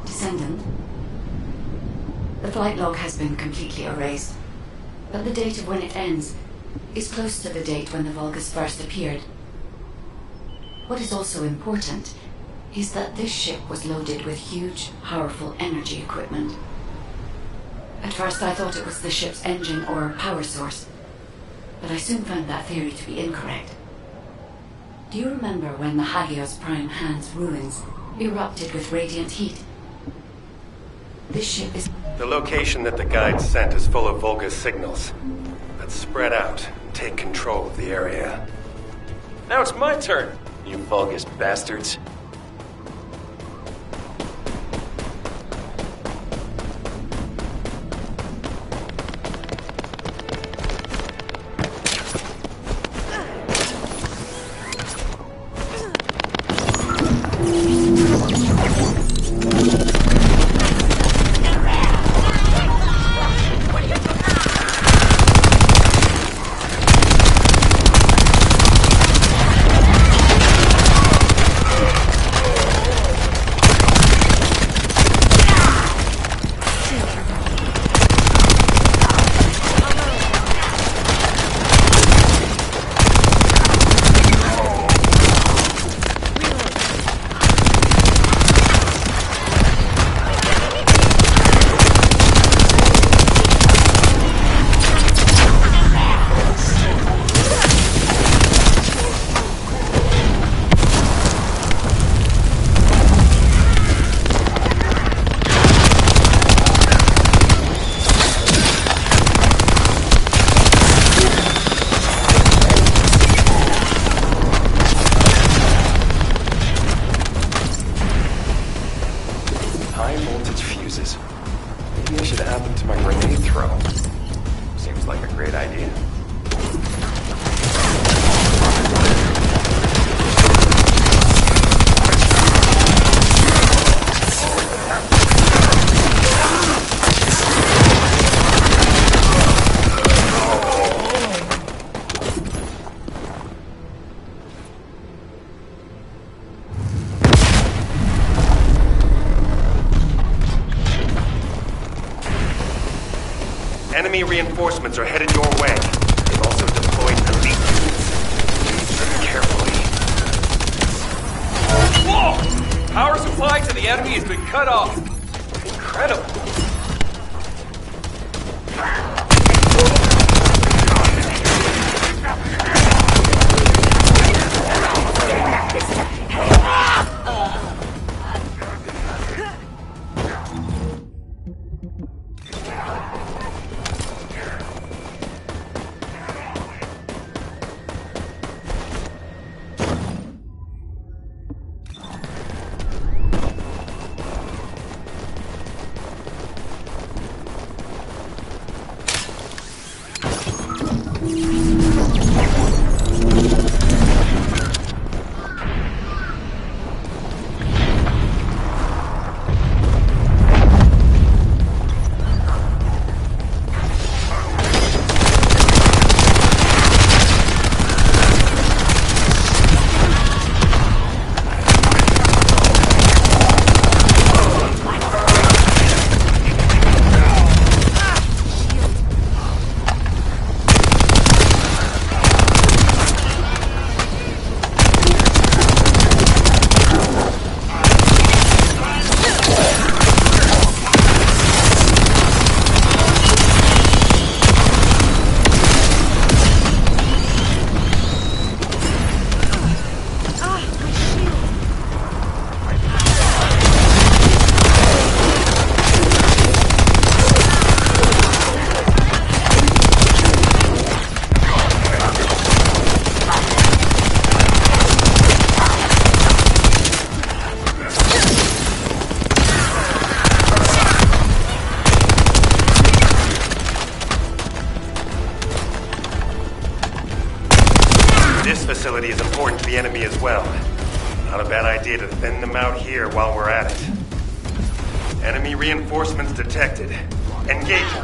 Descendant. The flight log has been completely erased, but the date of when it ends is close to the date when the Vulgus first appeared. What is also important is that this ship was loaded with huge, powerful energy equipment. At first I thought it was the ship's engine or power source, but I soon found that theory to be incorrect. Do you remember when the Hagios Prime Hand's ruins erupted with radiant heat? This ship is... The location that the guide sent is full of Vulgus signals. Let's spread out and take control of the area. Now it's my turn, you Vulgus bastards. Enemy reinforcements are headed your way. They've also deployed elite units. Please tread carefully. Whoa! Power supply to the enemy has been cut off. Incredible. This facility is important to the enemy as well. Not a bad idea to thin them out here while we're at it. Enemy reinforcements detected. Engaging.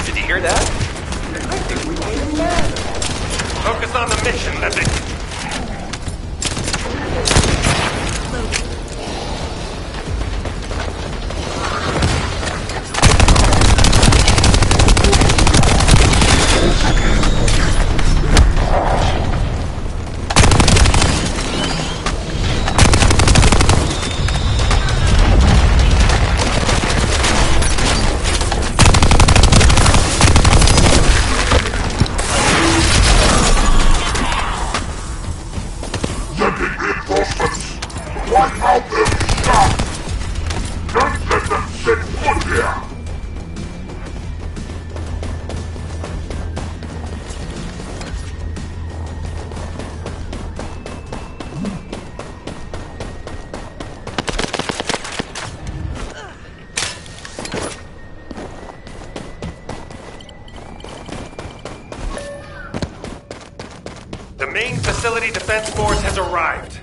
Did you hear that? I think we made him mad. Focus on the mission, Epic. The main facility defense force has arrived.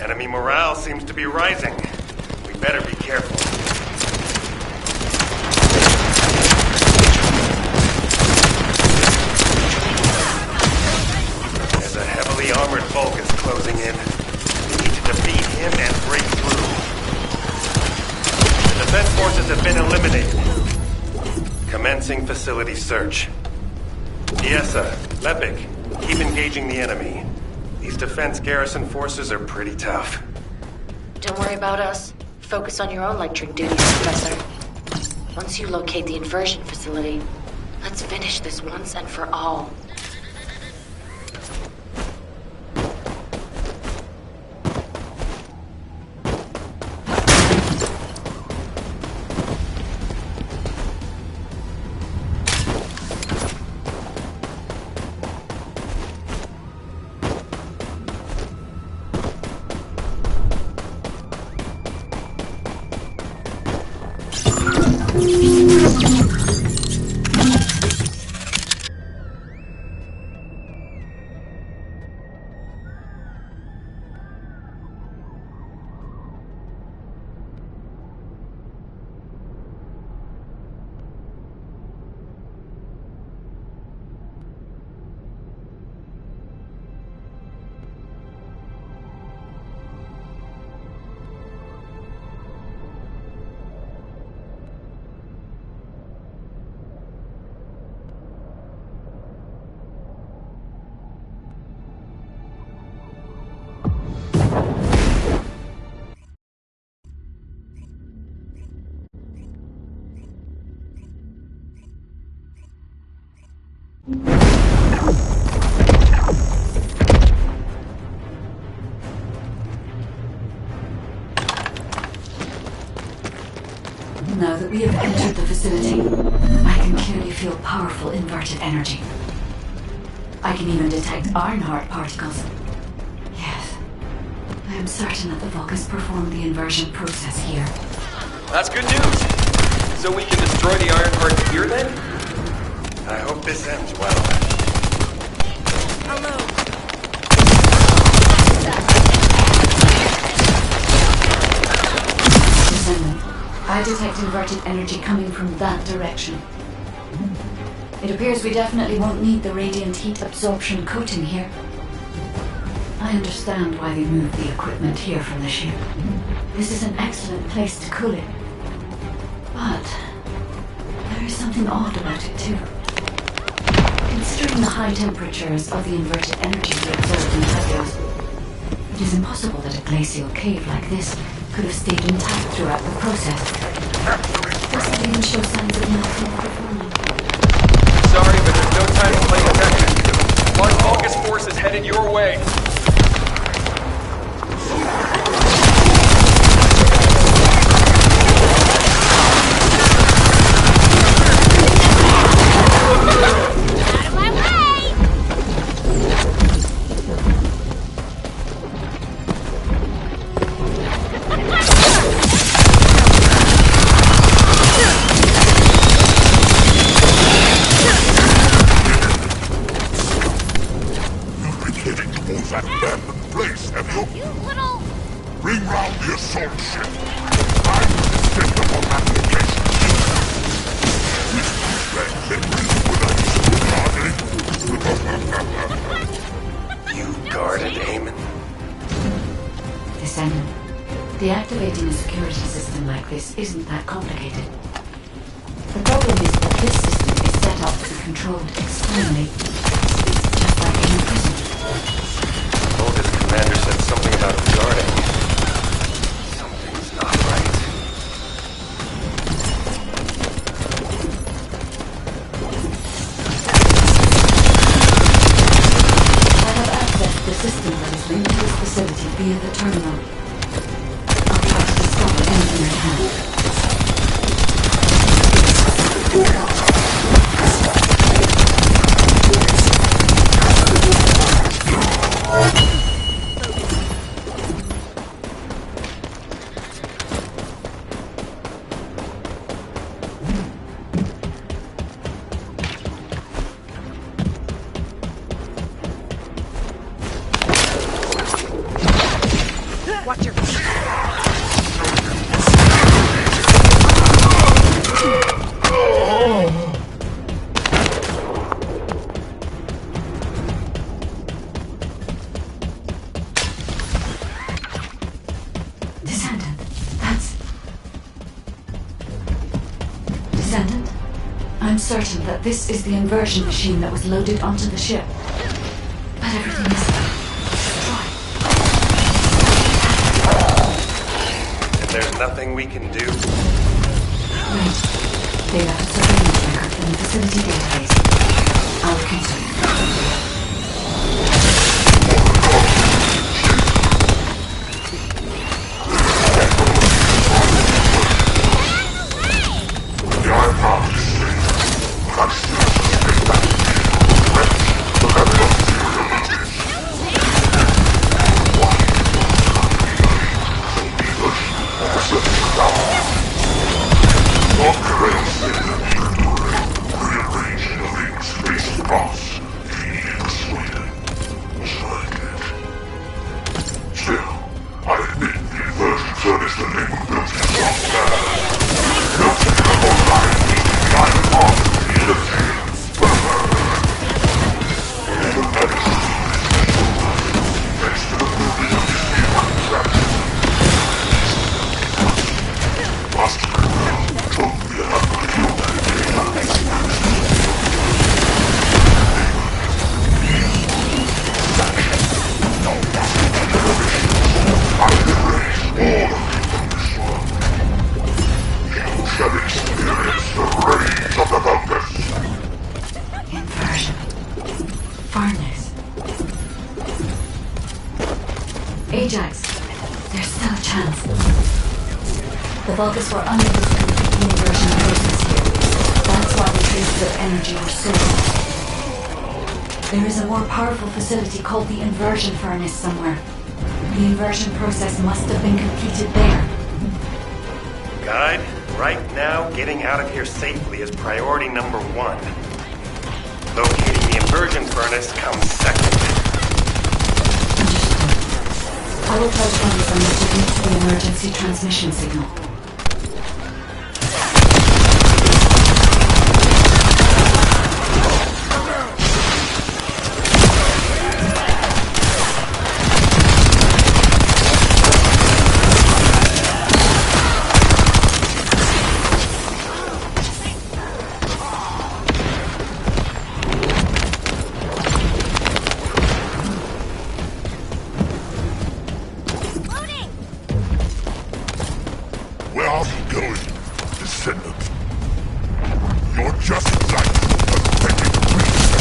Enemy morale seems to be rising. We better be careful. There's a heavily armored Vulgus closing in. We need to defeat him and break through. The defense forces have been eliminated. Commencing facility search. Iesa, Lepic, keep engaging the enemy. These defense garrison forces are pretty tough. Don't worry about us. Focus on your own lecturing duties, Professor. Once you locate the inversion facility, let's finish this once and for all. Now that we have entered the facility, I can clearly feel powerful inverted energy. I can even detect Ironheart particles. Yes, I am certain that the Vulgus performed the inversion process here. That's good news. So we can destroy the Ironheart here then? I hope this ends well. I detect inverted energy coming from that direction. It appears we definitely won't need the radiant heat absorption coating here. I understand why they moved the equipment here from the ship. This is an excellent place to cool it. But there is something odd about it too. Considering the high temperatures of the inverted energy we observed in Helios, it is impossible that a glacial cave like this could have stayed intact throughout the process. Doesn't even show signs of natural performing. Sorry, but there's no time to play detective. One Vulgus force is headed your way. Deactivating a security system like this isn't that complicated. The problem is that this system is set up to be controlled externally, just like in a prison. Vulgus commander said something about guarding. Something's not right. I have accessed the system that is linked to this facility via the terminal. Anything I can. Watch your... I'm certain that this is the inversion machine that was loaded onto the ship. But everything is destroyed. And there's nothing we can do? Wait. They left a surveillance record in the facility database. I'll look into it. Ajax, there's still a chance. The Vulgus were unable to complete the inversion process here. That's why the traces of energy were so low. There is a more powerful facility called the inversion furnace somewhere. The inversion process must have been completed there. Guide, right now, getting out of here safely is priority number 1. Locating the inversion furnace This comes second. Understood. I will try to find some to the emergency transmission signal. Where are you going, descendant? You're just like a pathetic priest.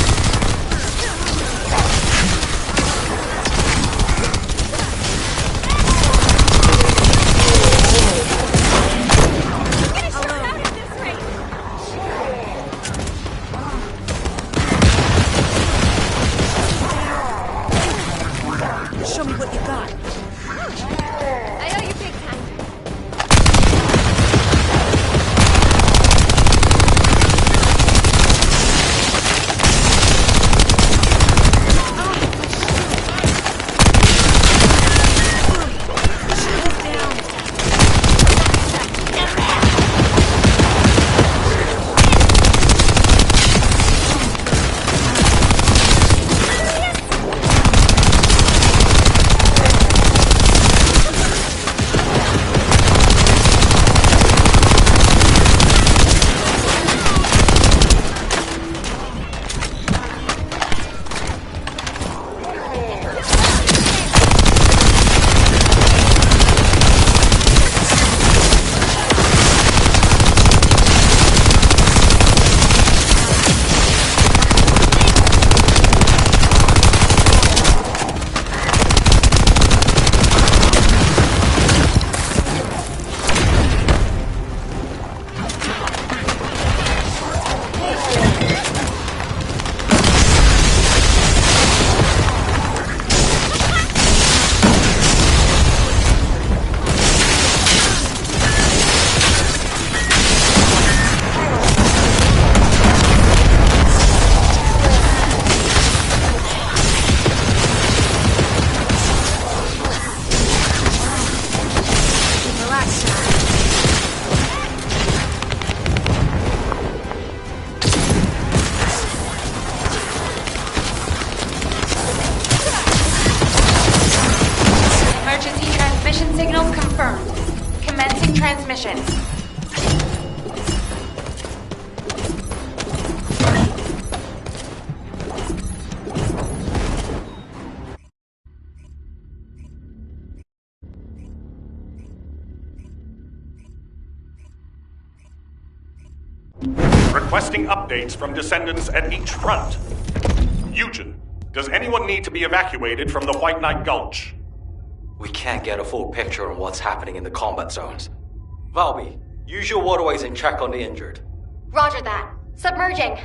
Show me what you got. I owe you big time. Emergency transmission signal confirmed. Commencing transmission. Requesting updates from descendants at each front. Eugen, does anyone need to be evacuated from the White Knight Gulch? We can't get a full picture on what's happening in the combat zones. Valby, use your waterways and check on the injured. Roger that. Submerging.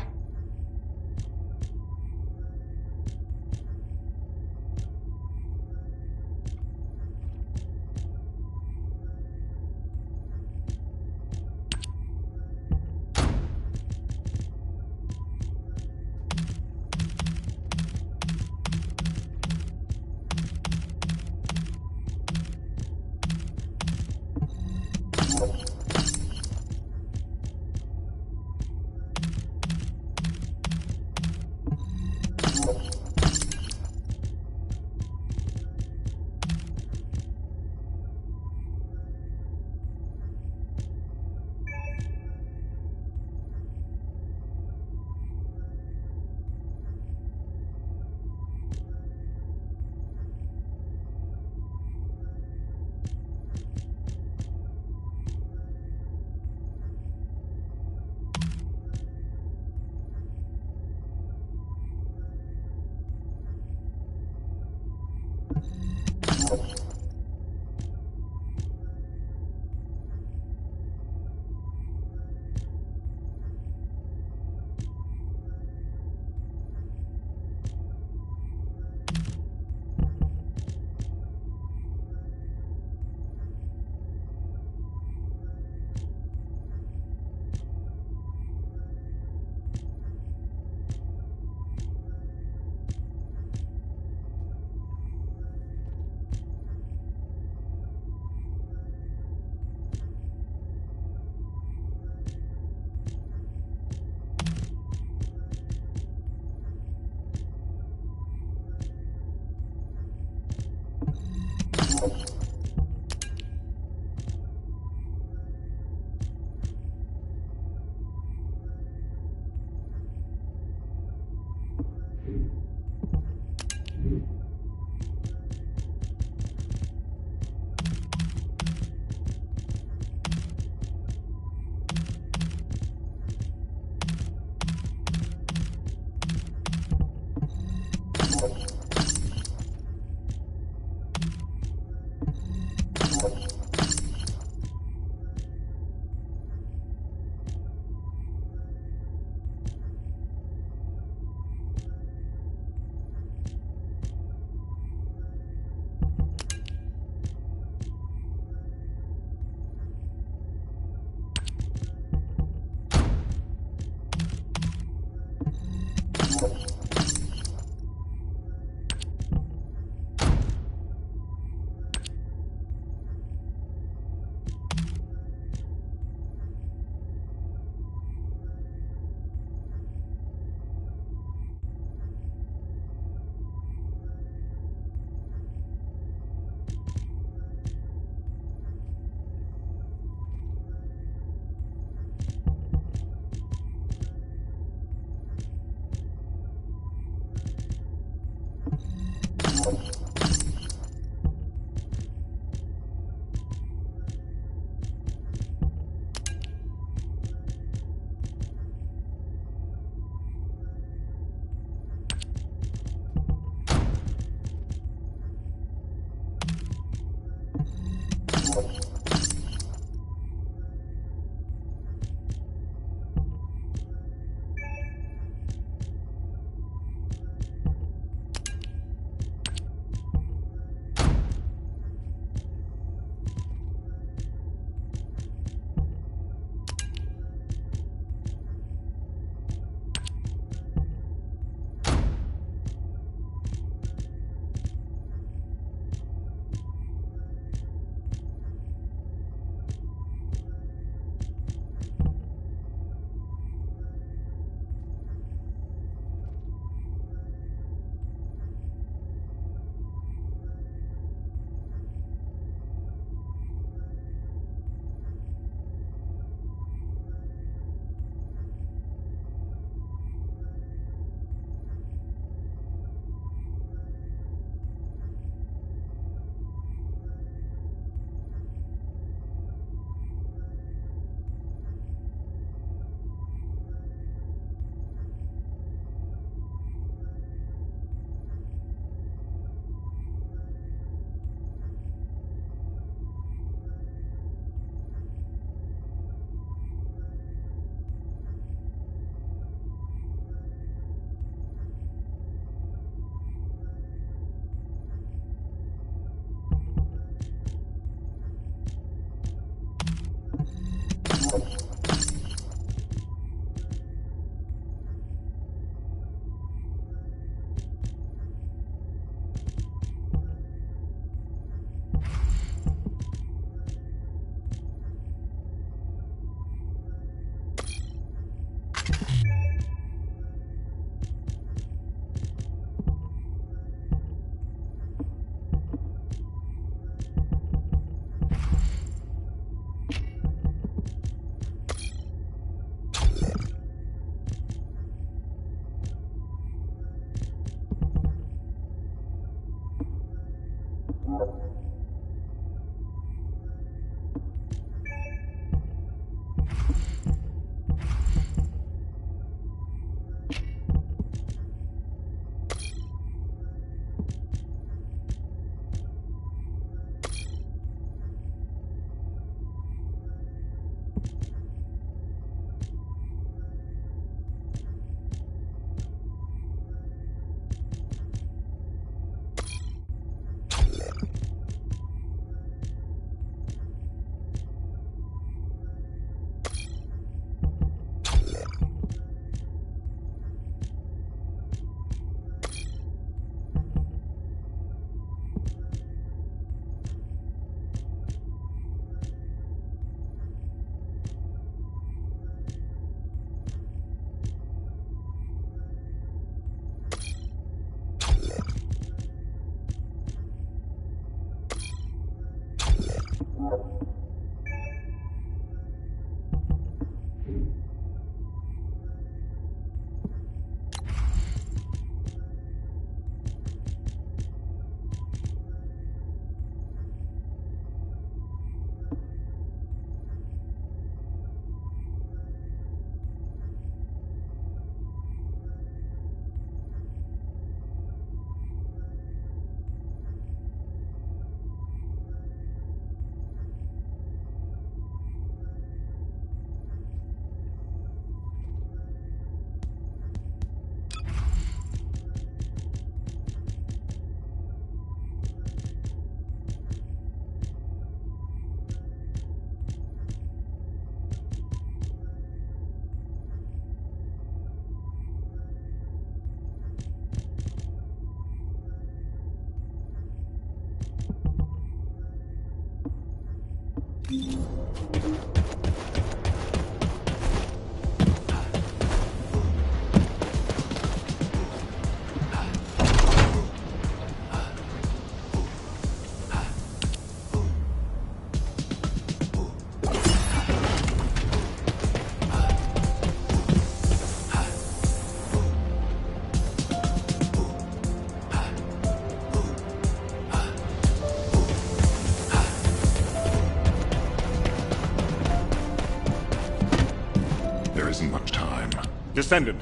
Descendant,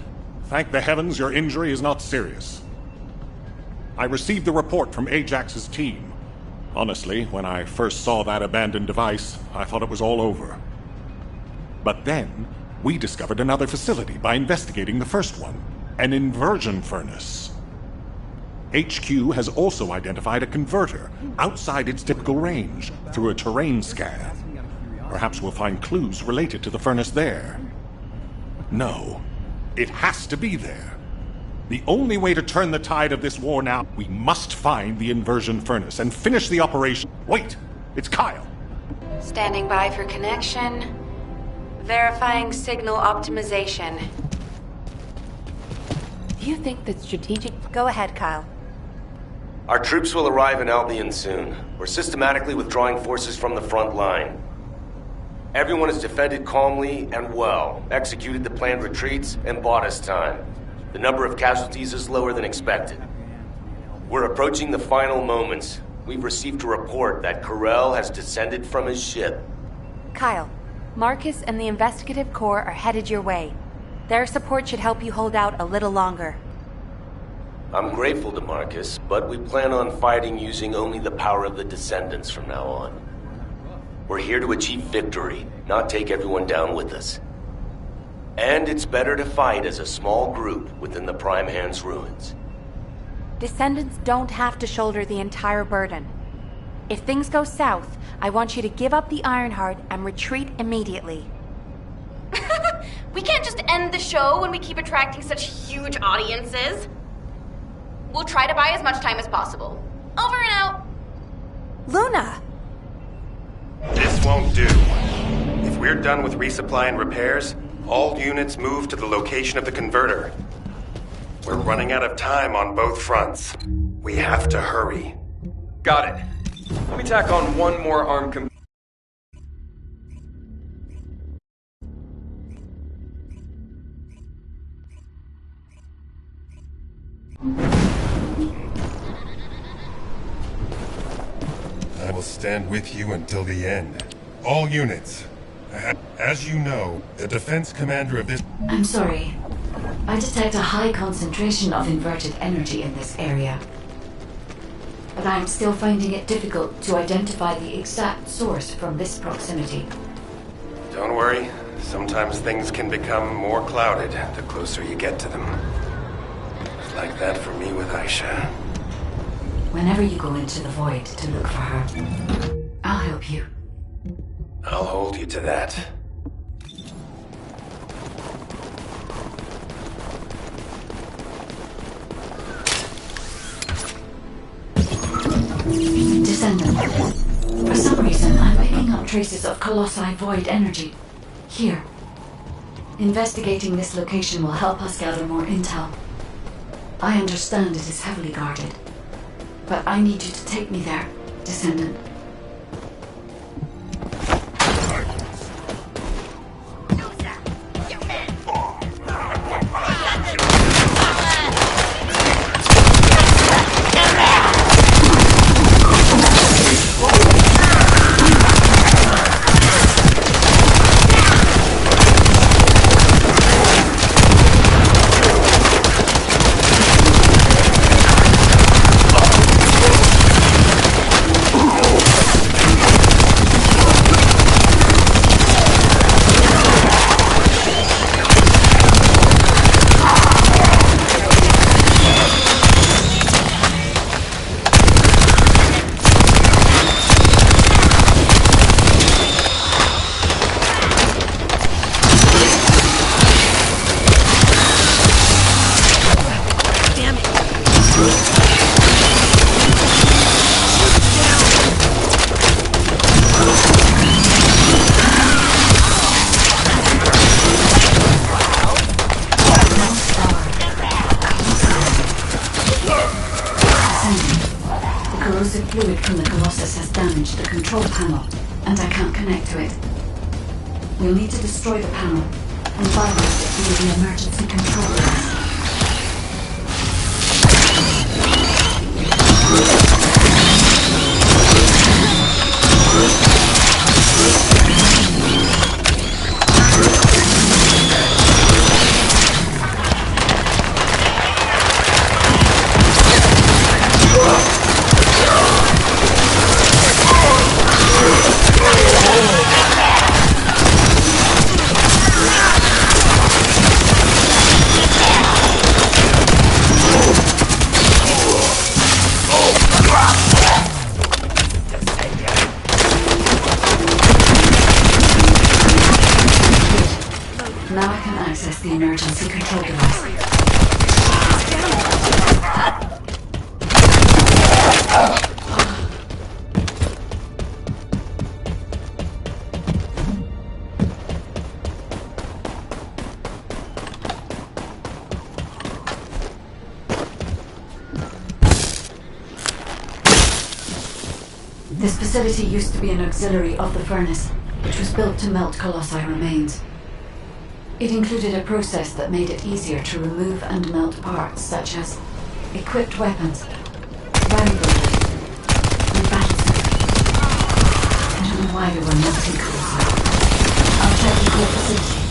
thank the heavens your injury is not serious. I received the report from Ajax's team. Honestly, when I first saw that abandoned device, I thought it was all over. But then, we discovered another facility by investigating the first one, an inversion furnace. HQ has also identified a converter outside its typical range through a terrain scan. Perhaps we'll find clues related to the furnace there. No, it has to be there. The only way to turn the tide of this war now, we must find the inversion furnace and finish the operation. Wait, it's Kyle. Standing by for connection. Verifying signal optimization. Do you think that strategic... Go ahead, Kyle. Our troops will arrive in Albion soon. We're systematically withdrawing forces from the front line. Everyone has defended calmly and well, executed the planned retreats, and bought us time. The number of casualties is lower than expected. We're approaching the final moments. We've received a report that Corell has descended from his ship. Kyle, Marcus and the Investigative Corps are headed your way. Their support should help you hold out a little longer. I'm grateful to Marcus, but we plan on fighting using only the power of the Descendants from now on. We're here to achieve victory, not take everyone down with us. And it's better to fight as a small group within the Prime Hand's ruins. Descendants don't have to shoulder the entire burden. If things go south, I want you to give up the Ironheart and retreat immediately. We can't just end the show when we keep attracting such huge audiences. We'll try to buy as much time as possible. Over and out. Luna! This won't do. If we're done with resupply and repairs, all units move to the location of the converter. We're running out of time on both fronts. We have to hurry. Got it. Let me tack on one more arm I will stand with you until the end. All units. As you know, the defense commander of this... I'm sorry. I detect a high concentration of inverted energy in this area. But I'm still finding it difficult to identify the exact source from this proximity. Don't worry. Sometimes things can become more clouded the closer you get to them. It's like that for me with Aisha. Whenever you go into the void to look for her, I'll help you. I'll hold you to that. Descendant. For some reason, I'm picking up traces of Colossi void energy. Here. Investigating this location will help us gather more intel. I understand it is heavily guarded, but I need you to take me there, Descendant. Fluid from the Colossus has damaged the control panel, and I can't connect to it. We'll need to destroy the panel and bypass it via the emergency control pass. the emergency control device. This facility used to be an auxiliary of the furnace, which was built to melt colossi remains. It included a process that made it easier to remove and melt parts such as equipped weapons, valuables, and battlesuits. I don't know why we were melting colossi. I'll check the core facility.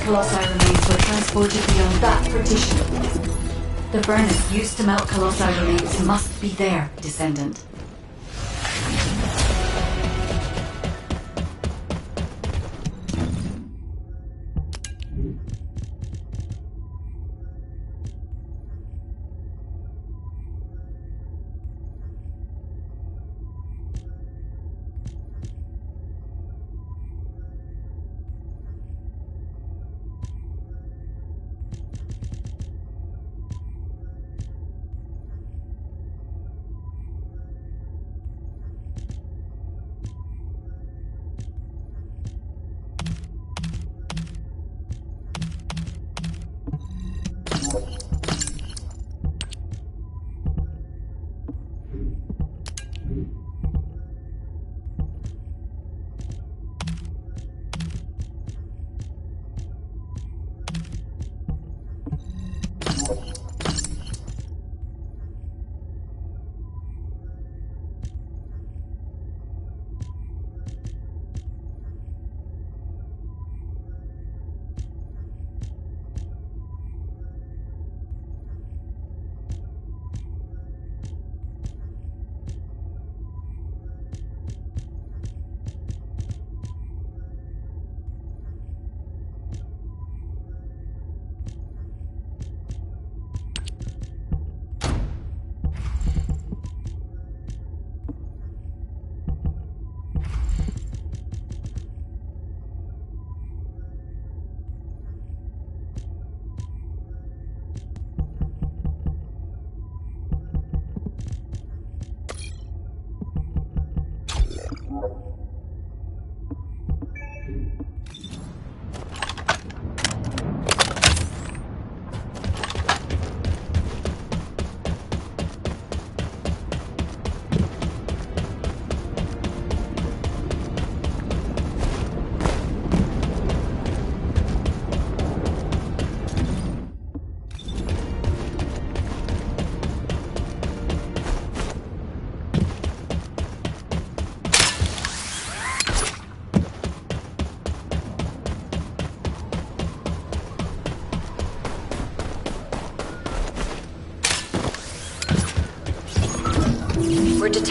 Colossi remains were transported beyond that partition. The furnace used to melt Colossi remains must be there, Descendant.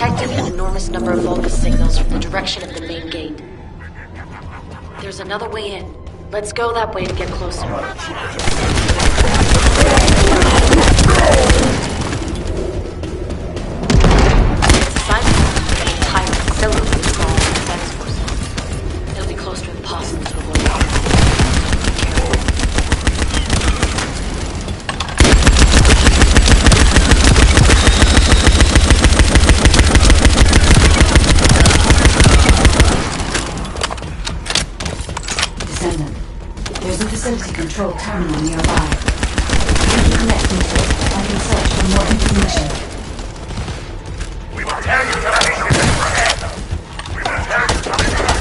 detecting an enormous number of Vulgus signals from the direction of the main gate. There's another way in. Let's go that way to get closer. It's a signpost for the entire facility with small defense forces. It'll be close to impossible to avoid. Be careful. Descendant, there's a facility control terminal nearby. If you connect into it, I can search for more information. We will tell you to make this ahead. We will tell you to make this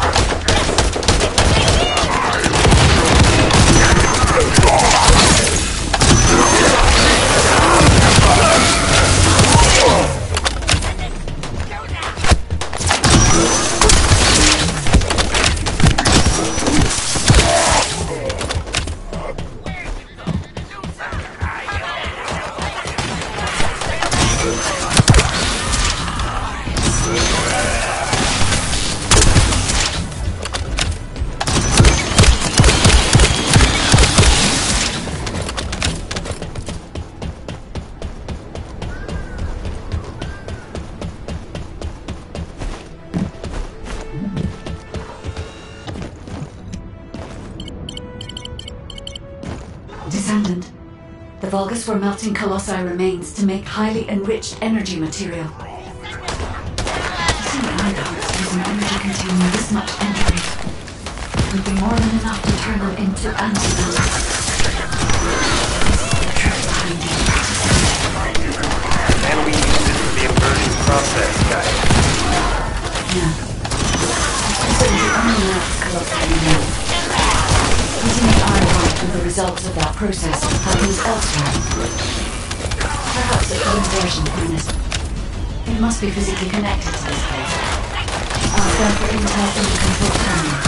Descendant, the Vulgus were melting Colossi remains to make highly enriched energy material. To see ironhearts using energy containing this much entropy would be more than enough to turn them into antimatter. This is the truth behind these practices. And we used it for the inversion process, guys. Yeah. This facility only allows Colossi remains. Using the ironheart and the results of that process happens elsewhere. Perhaps a conversion furnace. It must be physically connected to this place. I'll send for intel from the control terminal.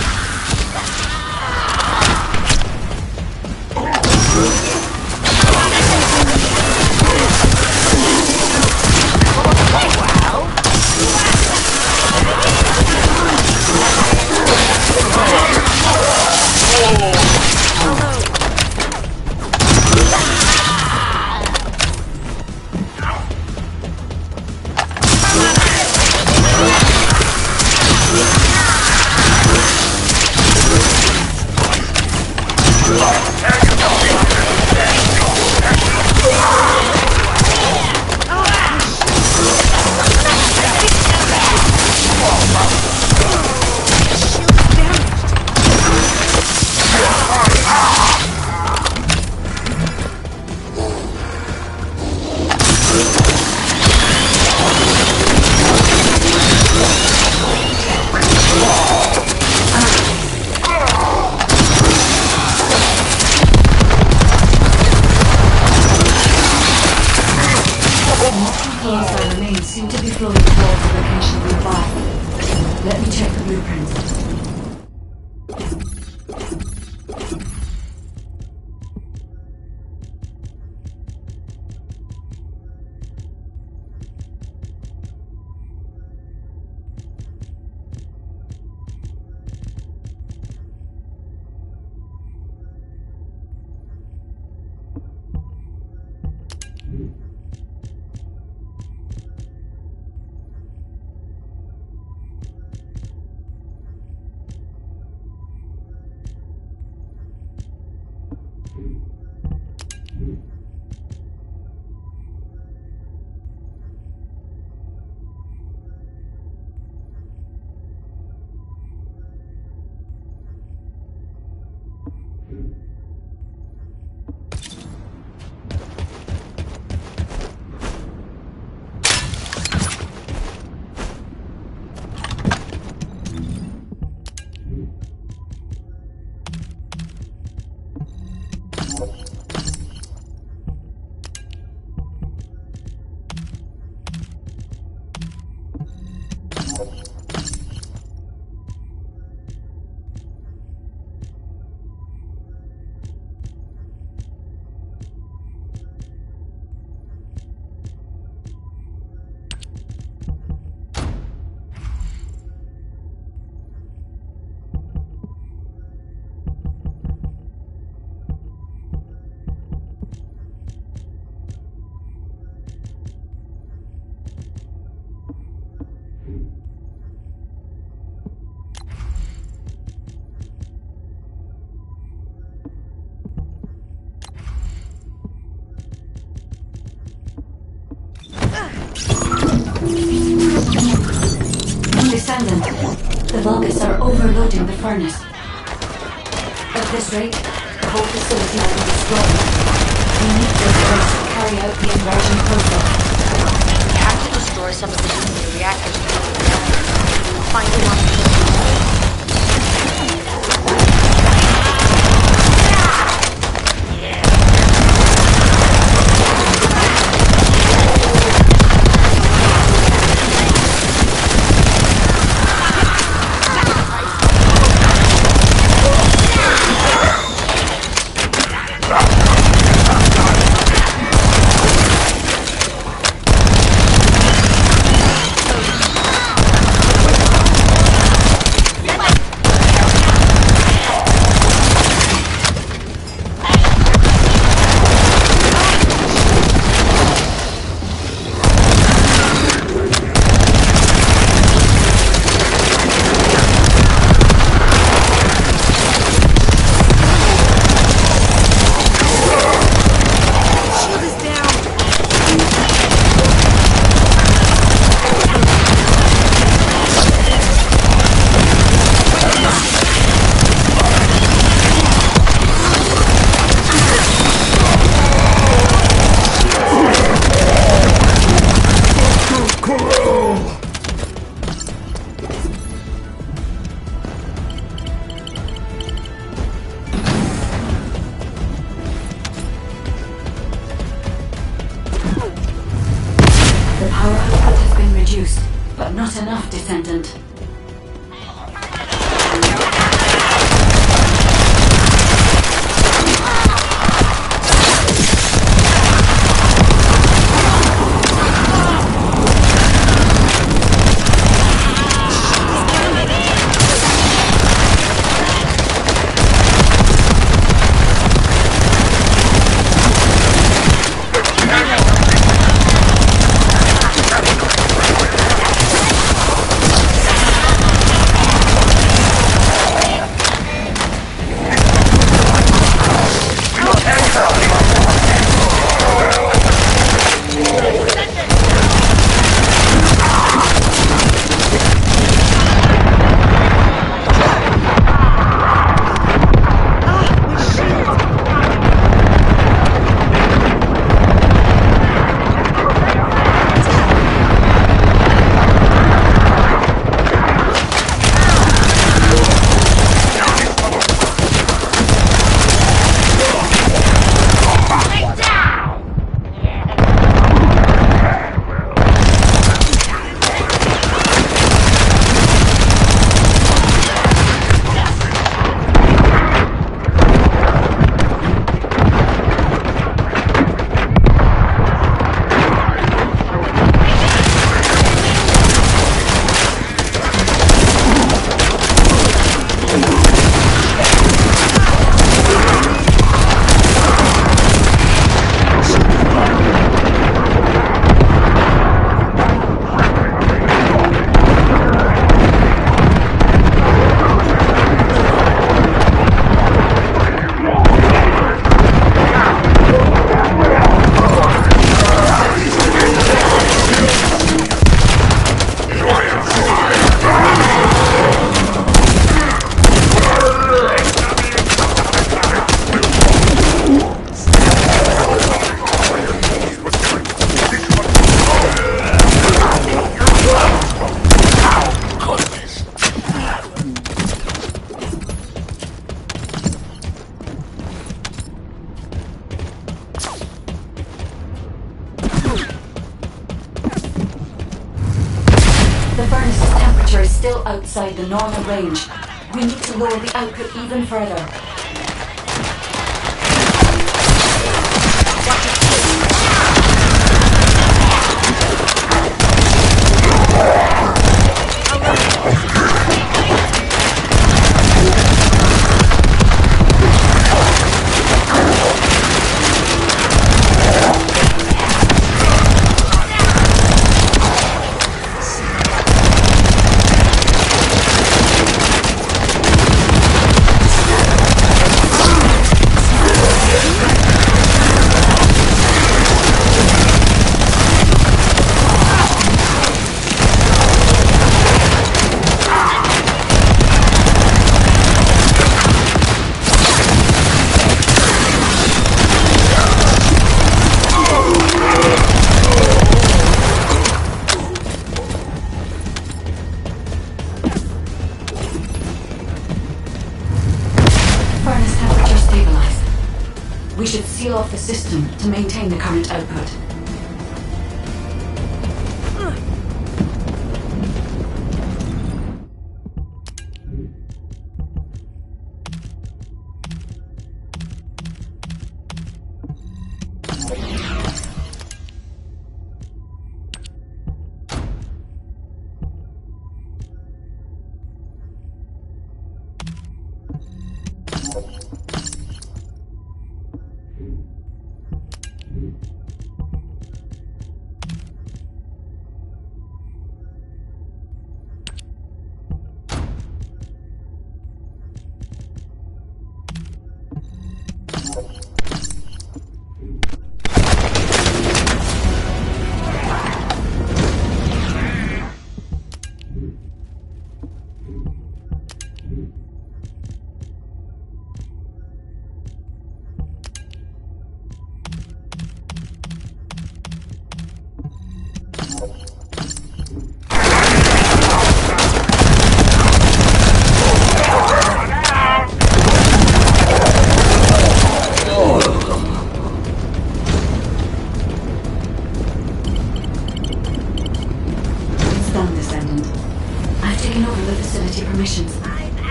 Seem to be flowing towards the location nearby. Let me check the blueprints. Descendant, the Vulgus are overloading the furnace. At this rate, the whole facility will be destroyed. We need this place to carry out the inversion process. We have to destroy some of the nuclear reactors before we know. We'll find one. But not enough, Descendant. The furnace's temperature is still outside the normal range. We need to lower the output even further. We should seal off the system to maintain the current output.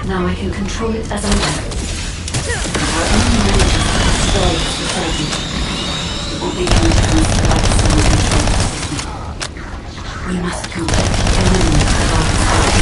Now I can control it as I like. Our only management to destroy this facility. It won't be able to control the system. We must completely eliminate the virus.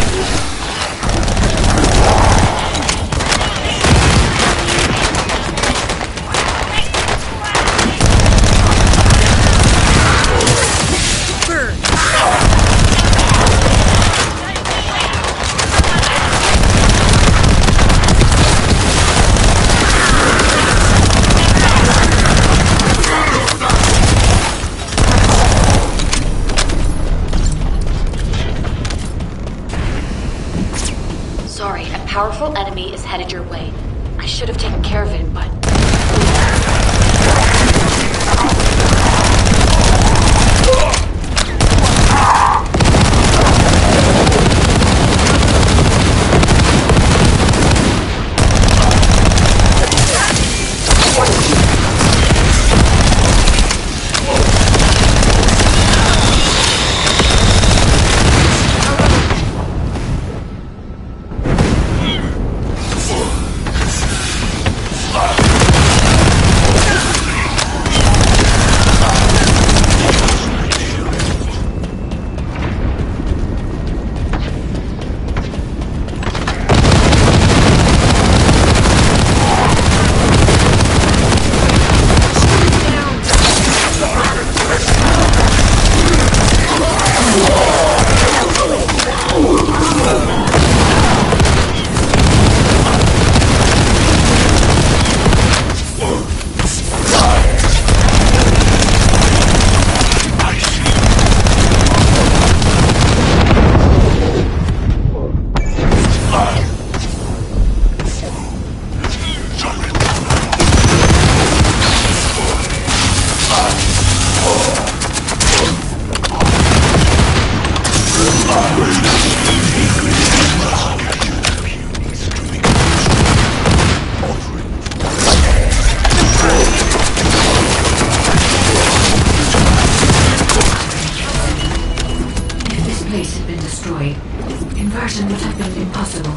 Sorry, a powerful enemy is headed your way. I should have taken care of it, but... Inversion would have been impossible.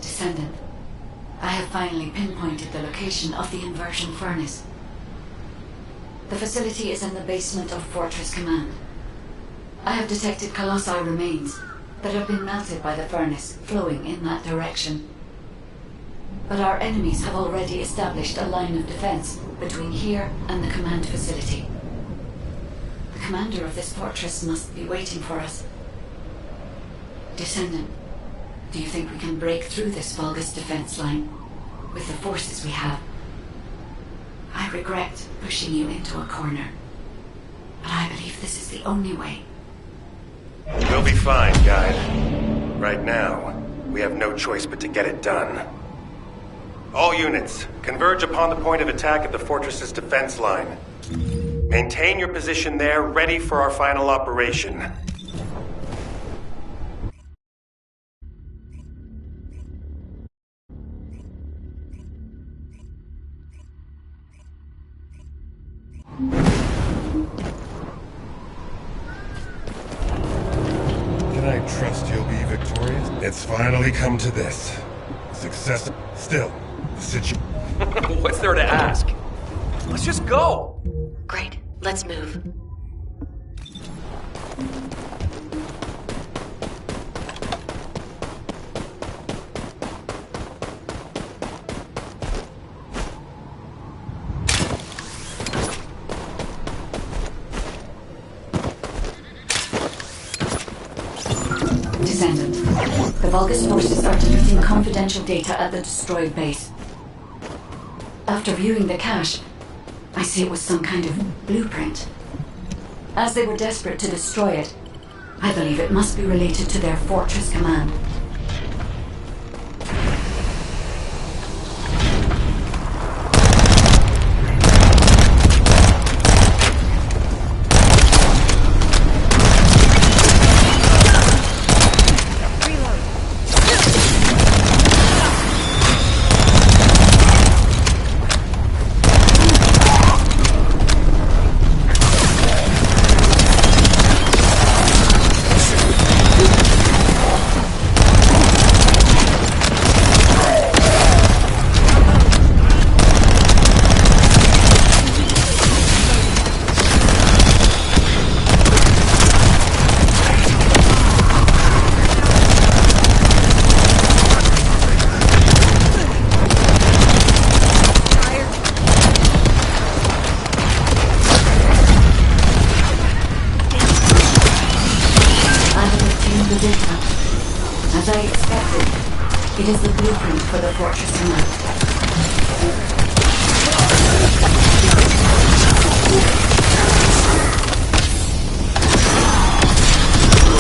Descendant, I have finally pinpointed the location of the inversion furnace. The facility is in the basement of Fortress Command. I have detected colossi remains that have been melted by the furnace flowing in that direction. But our enemies have already established a line of defense between here and the command facility. The commander of this fortress must be waiting for us. Descendant, do you think we can break through this Vulgus defense line with the forces we have? I regret pushing you into a corner, but I believe this is the only way. We'll be fine, guide. Right now, we have no choice but to get it done. All units, converge upon the point of attack at the fortress's defense line. Maintain your position there, ready for our final operation. Can I trust you'll be victorious? It's finally come to this. Success. Still, the situation. What's there to ask? Let's just go! Great. Let's move. Descendant, the Vulgus forces are deleting confidential data at the destroyed base. After viewing the cache, I see it was some kind of blueprint. As they were desperate to destroy it, I believe it must be related to their fortress command. As I expected, it is the blueprint for the fortress command.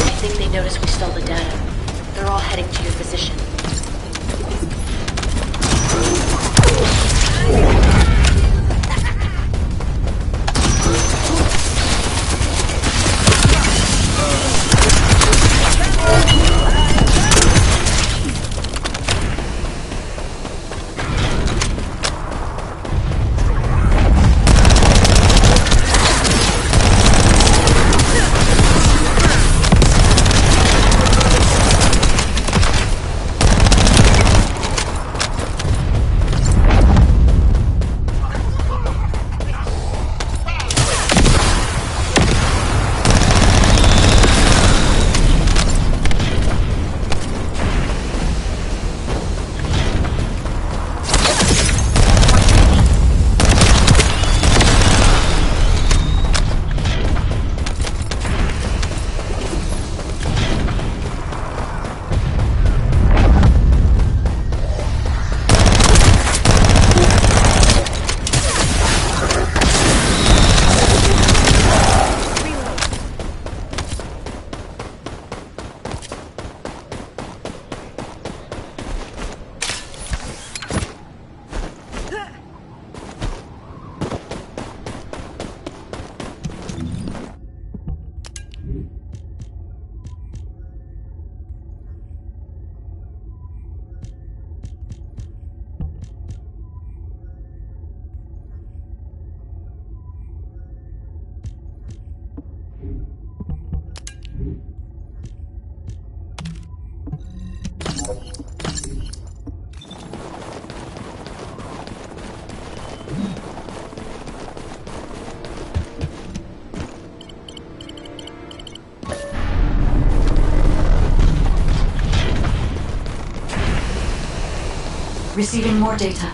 I think they noticed we stole the data. They're all heading to your position. Receiving more data.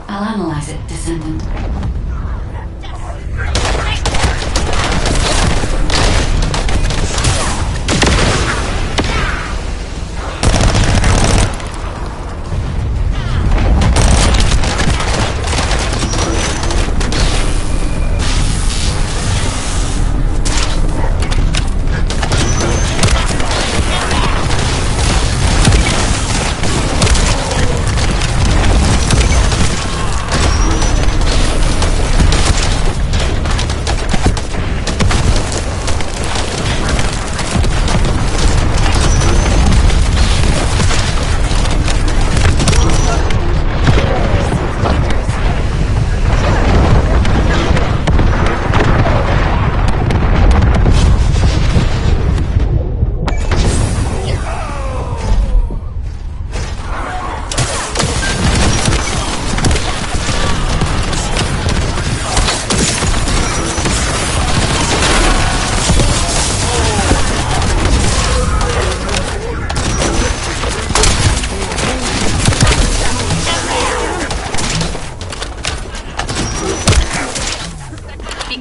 I'll analyze it, Descendant.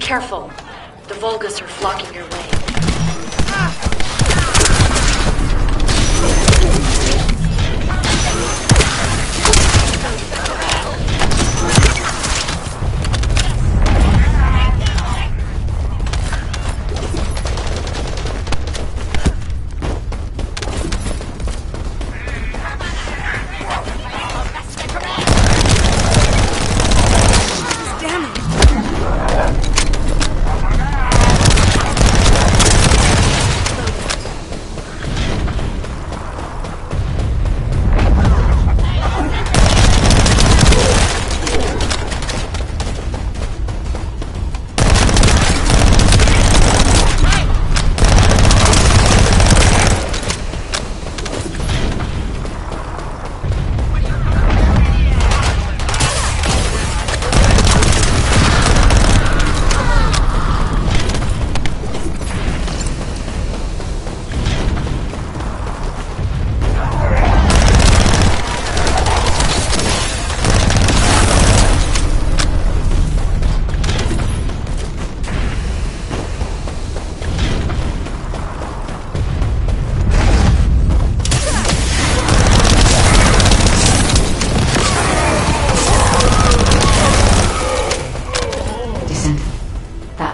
Careful. The Volgas are flocking your way.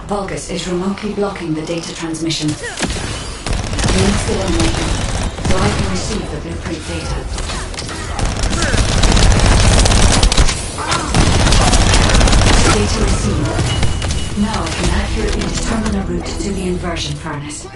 Vulgus is remotely blocking the data transmission. Links still enabled, so I can receive the blueprint data. Data received. Now I can accurately determine a route to the inversion furnace.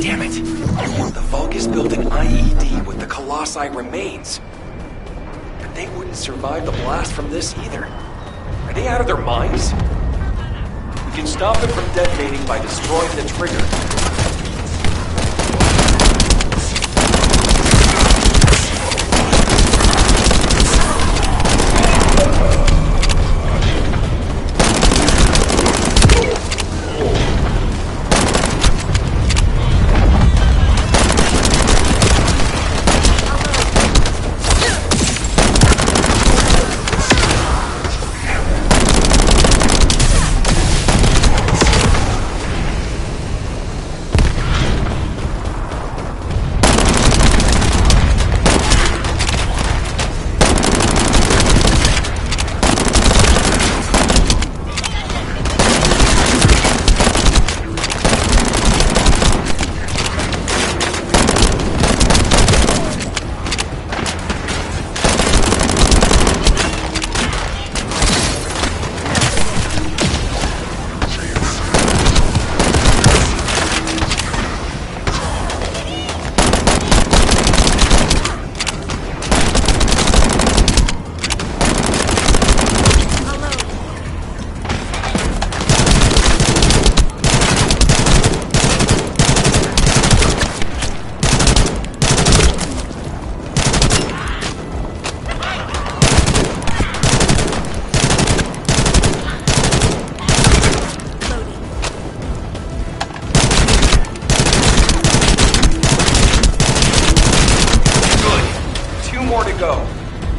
Damn it! The Vulgus built an IED with the Colossi remains. But they wouldn't survive the blast from this either. Are they out of their minds? We can stop them from detonating by destroying the trigger.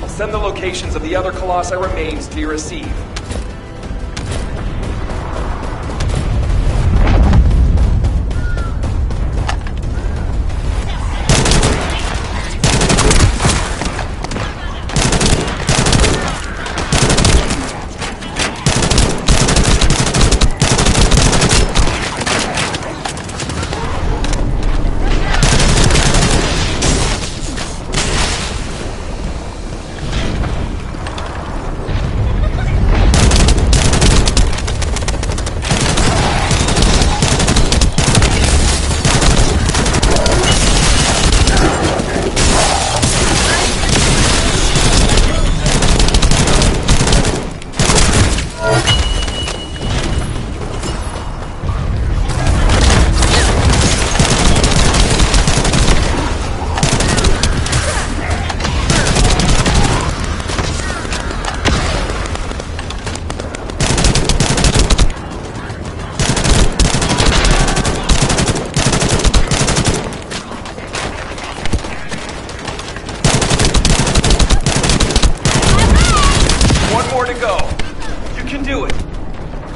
Send the locations of the other Colossi remains to be received.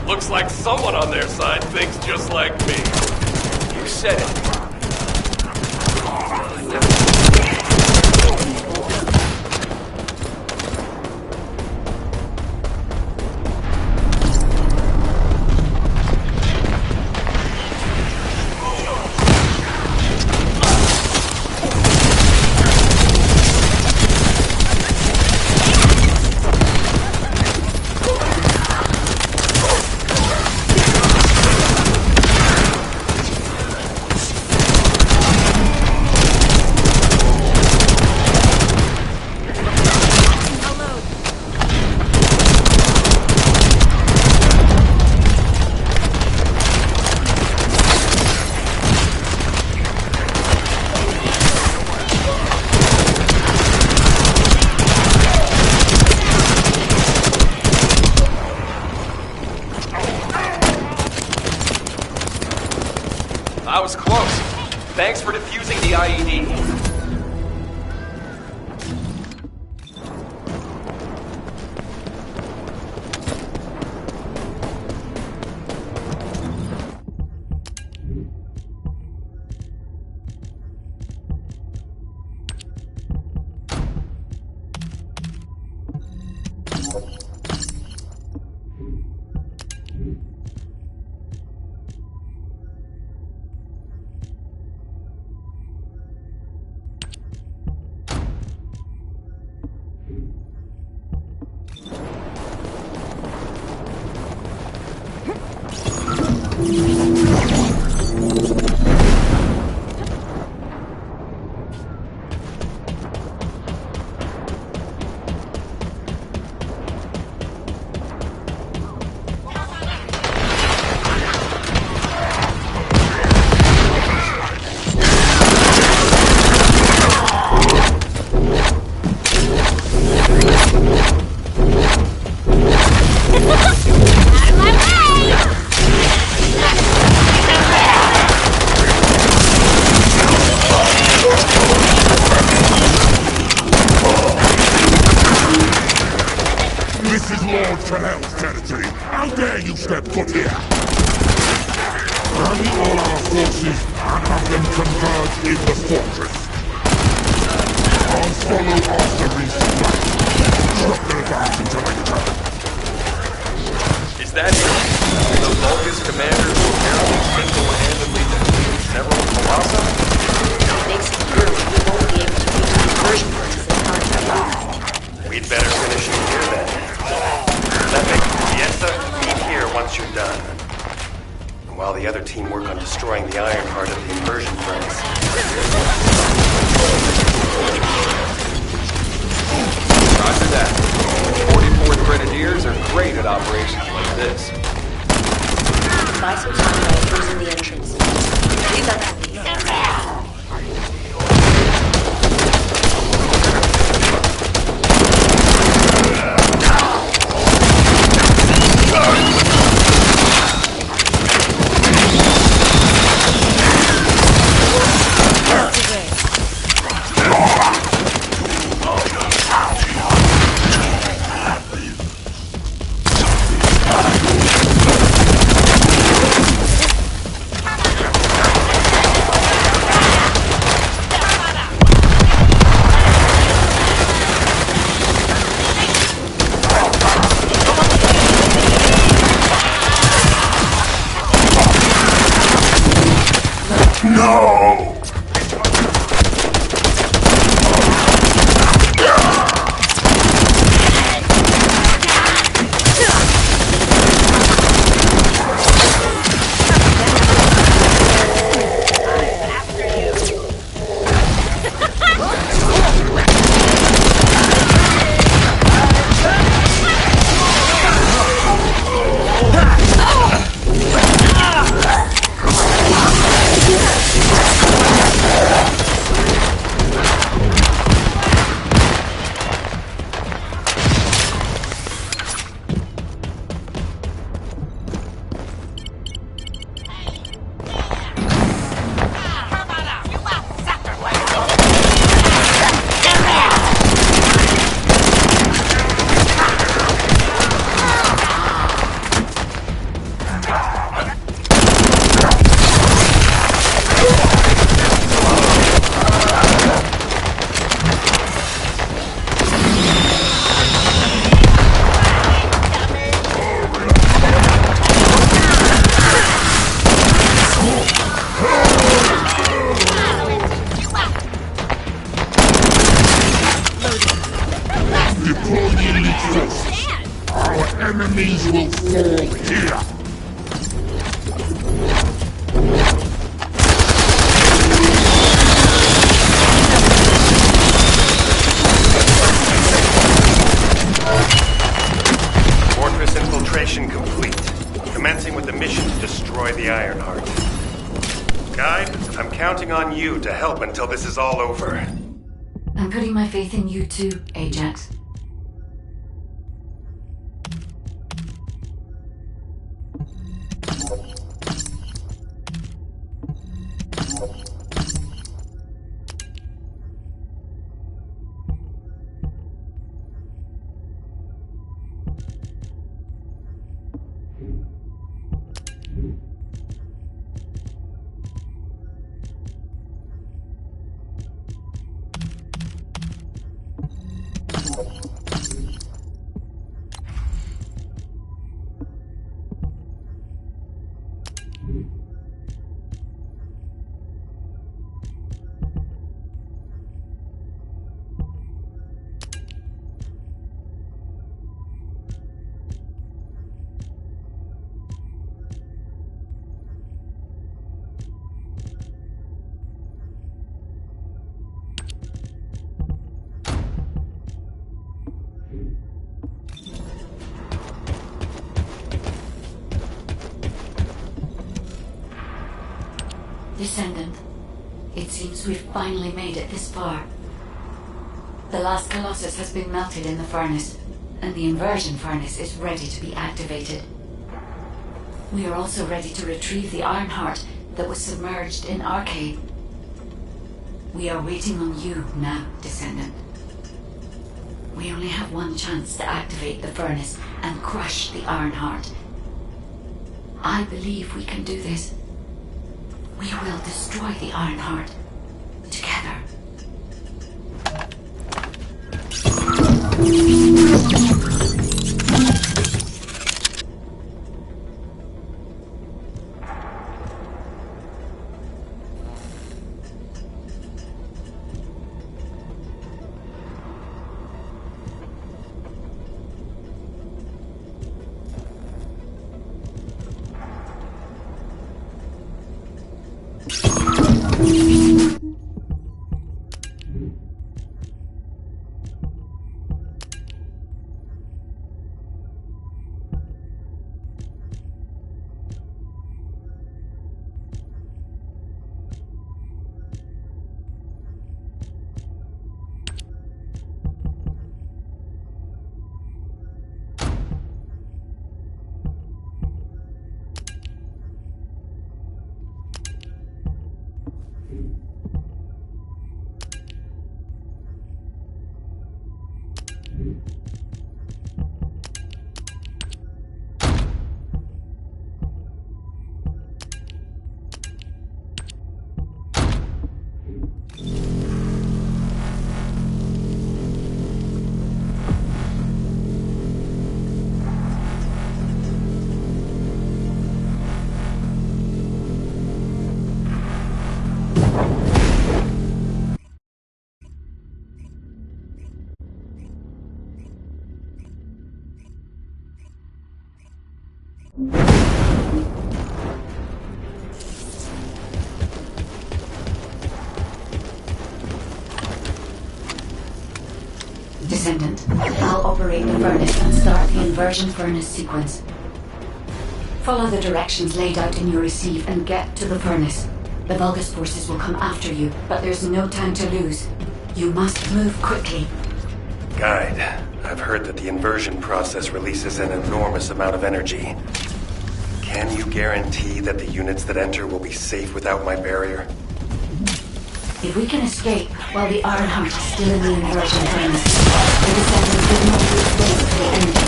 Looks like someone on their side thinks just like me. You said it. I was close. Thanks for defusing the IED. To help until this is all over. I'm putting my faith in you too, Ajax. Descendant, it seems we've finally made it this far. The last Colossus has been melted in the furnace, and the inversion furnace is ready to be activated. We are also ready to retrieve the Ironheart that was submerged in Arcade. We are waiting on you now, Descendant. We only have one chance to activate the furnace and crush the Ironheart. I believe we can do this. We will destroy the Ironheart. Together. Descendant, I'll operate the furnace and start the inversion furnace sequence. Follow the directions laid out in your receive and get to the furnace. The Vulgus forces will come after you, but there's no time to lose. You must move quickly. Guide, I've heard that the inversion process releases an enormous amount of energy. Can you guarantee that the units that enter will be safe without my barrier? If we can escape while the Ironheart is still in the inversion furnace, the Descendants will not lose base to the energy.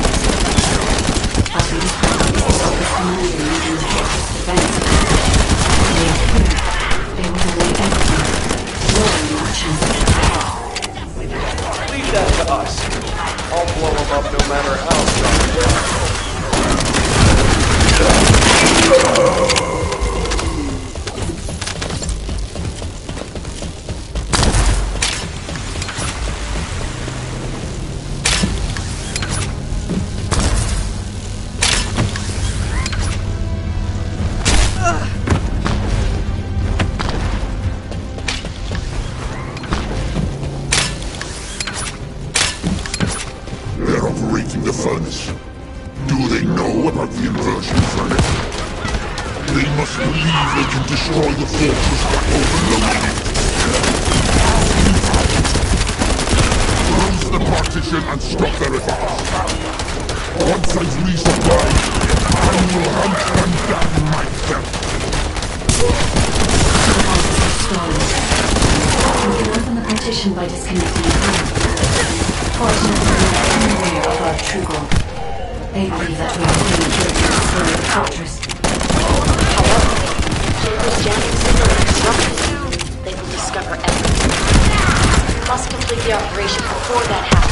As we described, the Vulgus commander leading the Fortress defense. They are here. They will delay everything, lowering our chances. Leave that to us. I'll blow them up no matter how strong they are. They're operating the furnace. Do they know about the inversion furnace? They must believe they can destroy the fortress by overloading it. Close the partition and stop their attacks. Once I've resupplied, I will hunt them down myself. We can open the partition by disconnecting the power. Fortunately, we are unaware of our true goal. They believe that we are being here to destroy the fortress. However, if this jamming signal is disrupted, they will discover everything. We must complete the operation before that happens.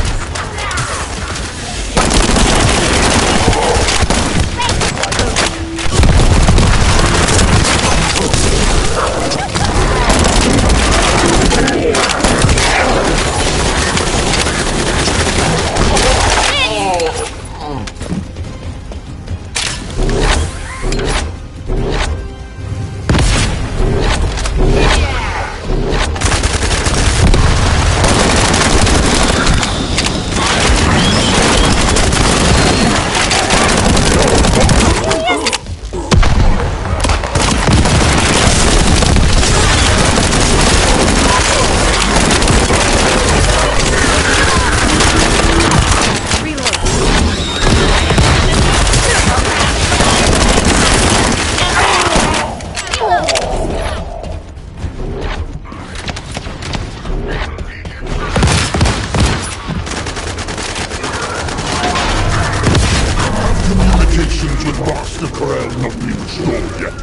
called yet.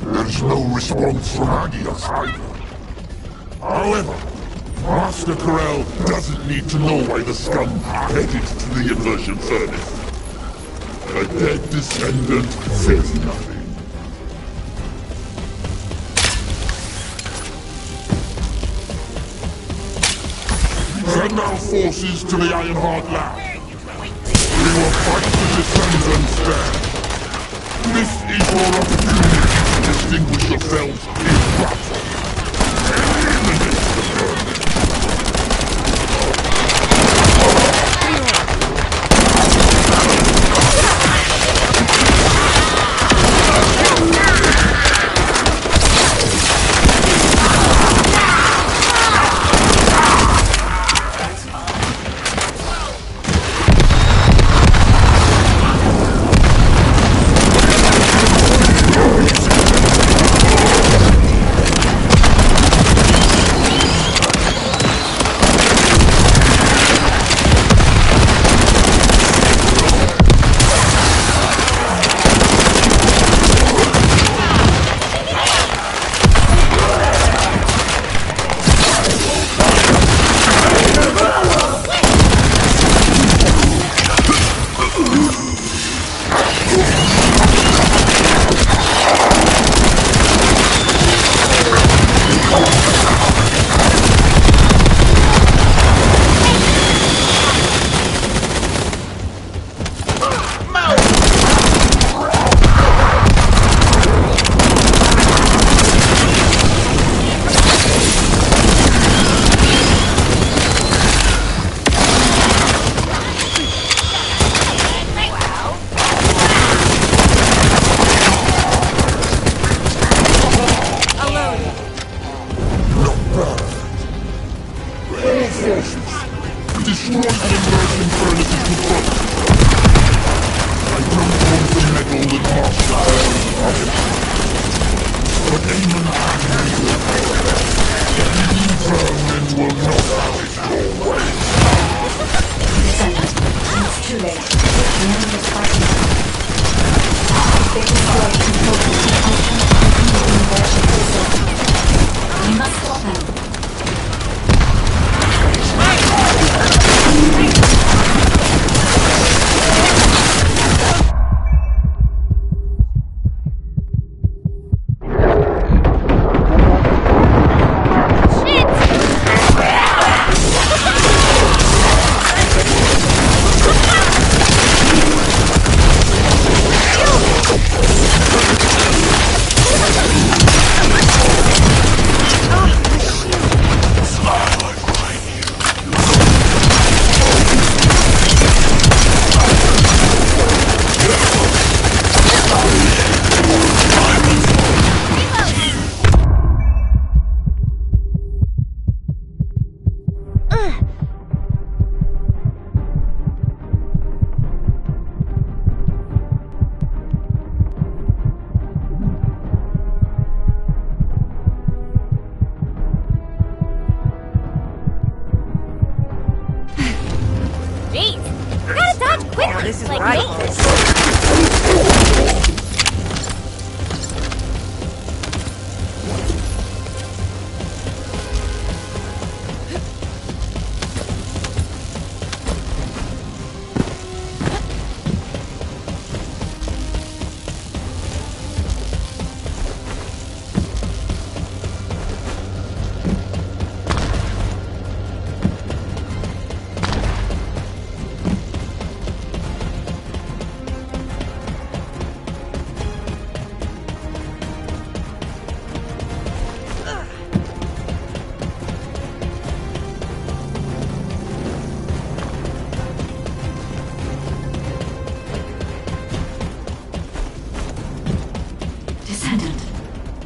There's no response from Agios either. However, Master Corel doesn't need to know why the scum headed to the inversion furnace. A dead descendant says nothing. Send our forces to the Ironheart lab. We will fight the descendants there. This is your opportunity to distinguish yourselves in battle. Eliminate the furnace.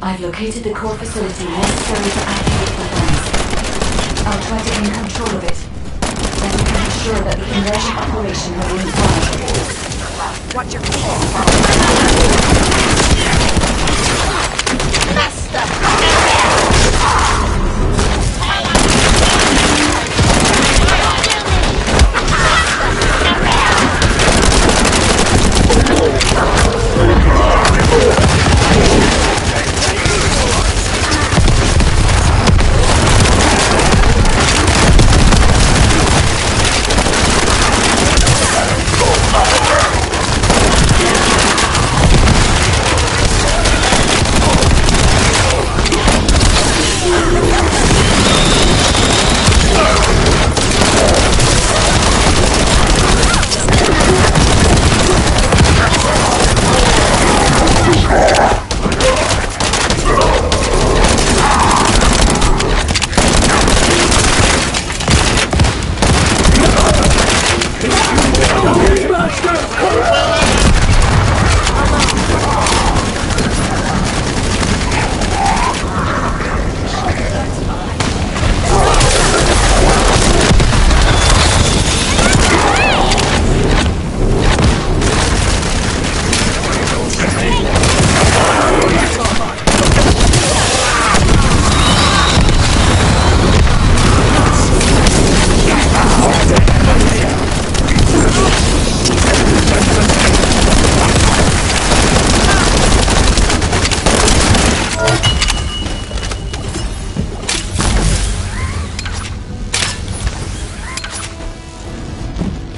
I've located the core facility necessary to activate the furnace. I'll try to gain control of it. Then we can ensure that the conversion operation remains viable. Watch your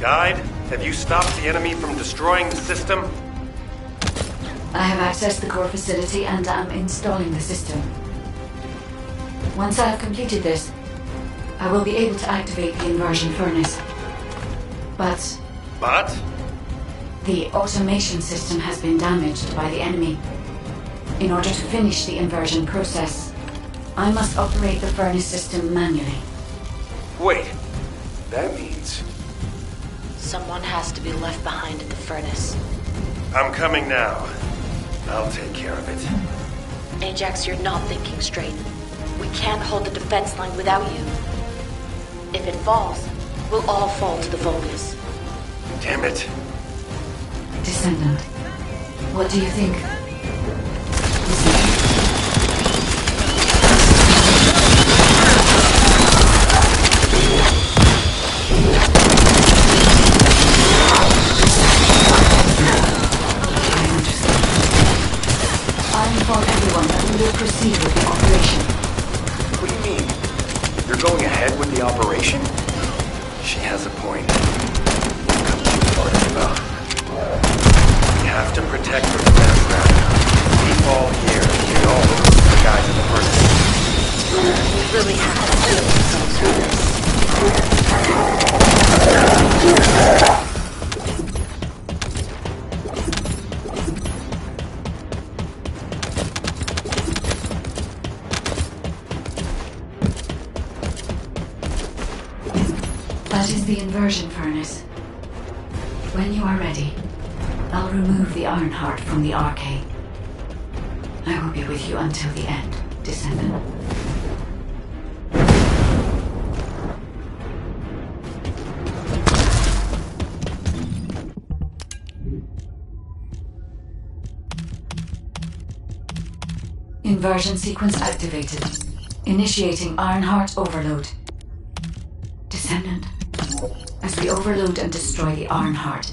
Guide, have you stopped the enemy from destroying the system? I have accessed the core facility and am installing the system. Once I have completed this, I will be able to activate the inversion furnace. But the automation system has been damaged by the enemy. In order to finish the inversion process, I must operate the furnace system manually. Wait, that means... Someone has to be left behind at the furnace. I'm coming now. I'll take care of it. Ajax, you're not thinking straight. We can't hold the defense line without you. If it falls, we'll all fall to the Vulgus. Damn it. Descendant, what do you think? I inform everyone that we will proceed with the operation. What do you mean? You're going ahead with the operation? She has a point. Come too far to give up. We have to protect the defense ground. We fall here, we all lose the guys in the first place. We really have to deal ourselves with this. That is the inversion furnace. When you are ready, I'll remove the Ironheart from the arcade. I will be with you until the end, Descendant. Inversion sequence activated. Initiating Ironheart overload. Descendant, as we overload and destroy the Ironheart,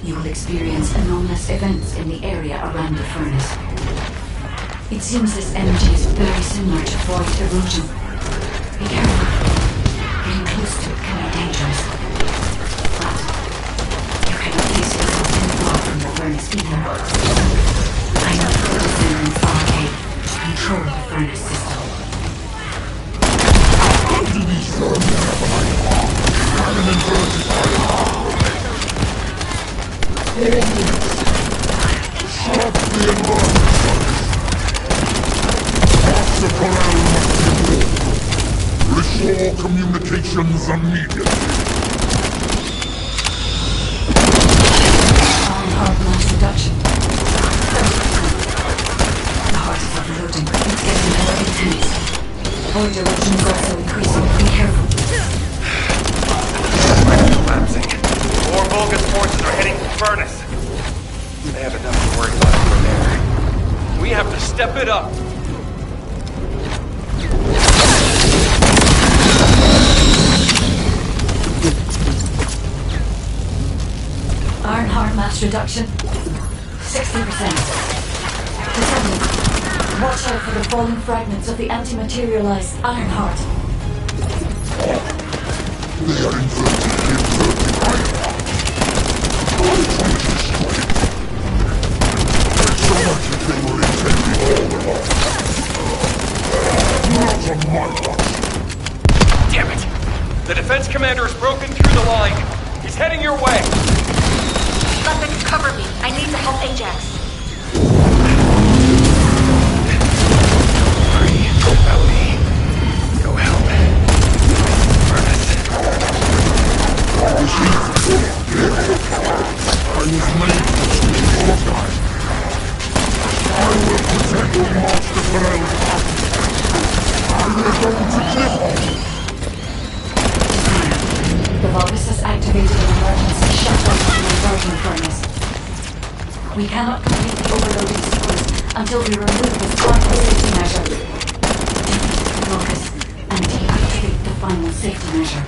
you will experience anomalous events in the area around the furnace. It seems this energy is very similar to void erosion. Be careful. Getting close to it can be dangerous. But you cannot place yourself too far from the furnace either. I need the Descendant's arcade to control the furnace system. Restore communications immediately. Ironheart mass reduction. 30%. The heart is overloading. It's getting more intense. Void erosion is also increasing. Be careful. Collapsing. More Vulgus forces are heading to the furnace. They have enough to worry about over there. We have to step it up. Ironheart mass reduction. 60%. Descendant, watch out for the falling fragments of the anti-materialized Ironheart. They are inverted Ironheart. So much as they were intending all along. Not on my watch. Damn it! The defense commander has broken through the line. He's heading your way. Levick, cover me. I need to help Ajax. Help me. Go help. Furnace. I was made for Hawkeye. I will protect Master Pharrell. I will go to Cliff. The Vulgus has activated an emergency shutdown to the inversion furnace. We cannot complete the overloading sequence until we remove this final safety measure. Defeat the Vulgus and deactivate the final safety measure.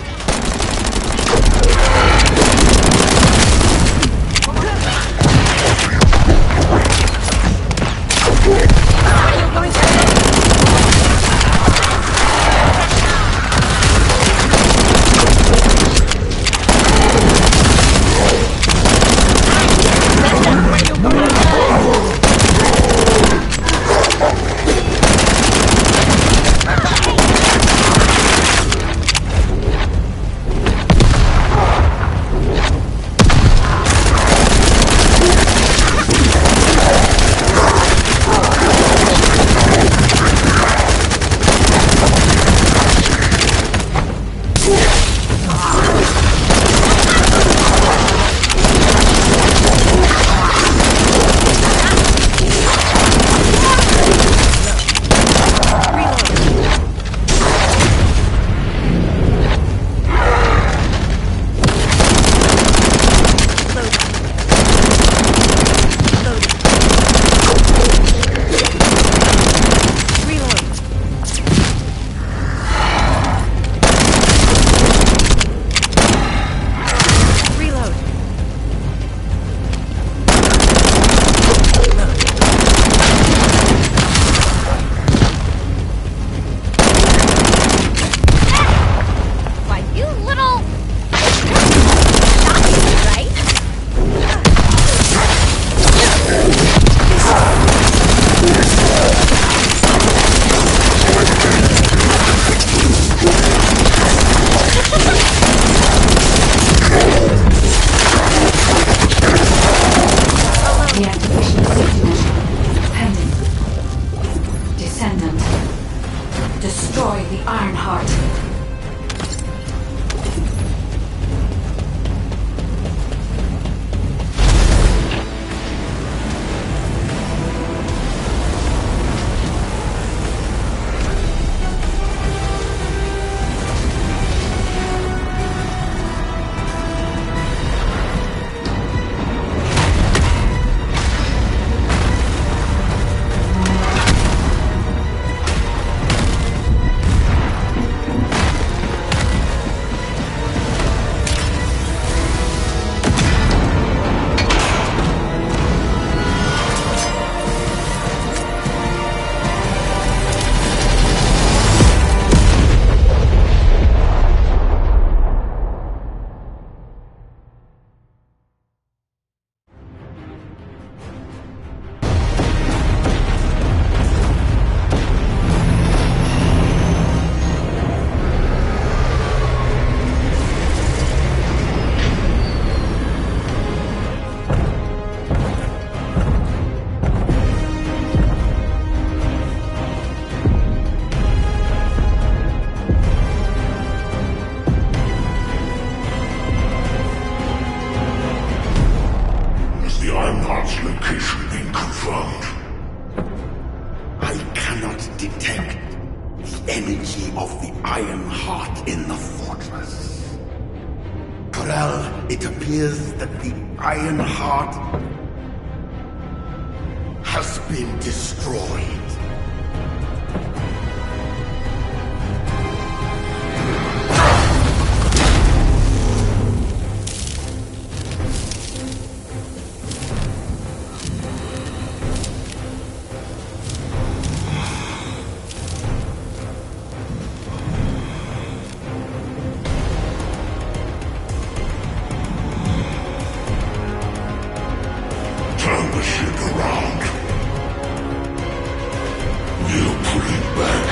detect the energy of the Iron Heart in the fortress. Corel, it appears that the Iron Heart has been destroyed. Turn the ship around. We'll put it back.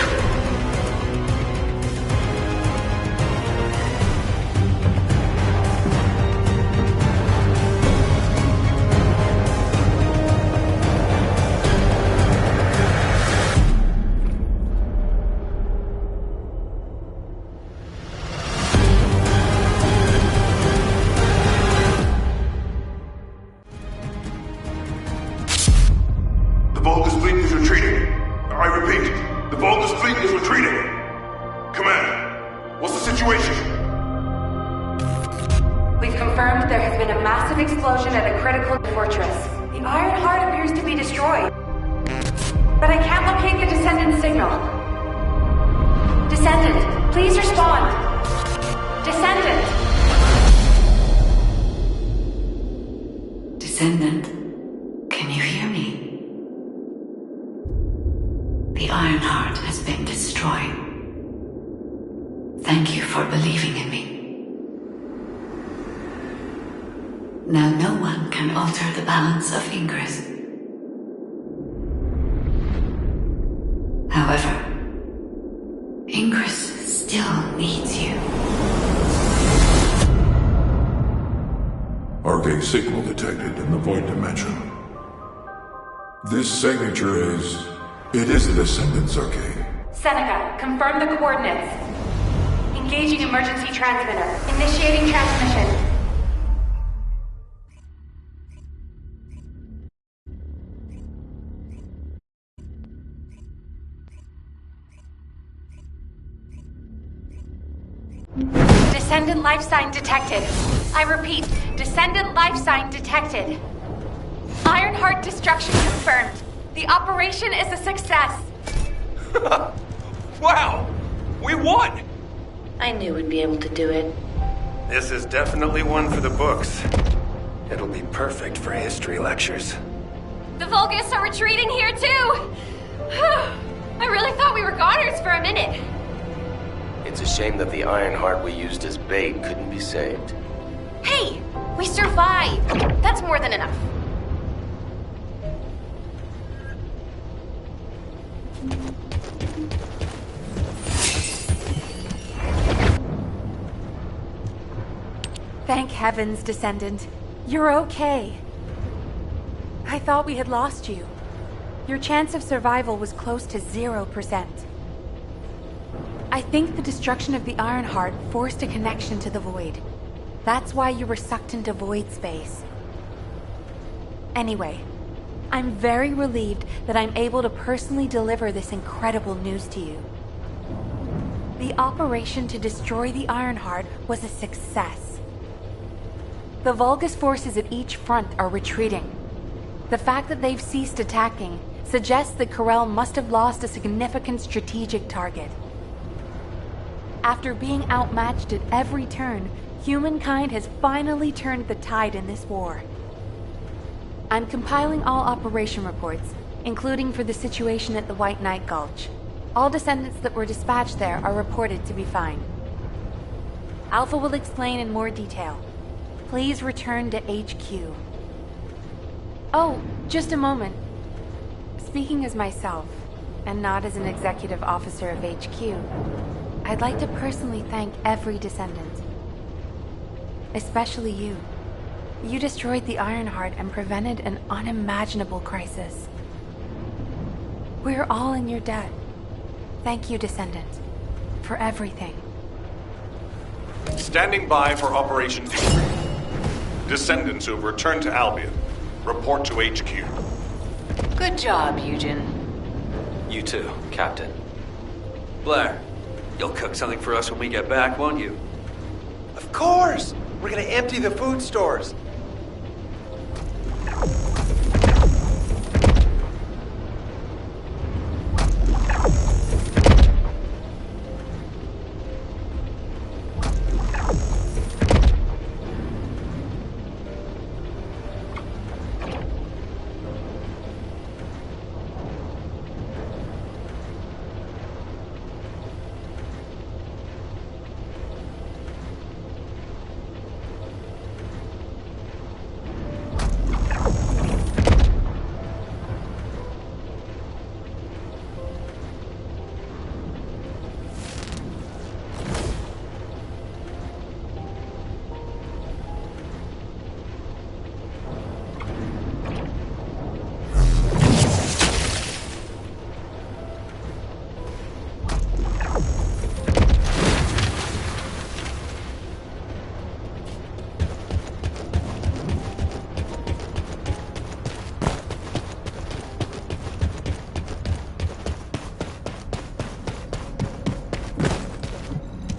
The Vulgus fleet is retreating. I repeat, the Vulgus fleet is retreating. Command, what's the situation? We've confirmed there has been a massive explosion at a critical fortress. The Iron Heart appears to be destroyed. But I can't locate the Descendant signal. Descendant, please respond. Descendant! Descendant, can you hear me? The Iron Heart has been destroyed. Thank you for believing in me. Now no one can alter the balance of Ingress. However, Ingress still needs you. Arcade signal detected in the Void Dimension. This signature is... It is the Descendant's arcade. Seneca, confirm the coordinates. Engaging emergency transmitter. Initiating transmission. Descendant life sign detected. I repeat, Descendant life sign detected. Ironheart destruction confirmed. The operation is a success. Wow! We won! I knew we'd be able to do it. This is definitely one for the books. It'll be perfect for history lectures. The Vulgus are retreating here too! I really thought we were goners for a minute. It's a shame that the Iron Heart we used as bait couldn't be saved. Hey! We survived! That's more than enough. Thank heavens, Descendant. You're okay. I thought we had lost you. Your chance of survival was close to 0%. I think the destruction of the Iron Heart forced a connection to the Void. That's why you were sucked into Void space. Anyway, I'm very relieved that I'm able to personally deliver this incredible news to you. The operation to destroy the Iron Heart was a success. The Vulgus forces at each front are retreating. The fact that they've ceased attacking suggests that Corel must have lost a significant strategic target. After being outmatched at every turn, humankind has finally turned the tide in this war. I'm compiling all operation reports, including for the situation at the White Knight Gulch. All descendants that were dispatched there are reported to be fine. Alpha will explain in more detail. Please return to HQ. Oh, just a moment. Speaking as myself, and not as an executive officer of HQ, I'd like to personally thank every descendant. Especially you. You destroyed the Iron Heart and prevented an unimaginable crisis. We're all in your debt. Thank you, Descendant, for everything. Standing by for Operation Debrief. Descendants who have returned to Albion, report to HQ. Good job, Eugen. You too, Captain. Blair, you'll cook something for us when we get back, won't you? Of course! We're gonna empty the food stores.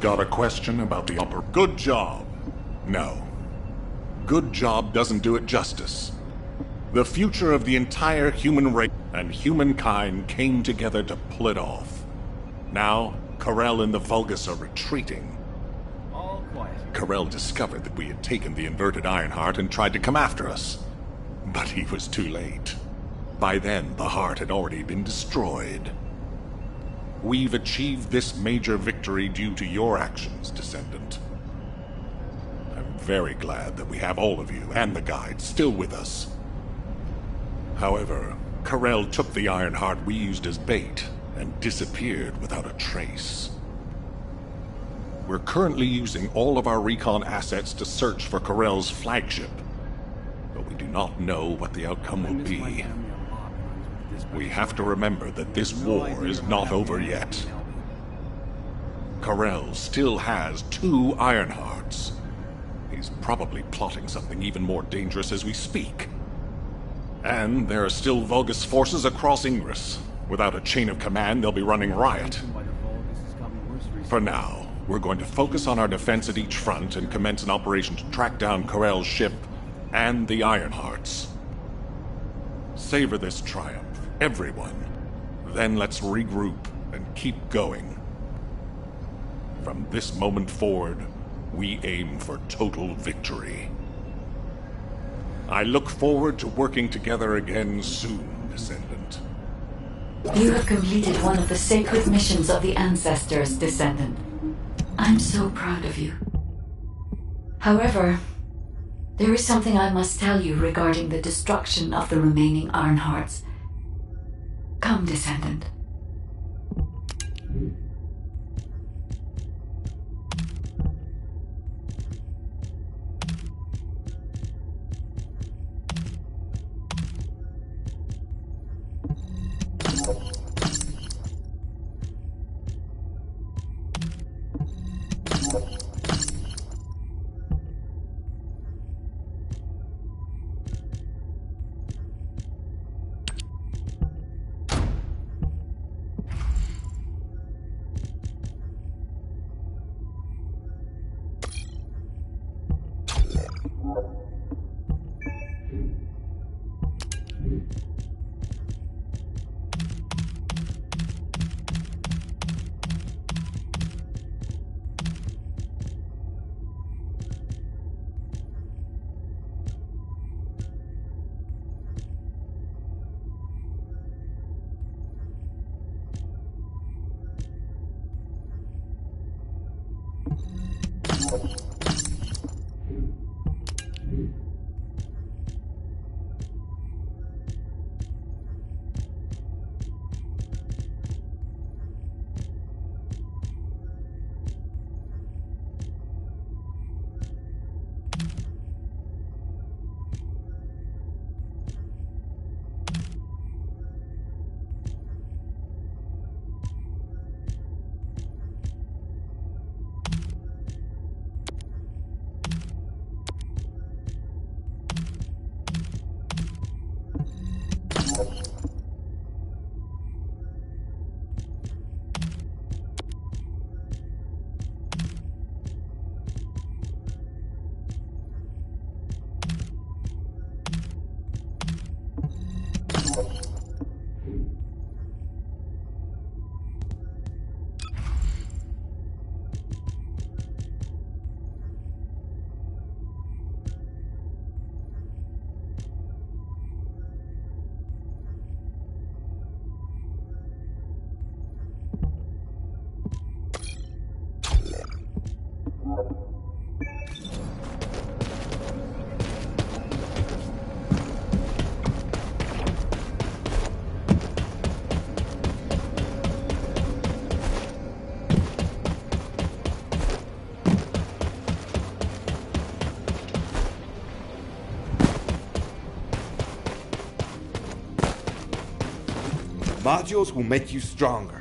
Got a question about the upper? Good job. No. Good job doesn't do it justice. The future of the entire human race and humankind came together to pull it off. Now, Karel and the Vulgus are retreating. All quiet. Karel discovered that we had taken the inverted Ironheart and tried to come after us. But he was too late. By then, the heart had already been destroyed. We've achieved this major victory due to your actions, Descendant. I'm very glad that we have all of you and the guide still with us. However, Karel took the Ironheart we used as bait and disappeared without a trace. We're currently using all of our recon assets to search for Karel's flagship, but we do not know what the outcome will be. We have to remember that this war is not over yet. Karel still has 2 Ironhearts. He's probably plotting something even more dangerous as we speak. And there are still Vulgus forces across Ingress. Without a chain of command, they'll be running riot. For now, we're going to focus on our defense at each front and commence an operation to track down Karel's ship and the Ironhearts. Savor this triumph, everyone. Then let's regroup and keep going. From this moment forward, we aim for total victory. I look forward to working together again soon, Descendant. You have completed one of the sacred missions of the Ancestors, Descendant. I'm so proud of you. However, there is something I must tell you regarding the destruction of the remaining Ironhearts. Come, Descendant. Modules will make you stronger.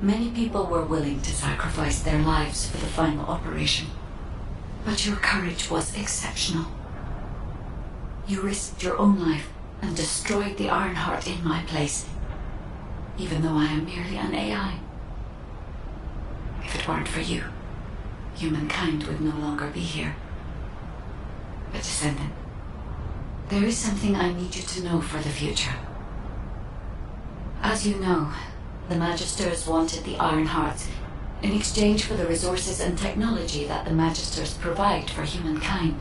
Many people were willing to sacrifice their lives for the final operation. But your courage was exceptional. You risked your own life and destroyed the Ironheart in my place, even though I am merely an AI. If it weren't for you, humankind would no longer be here. But Descendant, there is something I need you to know for the future. As you know, the Magisters wanted the Ironheart in exchange for the resources and technology that the Magisters provide for humankind.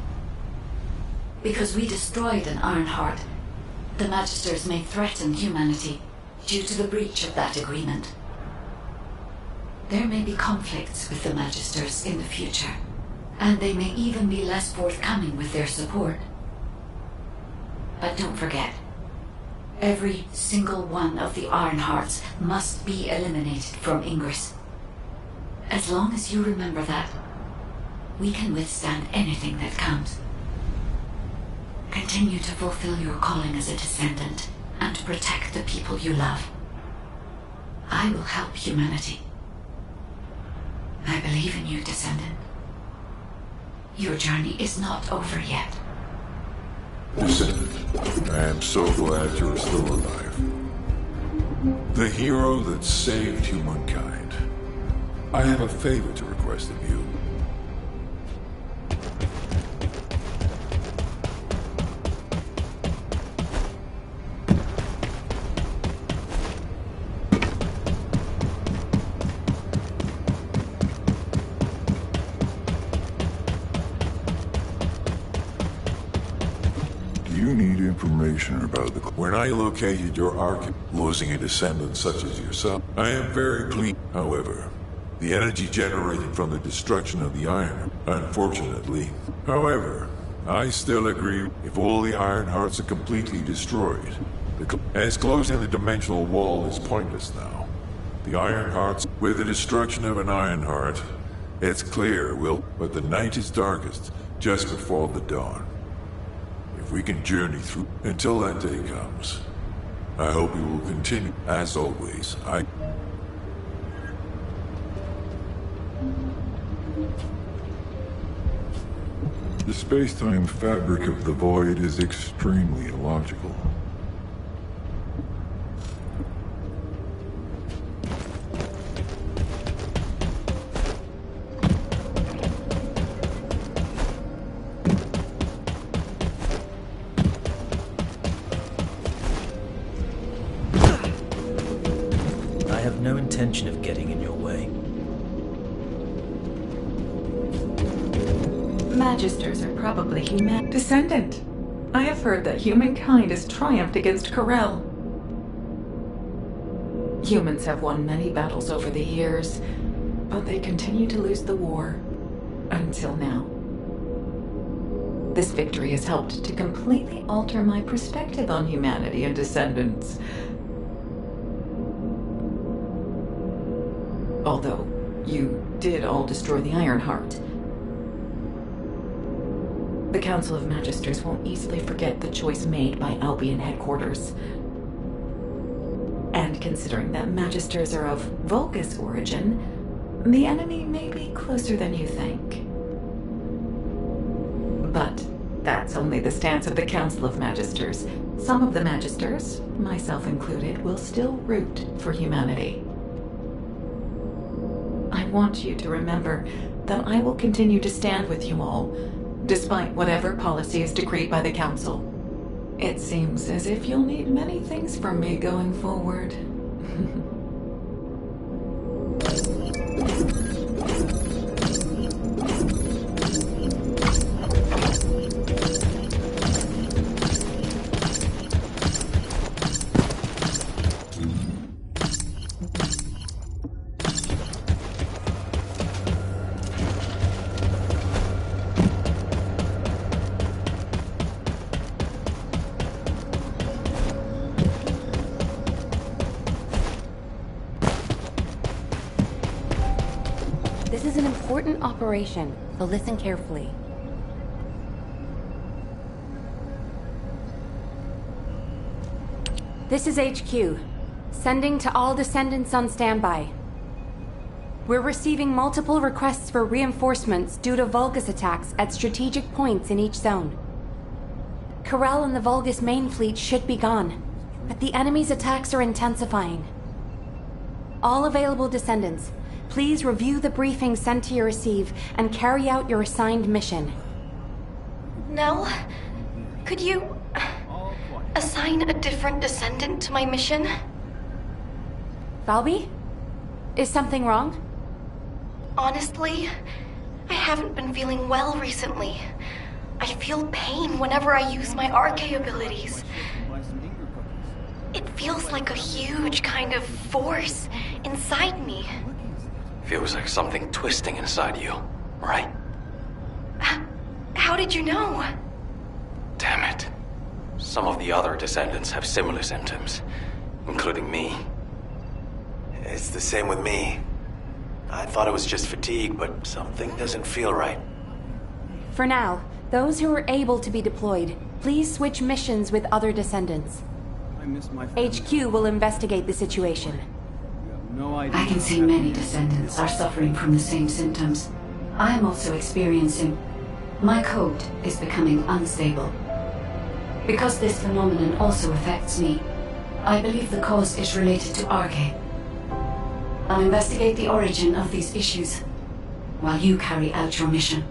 Because we destroyed an Ironheart, the Magisters may threaten humanity due to the breach of that agreement. There may be conflicts with the Magisters in the future, and they may even be less forthcoming with their support. But don't forget, every single one of the Ironhearts must be eliminated from Ingress. As long as you remember that, we can withstand anything that comes. Continue to fulfill your calling as a Descendant and protect the people you love. I will help humanity. I believe in you, Descendant. Your journey is not over yet. Descendant, I am so glad you're still alive. The hero that saved humankind. I have a favor to request of you. You need information about the... When I located your ark, losing a descendant such as yourself, I am very pleased. However, the energy generated from the destruction of the iron, unfortunately. However, I still agree if all the iron hearts are completely destroyed. As closing the dimensional wall is pointless now. The iron hearts, with the destruction of an iron heart, it's clear, but the night is darkest just before the dawn. If we can journey through until that day comes, I hope we will continue. As always, The space-time fabric of the void is extremely illogical. I have no intention of getting in your way. Magisters are probably human descendant. I have heard that humankind has triumphed against Corel. Humans have won many battles over the years, but they continue to lose the war. Until now. This victory has helped to completely alter my perspective on humanity and descendants. Although, you did all destroy the Ironheart. The Council of Magisters won't easily forget the choice made by Albion headquarters. And considering that Magisters are of Vulgus origin, the enemy may be closer than you think. But that's only the stance of the Council of Magisters. Some of the Magisters, myself included, will still root for humanity. I want you to remember that I will continue to stand with you all, despite whatever policy is decreed by the Council. It seems as if you'll need many things from me going forward. This is an important operation, so listen carefully. This is HQ. Sending to all descendants on standby. We're receiving multiple requests for reinforcements due to Vulgus attacks at strategic points in each zone. Corel and the Vulgus main fleet should be gone, but the enemy's attacks are intensifying. All available descendants, please review the briefing sent to your receive and carry out your assigned mission. Nell, could you assign a different descendant to my mission? Valby? Is something wrong? Honestly, I haven't been feeling well recently. I feel pain whenever I use my RK abilities. It feels like a huge kind of force inside me. Feels like something twisting inside you, right? How did you know? Damn it. Some of the other descendants have similar symptoms, including me. It's the same with me. I thought it was just fatigue, but something doesn't feel right. For now, those who are able to be deployed, please switch missions with other descendants. HQ will investigate the situation. I can see many descendants are suffering from the same symptoms. I am also experiencing... My code is becoming unstable. Because this phenomenon also affects me, I believe the cause is related to Arche. I'll investigate the origin of these issues while you carry out your mission.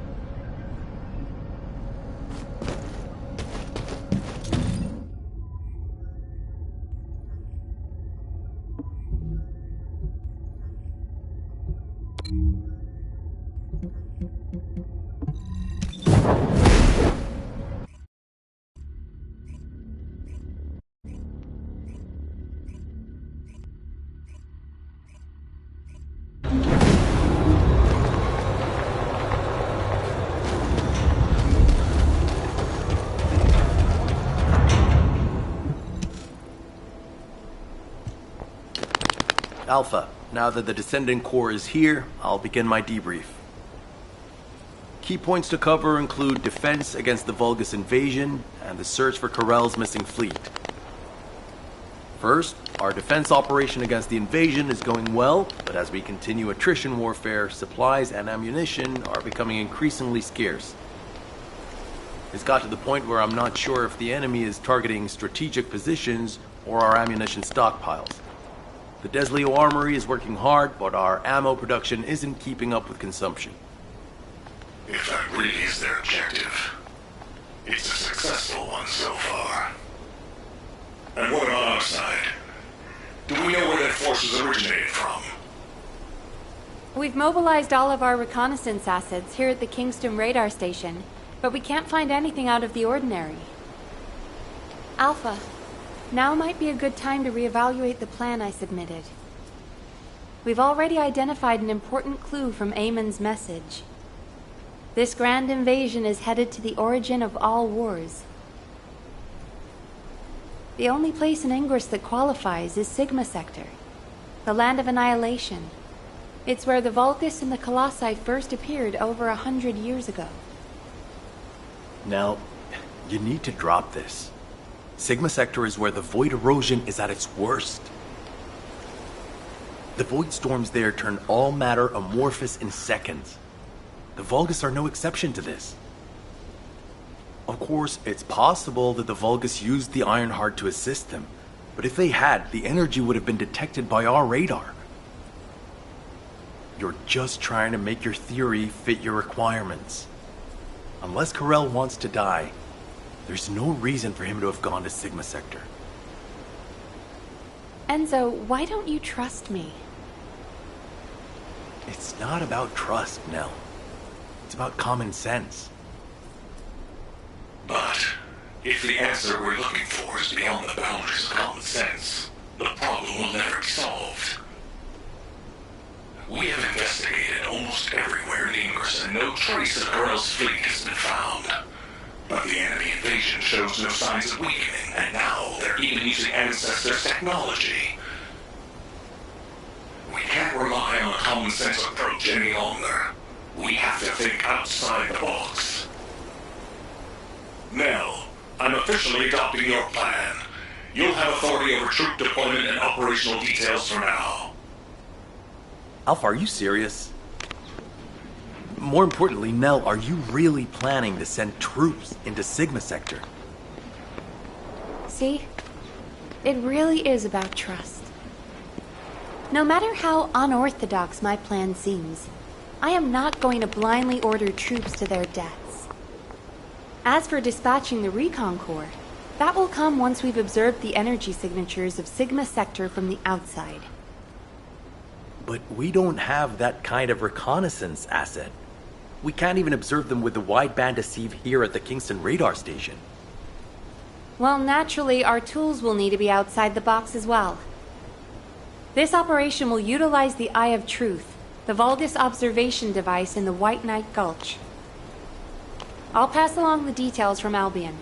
Alpha, now that the Descendant Corps is here, I'll begin my debrief. Key points to cover include defense against the Vulgus invasion and the search for Corell's missing fleet. First, our defense operation against the invasion is going well, but as we continue attrition warfare, supplies and ammunition are becoming increasingly scarce. It's got to the point where I'm not sure if the enemy is targeting strategic positions or our ammunition stockpiles. The Desleo Armory is working hard, but our ammo production isn't keeping up with consumption. If that really is their objective, it's a successful one so far. And what about our side? Do we know where that forces originated from? We've mobilized all of our reconnaissance assets here at the Kingston radar station, but we can't find anything out of the ordinary. Alpha, now might be a good time to reevaluate the plan I submitted. We've already identified an important clue from Eamon's message. This grand invasion is headed to the origin of all wars. The only place in Ingress that qualifies is Sigma Sector, the land of annihilation. It's where the Vulgus and the Colossi first appeared over 100 years ago. Now, you need to drop this. Sigma Sector is where the void erosion is at its worst. The void storms there turn all matter amorphous in seconds. The Vulgus are no exception to this. Of course, it's possible that the Vulgus used the Ironheart to assist them, but if they had, the energy would have been detected by our radar. You're just trying to make your theory fit your requirements. Unless Corell wants to die, there's no reason for him to have gone to Sigma Sector. Enzo, why don't you trust me? It's not about trust, Nell. It's about common sense. But if the answer we're looking for is beyond the boundaries of common sense, the problem will never be solved. We have investigated almost everywhere in Ingress, and no trace of Corell's fleet has been found. But the enemy invasion shows no signs of weakening, and now they're even using Ancestors' technology. We can't rely on a common sense approach any longer. We have to think outside the box. Nell, I'm officially adopting your plan. You'll have authority over troop deployment and operational details from now. Alpha, are you serious? More importantly, Nell, are you really planning to send troops into Sigma Sector? See? It really is about trust. No matter how unorthodox my plan seems, I am not going to blindly order troops to their deaths. As for dispatching the Recon Corps, that will come once we've observed the energy signatures of Sigma Sector from the outside. But we don't have that kind of reconnaissance asset. We can't even observe them with the wideband deceive here at the Kingston radar station. Well, naturally, our tools will need to be outside the box as well. This operation will utilize the Eye of Truth, the Vulgus observation device in the White Knight Gulch. I'll pass along the details from Albion.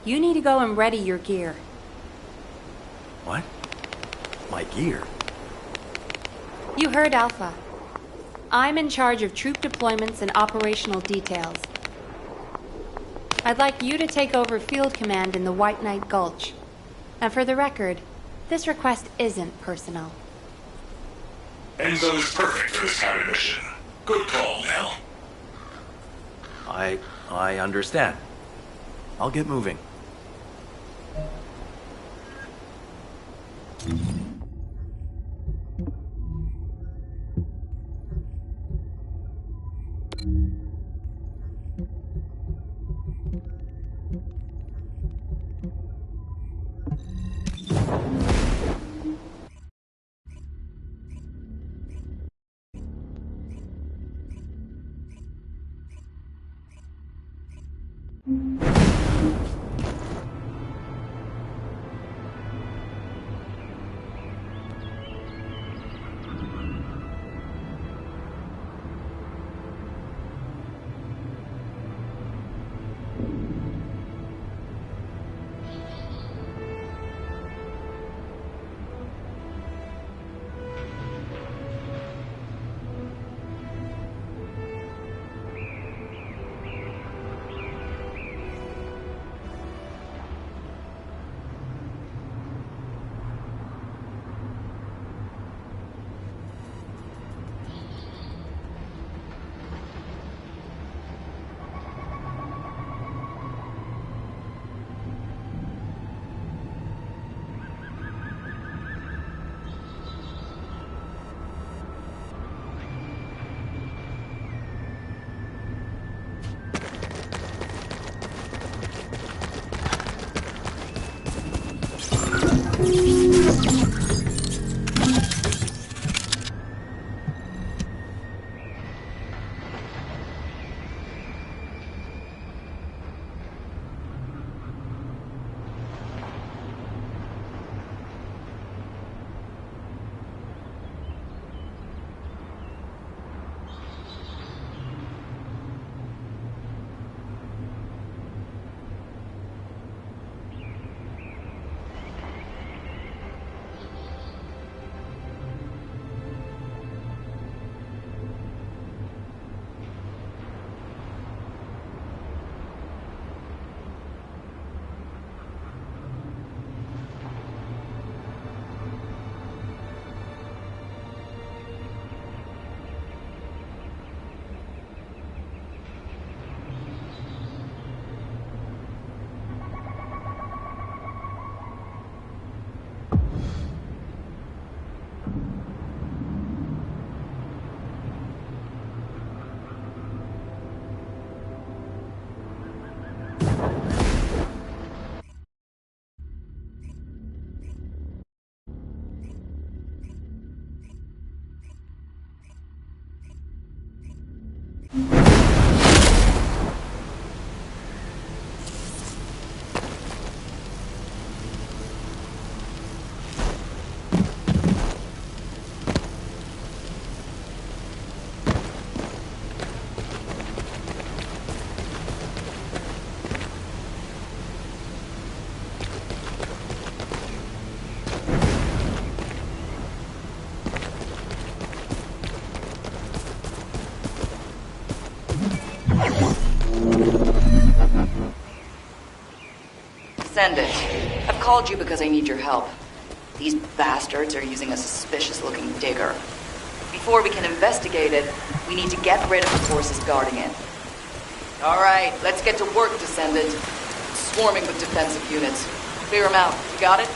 You need to go and ready your gear. What? My gear? You heard Alpha. I'm in charge of troop deployments and operational details. I'd like you to take over field command in the White Knight Gulch. And for the record, this request isn't personal. Enzo is perfect for this kind of mission. Good call, Nell. I understand. I'll get moving. Send it. I've called you because I need your help. These bastards are using a suspicious-looking digger. Before we can investigate it, we need to get rid of the forces guarding it. All right, let's get to work, Descendant. It's swarming with defensive units. Clear them out. You got it?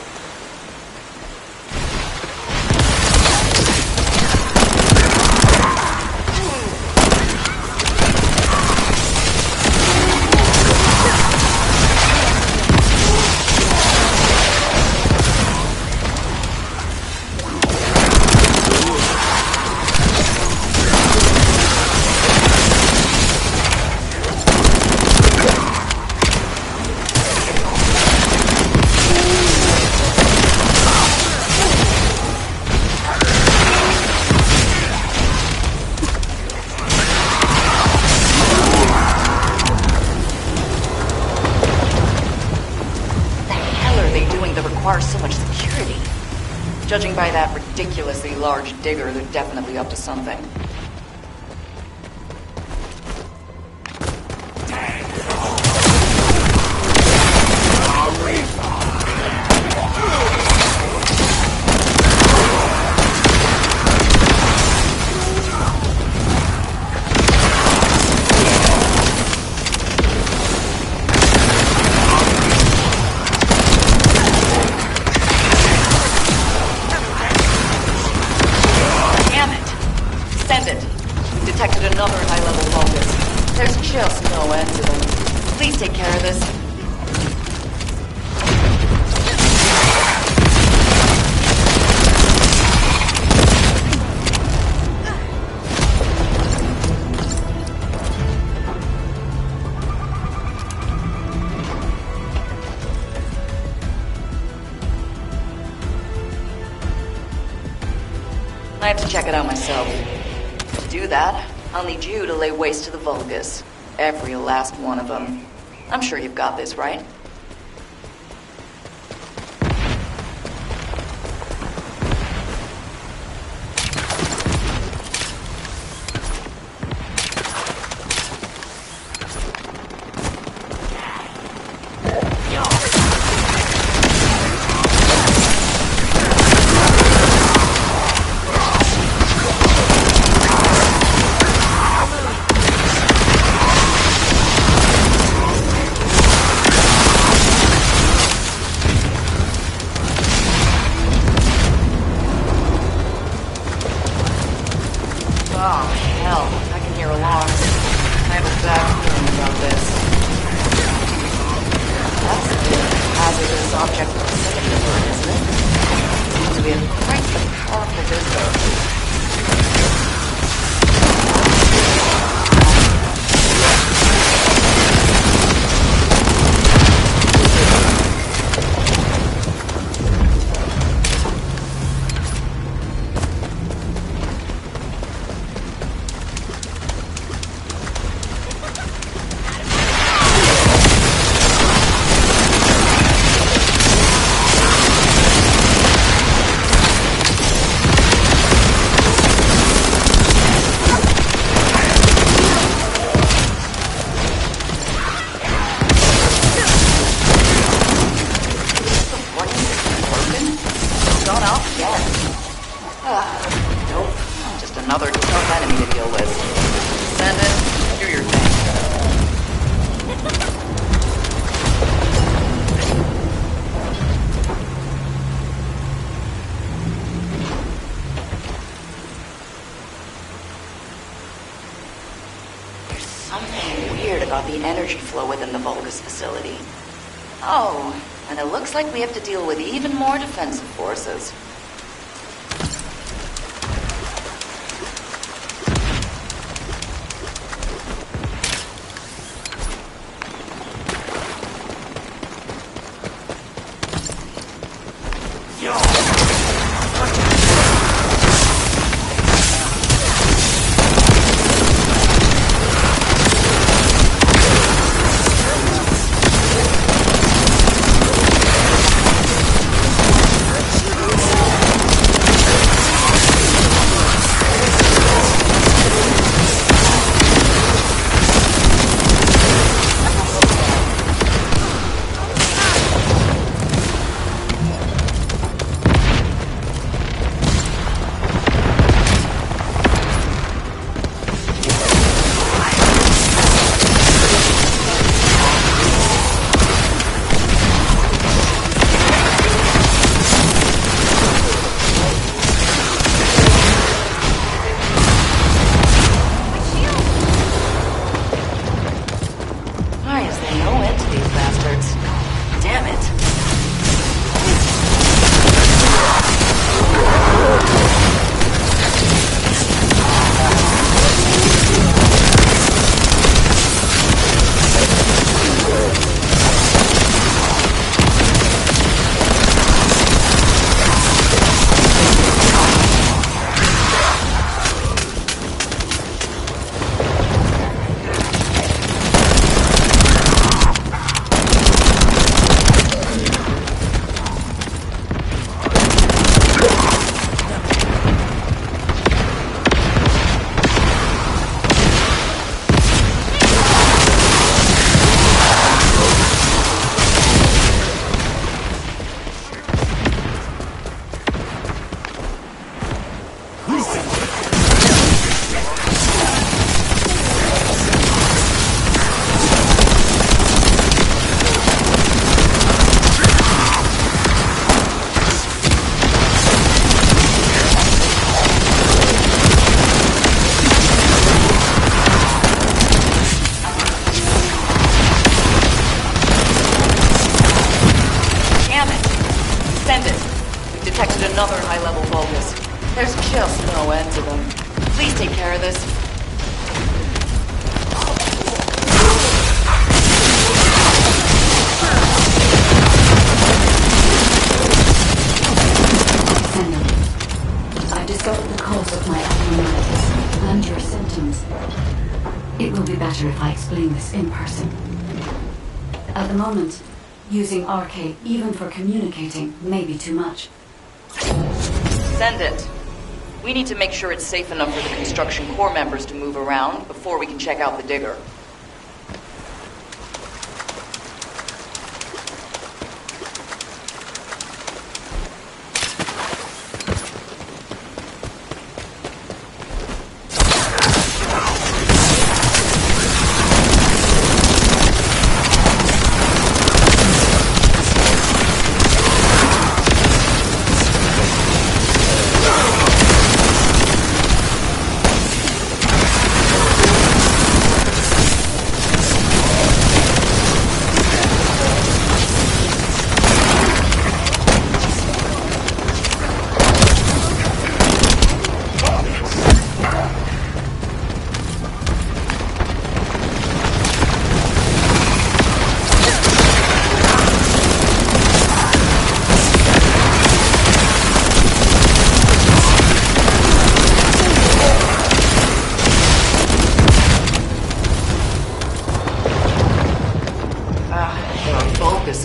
Requires so much security. Judging by that ridiculously large digger, they're definitely up to something. Send it. encountered high-level Vulcans. There's just no end to them. Please take care of this. I have to check it out myself. To do that, I'll need you to lay waste to the Vulgus. Every last one of them. I'm sure you've got this, right? Oh, hell. I can hear alarms. I have a bad feeling about this. That's a hazardous object proximity alert, isn't it? Seems to be a quite powerful visitor. Nope. Just another tough enemy to deal with. Send it. Do your thing. There's something weird about the energy flow within the Vulgus facility. Oh, and it looks like we have to deal with even more defensive forces. Another high-level Vulgus. There's just no end to them. Please take care of this. I've discovered the cause of my abnormalities and your symptoms. It will be better if I explain this in person. At the moment, using RK even for communicating may be too much. Send it. We need to make sure it's safe enough for the construction corps members to move around before we can check out the digger.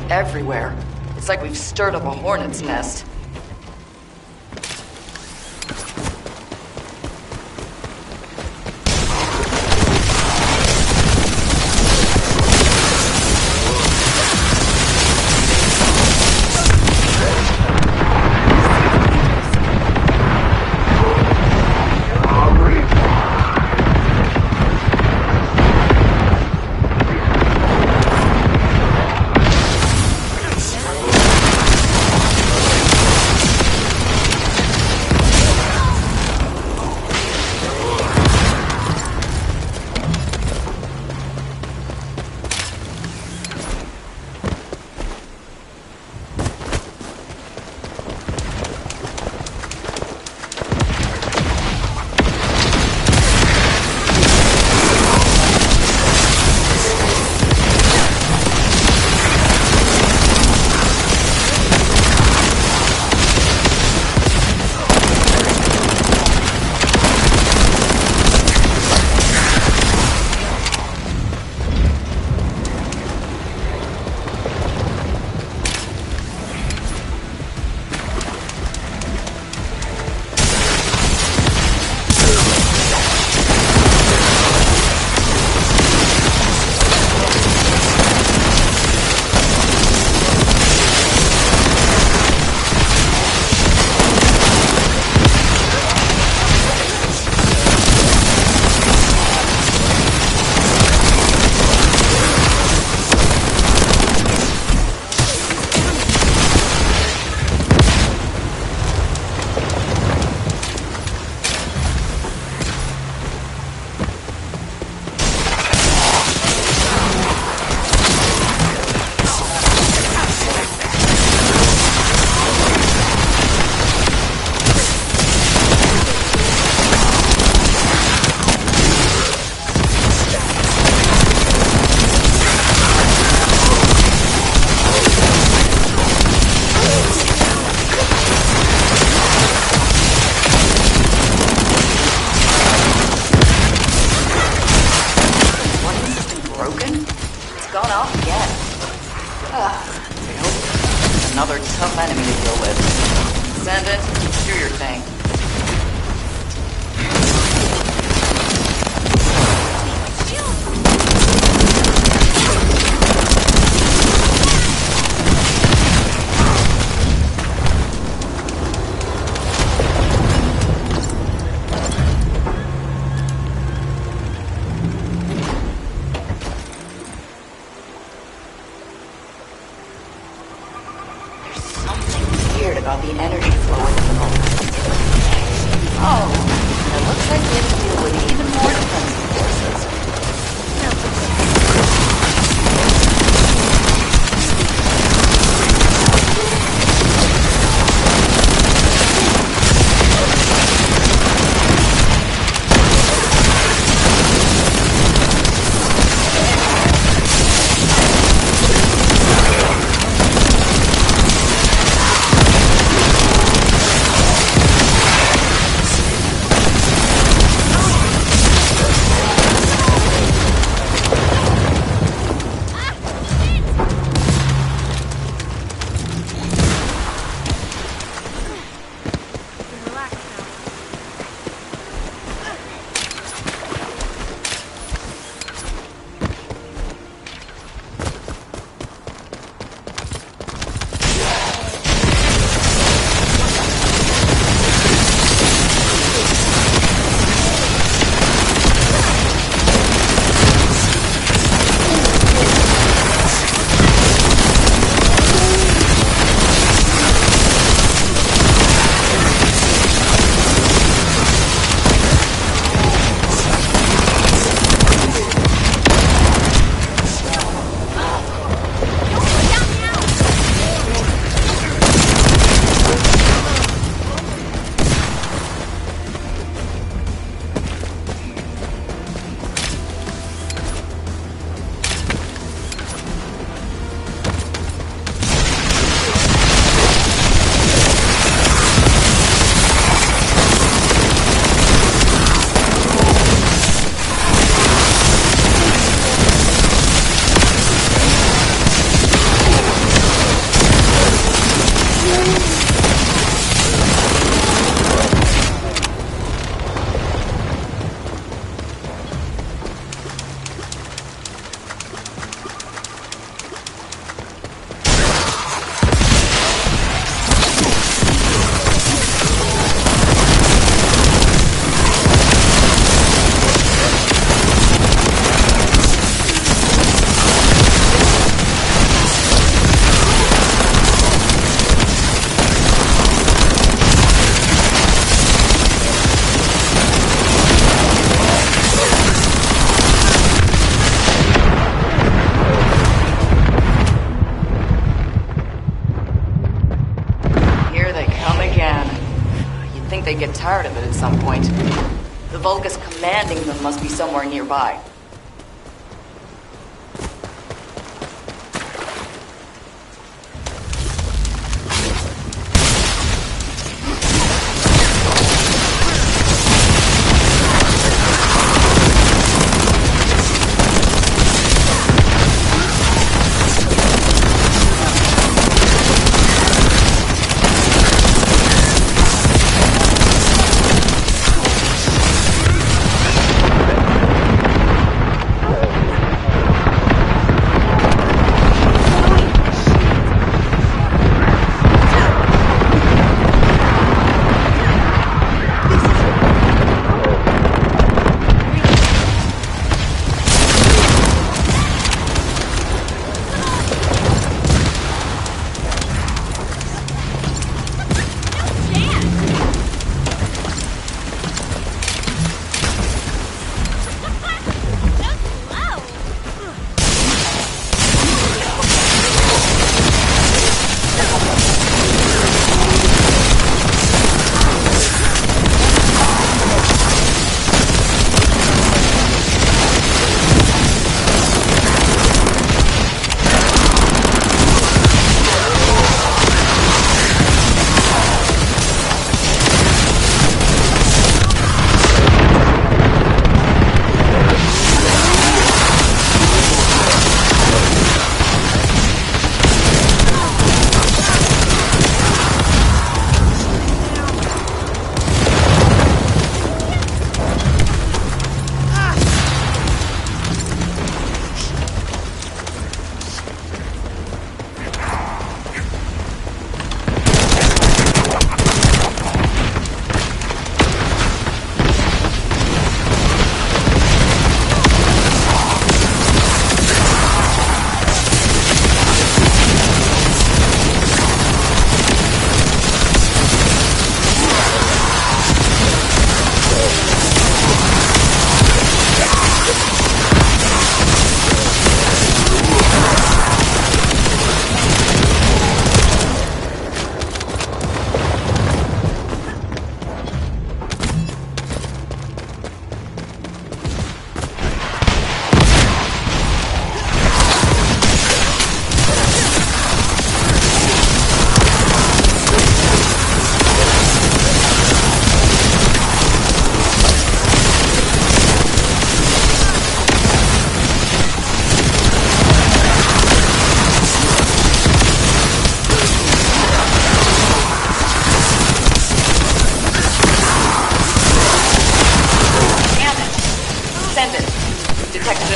Everywhere. It's like we've stirred up a hornet's nest. Another tough enemy to deal with. Send it, do your thing. About the energy flow in the moment. tired of it at some point. The Vulgus commanding them must be somewhere nearby.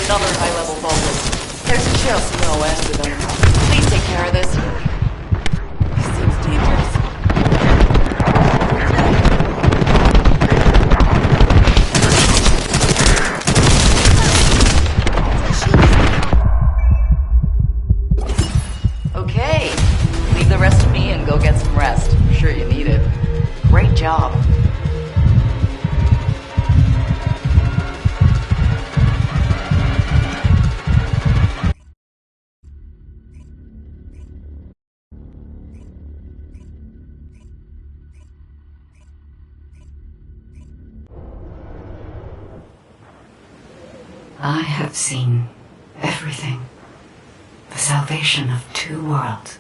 Another high-level Vulgus. There's a sheriff's no west of them. Please take care of this. This seems dangerous. Okay. Leave the rest to me and go get some rest. I'm sure you need it. Great job. I have seen everything. The salvation of two worlds.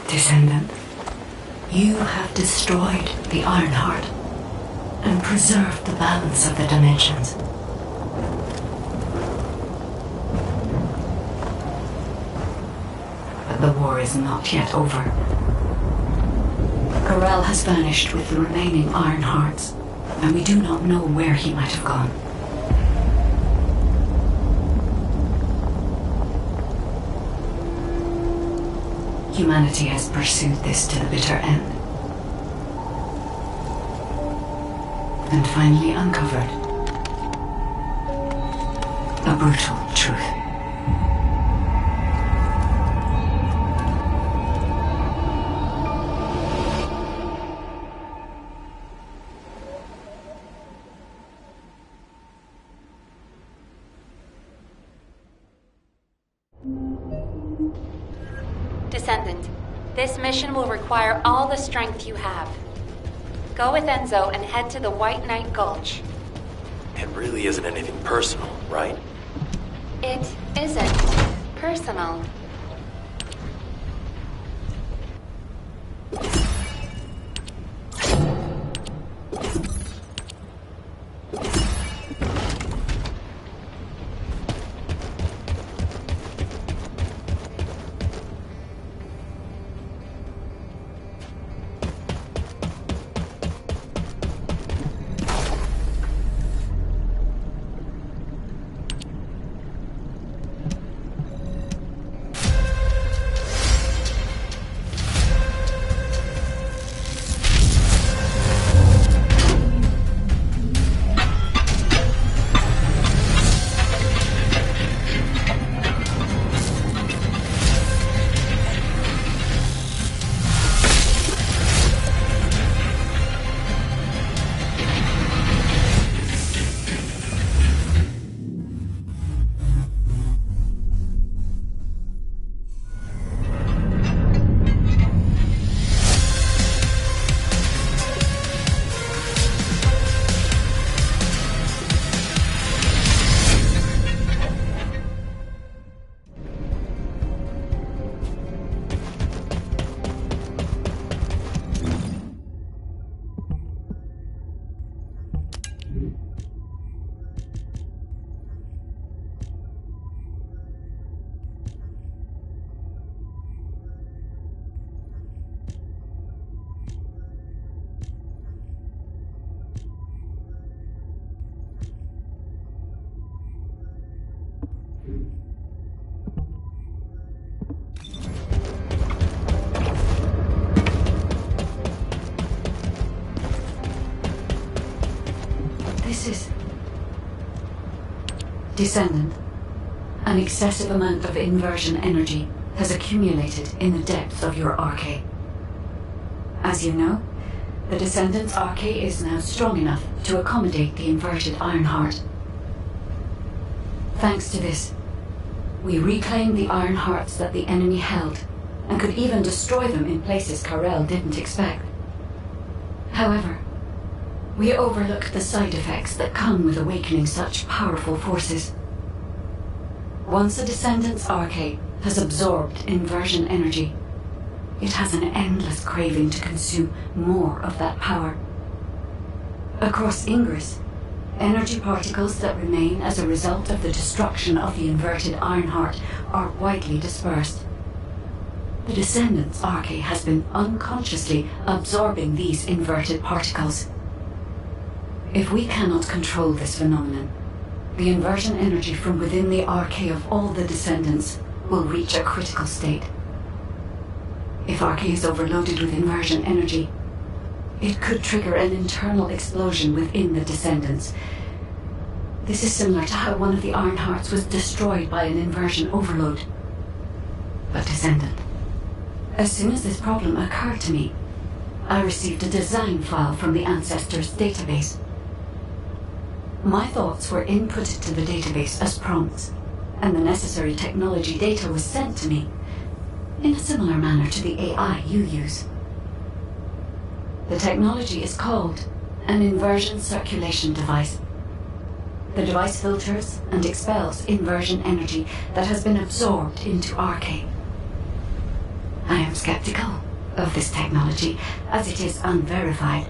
Descendant, you have destroyed the Ironheart and preserved the balance of the dimensions. But the war is not yet over. Corel has vanished with the remaining Ironhearts, and we do not know where he might have gone. Humanity has pursued this to the bitter end. And finally uncovered a brutal truth. Descendant, this mission will require all the strength you have. Go with Enzo and head to the White Knight Gulch. It really isn't anything personal, right? It isn't personal. This is... Descendant. An excessive amount of inversion energy has accumulated in the depths of your arcade. As you know, the Descendant's arcade is now strong enough to accommodate the inverted Ironheart. Thanks to this, we reclaimed the Ironhearts that the enemy held, and could even destroy them in places Karel didn't expect. However, we overlooked the side effects that come with awakening such powerful forces. Once a Descendant's arcade has absorbed inversion energy, it has an endless craving to consume more of that power. Across Ingress, energy particles that remain as a result of the destruction of the inverted Ironheart are widely dispersed. The Descendant's arcade has been unconsciously absorbing these inverted particles. If we cannot control this phenomenon, the inversion energy from within the arcade of all the Descendants will reach a critical state. If arcade is overloaded with inversion energy, it could trigger an internal explosion within the Descendants. This is similar to how one of the Ironhearts was destroyed by an inversion overload. But Descendant, as soon as this problem occurred to me, I received a design file from the Ancestors database. My thoughts were inputted to the database as prompts, and the necessary technology data was sent to me, in a similar manner to the AI you use. The technology is called an inversion circulation device. The device filters and expels inversion energy that has been absorbed into arcade. I am skeptical of this technology, as it is unverified.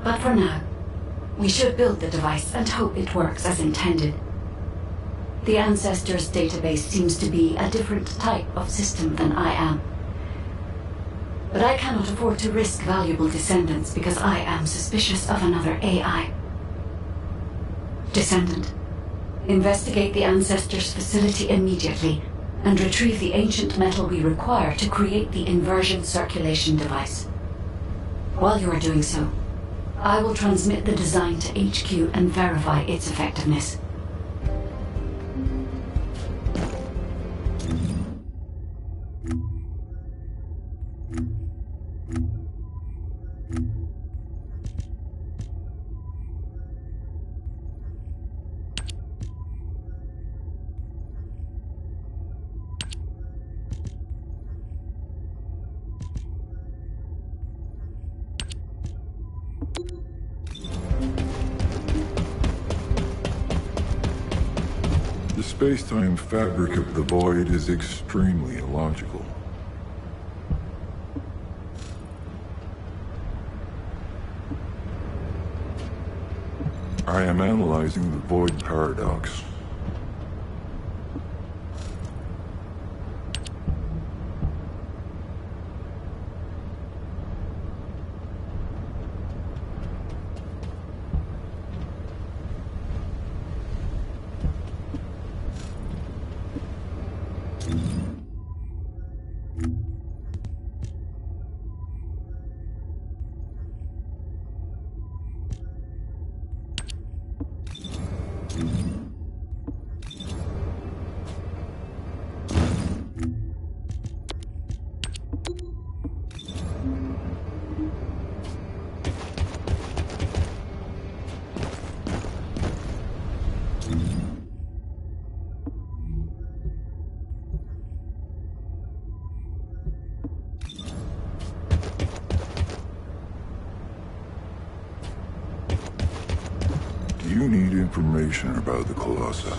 But for now, we should build the device and hope it works as intended. The Ancestors database seems to be a different type of system than I am. But I cannot afford to risk valuable Descendants because I am suspicious of another AI. Descendant, investigate the Ancestors facility immediately and retrieve the ancient metal we require to create the inversion circulation device. While you are doing so, I will transmit the design to HQ and verify its effectiveness. space-time fabric of the void is extremely illogical. I am analyzing the void paradox. You need information about the Colossi.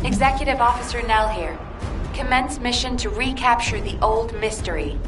Executive Officer Nell here. Commence mission to recapture the old mystery.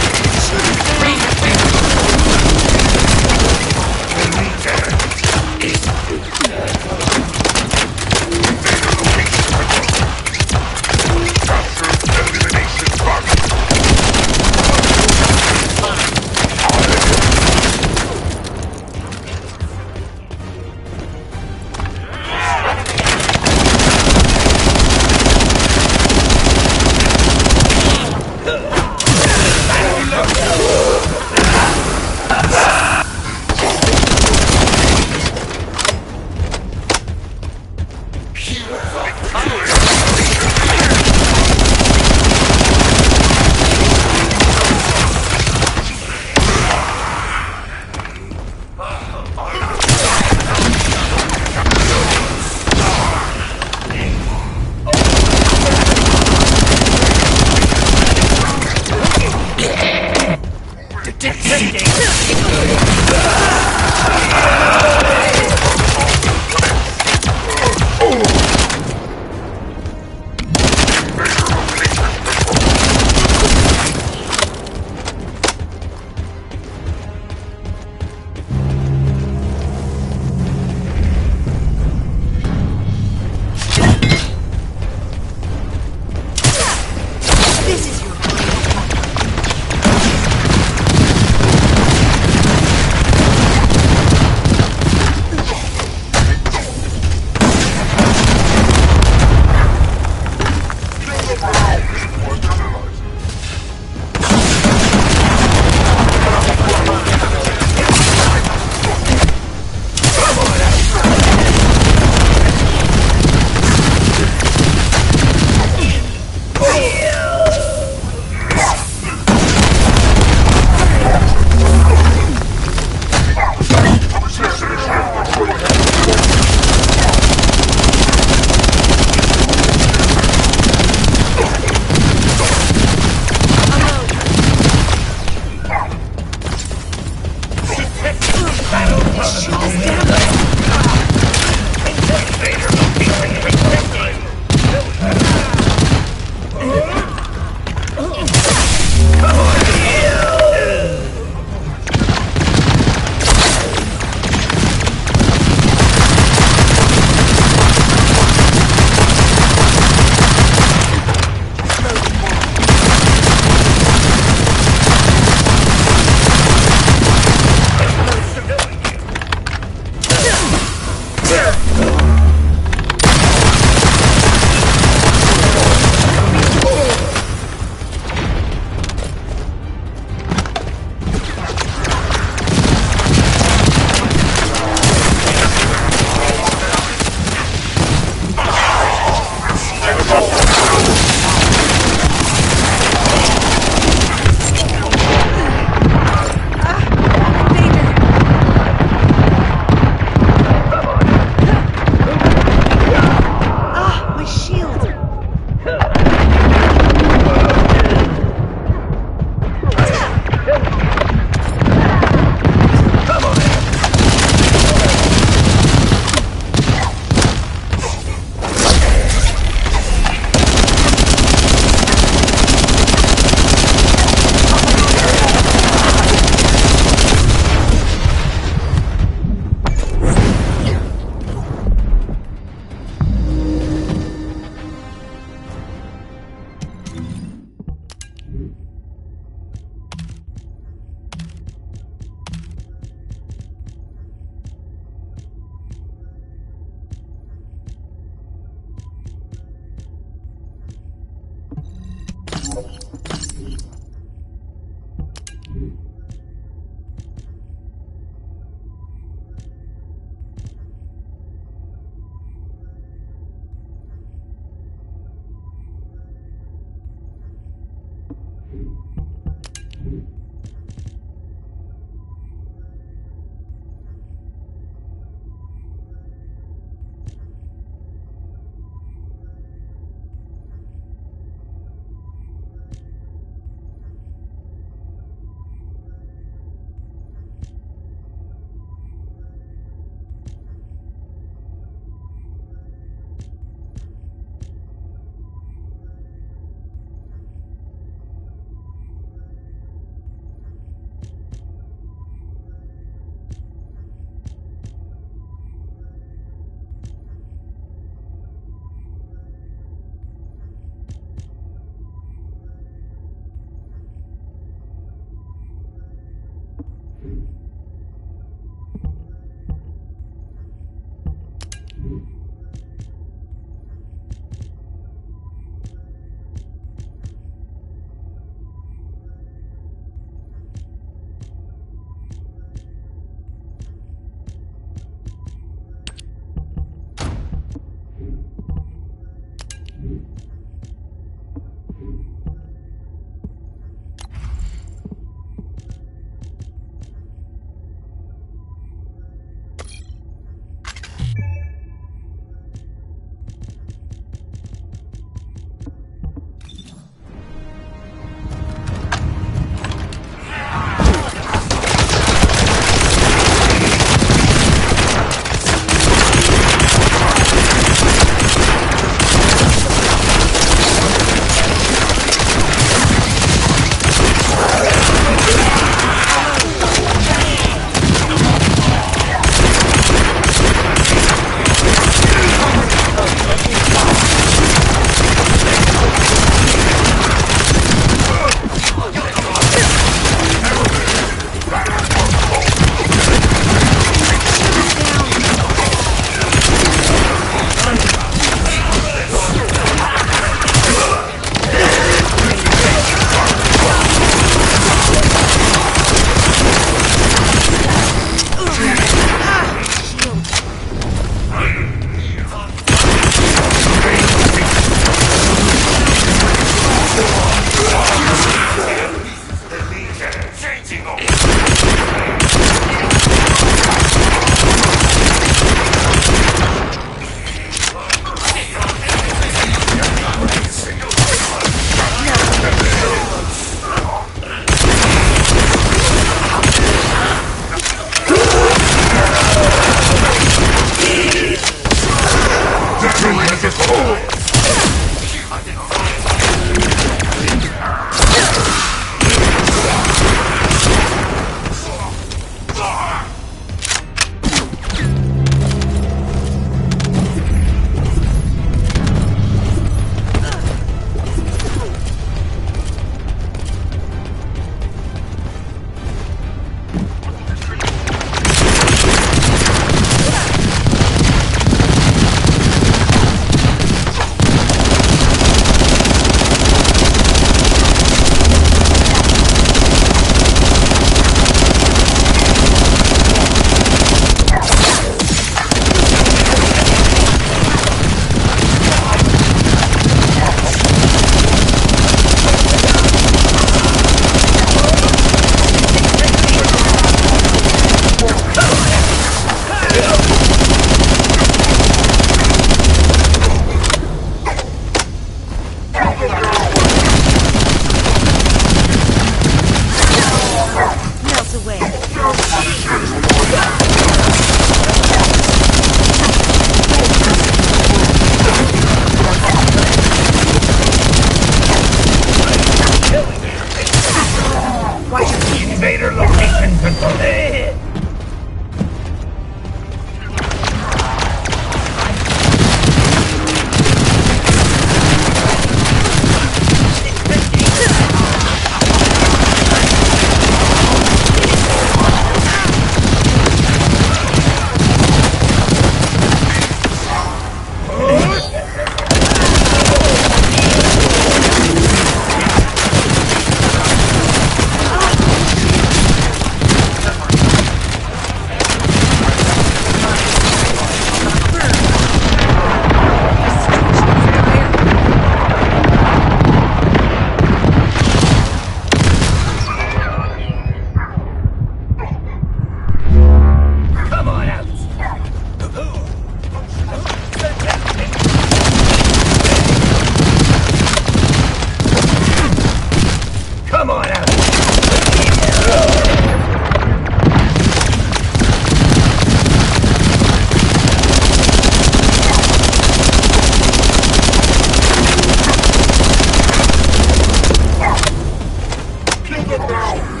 them now!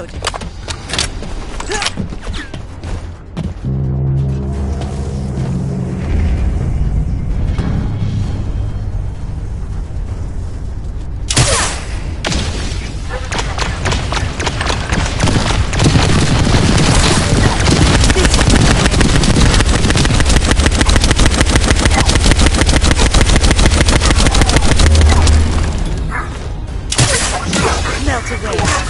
reload. Melt away.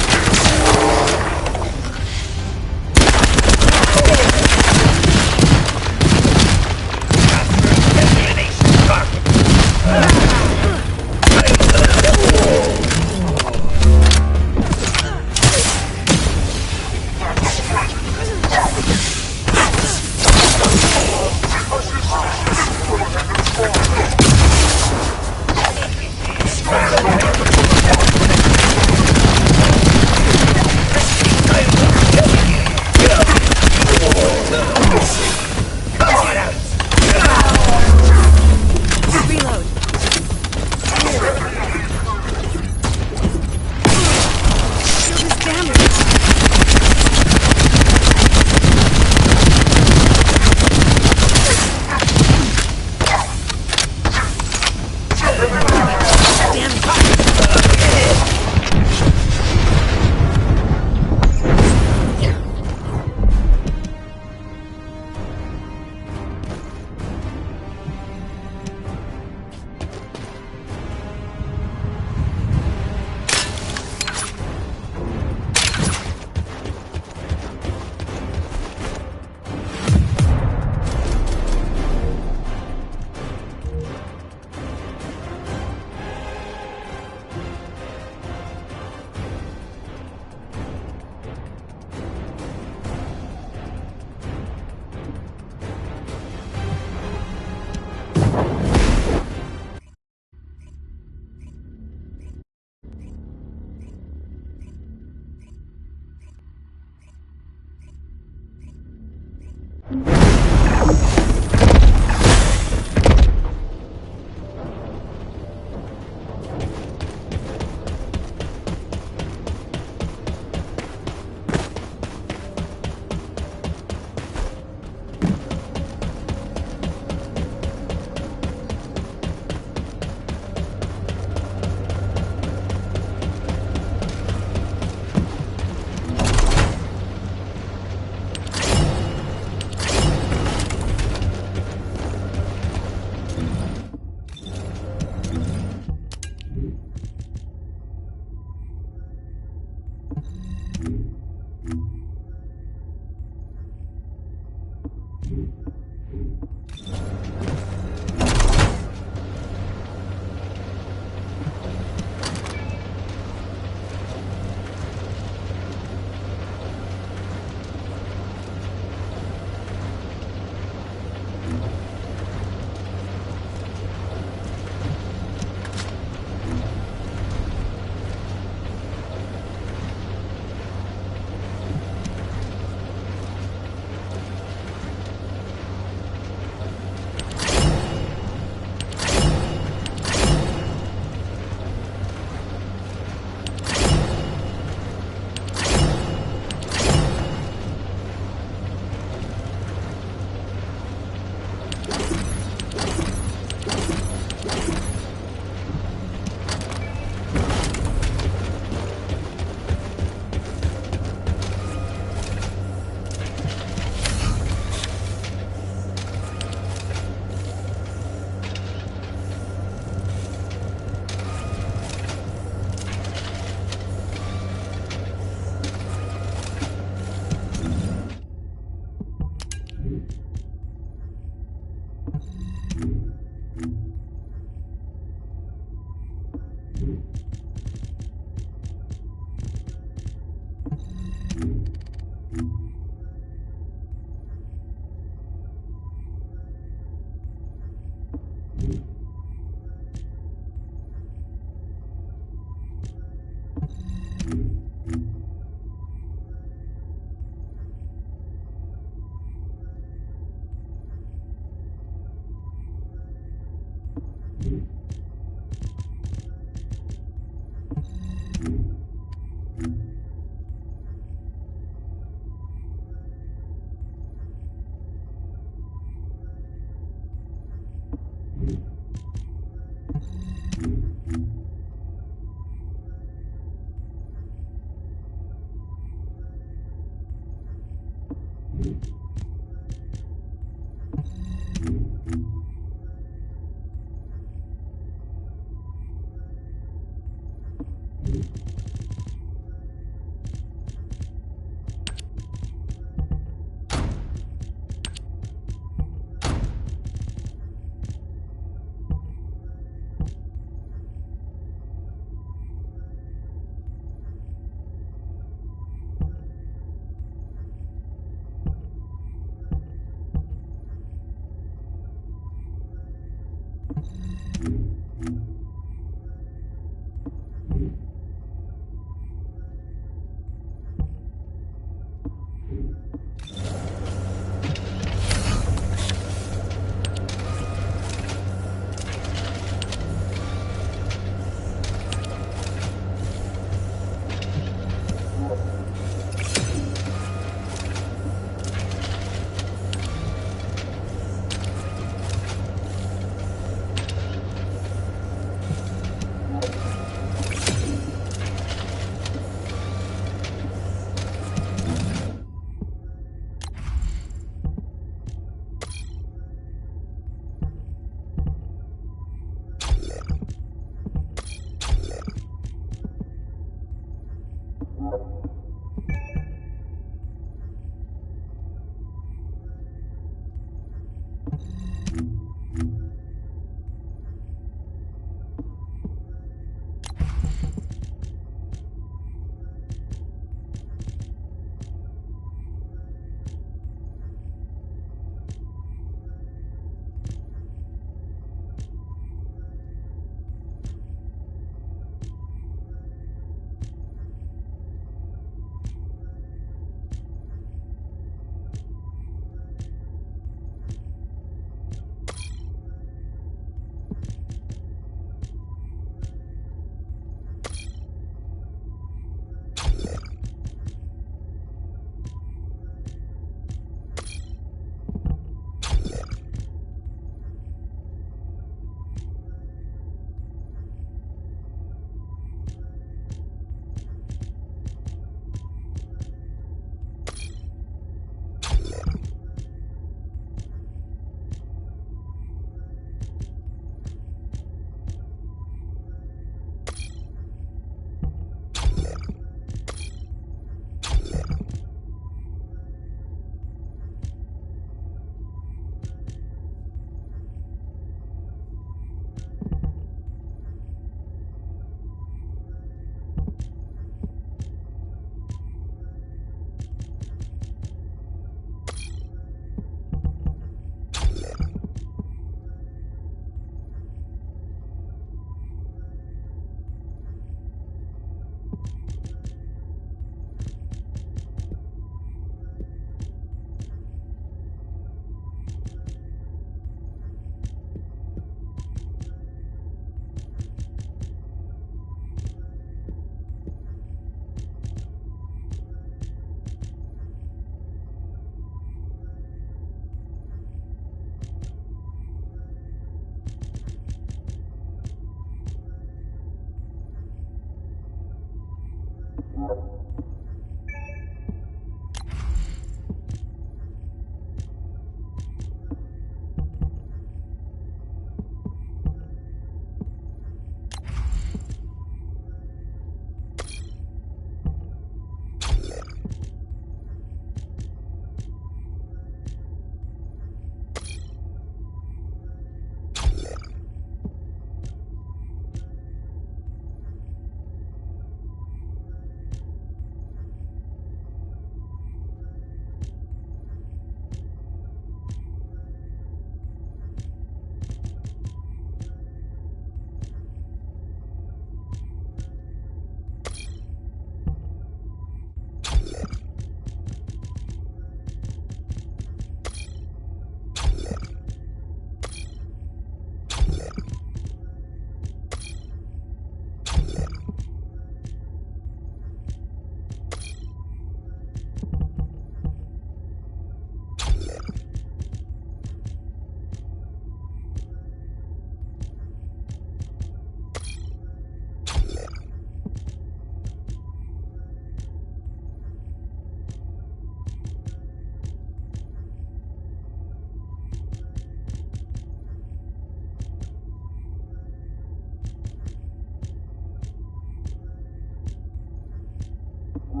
Do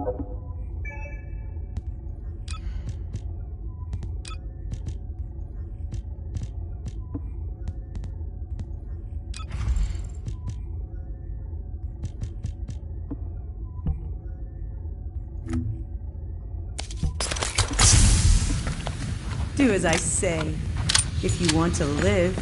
as I say, if you want to live.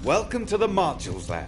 Welcome to the Marshal's Lab.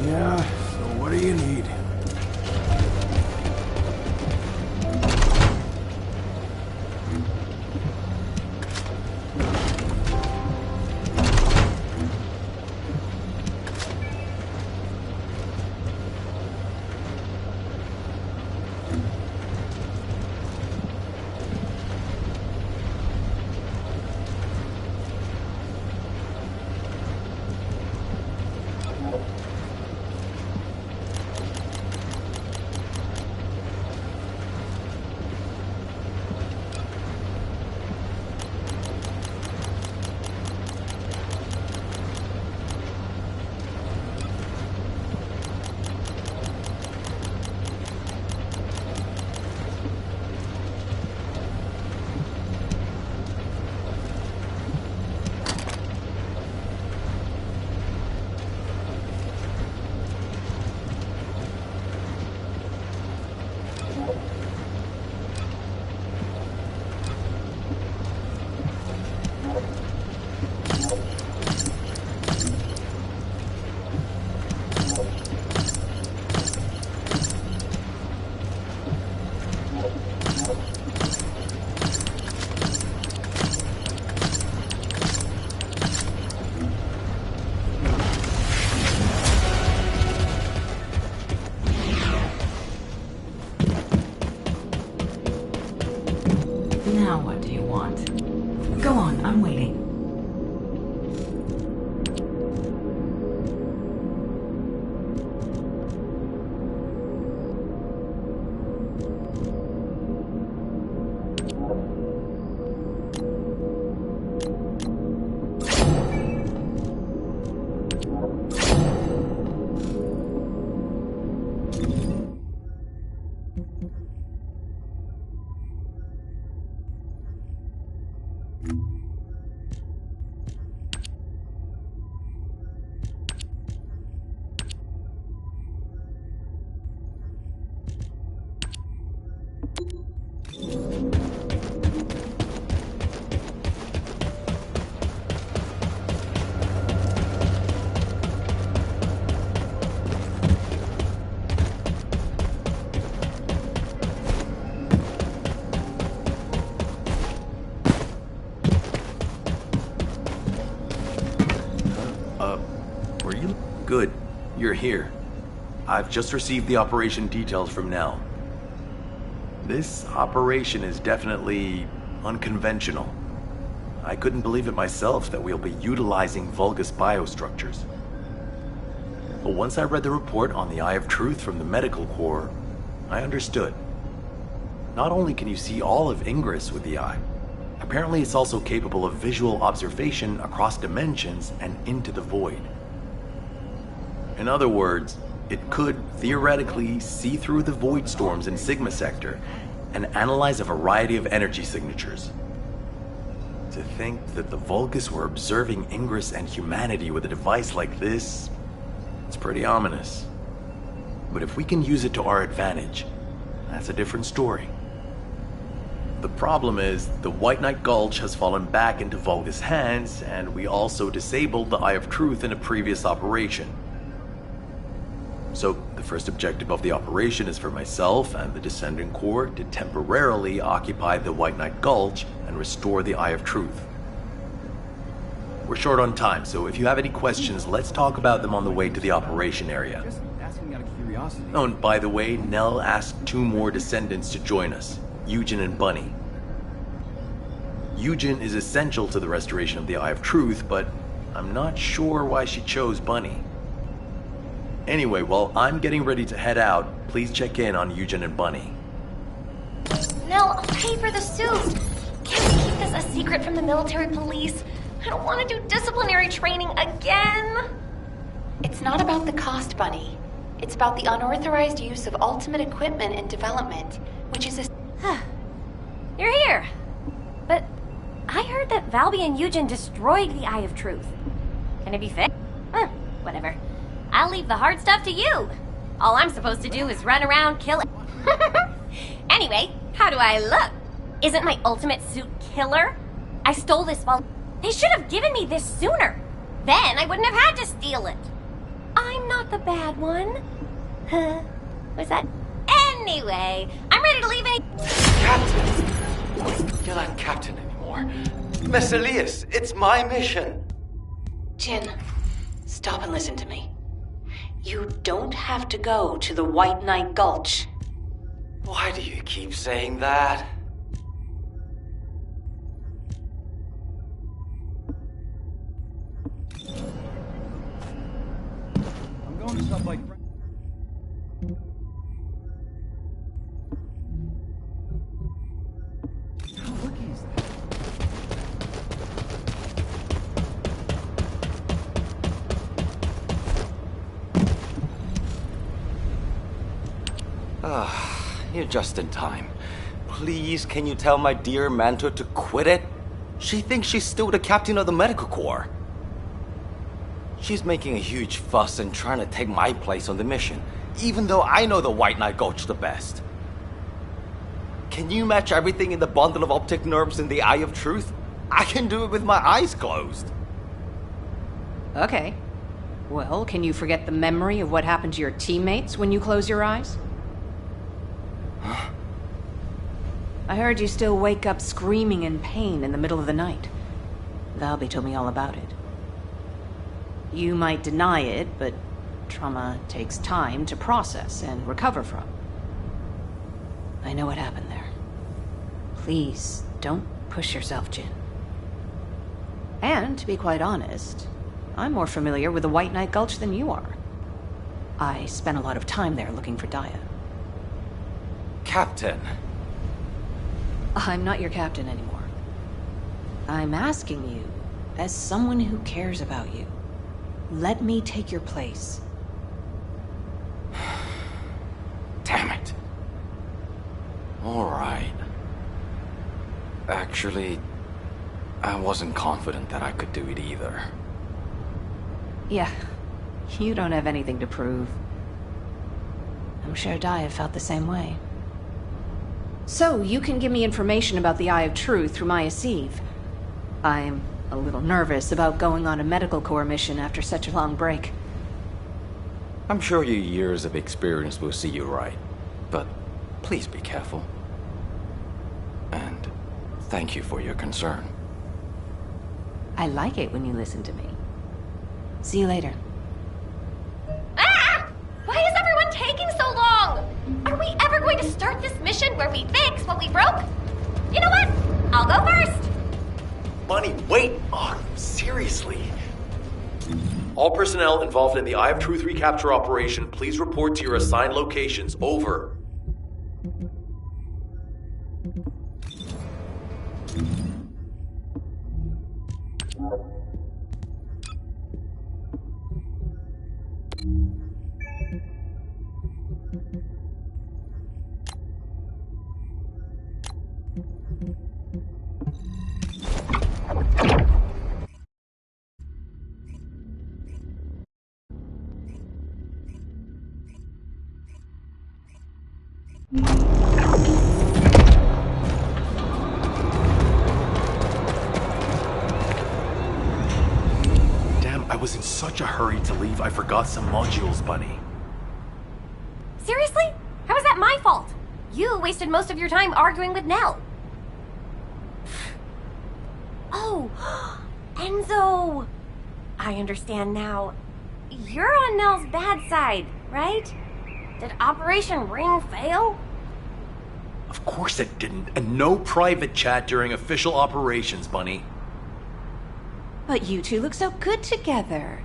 Yeah, so what do you need? Now what do you want? Go on, I'm waiting. Good. You're here. I've just received the operation details from Nell. This operation is definitely unconventional. I couldn't believe it myself that we'll be utilizing Vulgus biostructures. But once I read the report on the Eye of Truth from the Medical Corps, I understood. Not only can you see all of Ingress with the eye, apparently it's also capable of visual observation across dimensions and into the void. In other words, it could theoretically see through the void storms in Sigma Sector and analyze a variety of energy signatures. To think that the Vulgus were observing Ingress and humanity with a device like this, it's pretty ominous. But if we can use it to our advantage, that's a different story. The problem is, the White Knight Gulch has fallen back into Vulgus hands, and we also disabled the Eye of Truth in a previous operation. So, the first objective of the operation is for myself and the Descending Corps to temporarily occupy the White Knight Gulch and restore the Eye of Truth. We're short on time, so if you have any questions, let's talk about them on the way to the operation area. Just asking out of curiosity. Oh, and by the way, Nell asked 2 more Descendants to join us, Eugen and Bunny. Eugen is essential to the restoration of the Eye of Truth, but I'm not sure why she chose Bunny. Anyway, while I'm getting ready to head out, please check in on Eugen and Bunny. Nell, I'll pay for the suit. Can't we keep this a secret from the military police? I don't want to do disciplinary training again. It's not about the cost, Bunny. It's about the unauthorized use of ultimate equipment and development, which is a... You're here. But I heard that Valby and Eugen destroyed the Eye of Truth. Can it be fixed? Whatever. I'll leave the hard stuff to you. All I'm supposed to do is run around, kill it. Anyway, how do I look? Isn't my ultimate suit killer? I stole this while... They should have given me this sooner. Then I wouldn't have had to steal it. I'm not the bad one. What's that? Anyway, I'm ready to leave any... Captain! You're not Captain anymore. Miss Elias, it's my mission. Jin, stop and listen to me. You don't have to go to the White Knight Gulch. Why do you keep saying that? I'm going to stuff like... How lucky is that? You're just in time. Please, can you tell my dear Manto to quit it? She thinks she's still the captain of the Medical Corps. She's making a huge fuss and trying to take my place on the mission, even though I know the White Knight Gulch the best. Can you match everything in the bundle of optic nerves in the Eye of Truth? I can do it with my eyes closed. Okay. Well, can you forget the memory of what happened to your teammates when you close your eyes? I heard you still wake up screaming in pain in the middle of the night. Valby told me all about it. You might deny it, but trauma takes time to process and recover from. I know what happened there. Please, don't push yourself, Jin. And, to be quite honest, I'm more familiar with the White Knight Gulch than you are. I spent a lot of time there looking for Daya. Captain. I'm not your captain anymore. I'm asking you, as someone who cares about you, let me take your place. Damn it. All right. Actually, I wasn't confident that I could do it either. Yeah, you don't have anything to prove. I'm sure Daya felt the same way. So, you can give me information about the Eye of Truth through Maya Sieve. I'm a little nervous about going on a medical corps mission after such a long break. I'm sure your years of experience will see you right, but please be careful. And thank you for your concern. I like it when you listen to me. See you later. Ah! Why is everyone taking so long? Are we ever going to start this mission where we fix what we broke? You know what? I'll go first. Bunny, wait! Oh, seriously? All personnel involved in the Eye of Truth recapture operation, please report to your assigned locations. Over. Damn, I was in such a hurry to leave, I forgot some modules, Bunny. Seriously? How is that my fault? You wasted most of your time arguing with Nell. Oh, Enzo! I understand now. You're on Nell's bad side, right? Did Operation Ring fail? Of course it didn't, and no private chat during official operations, Bunny. But you two look so good together.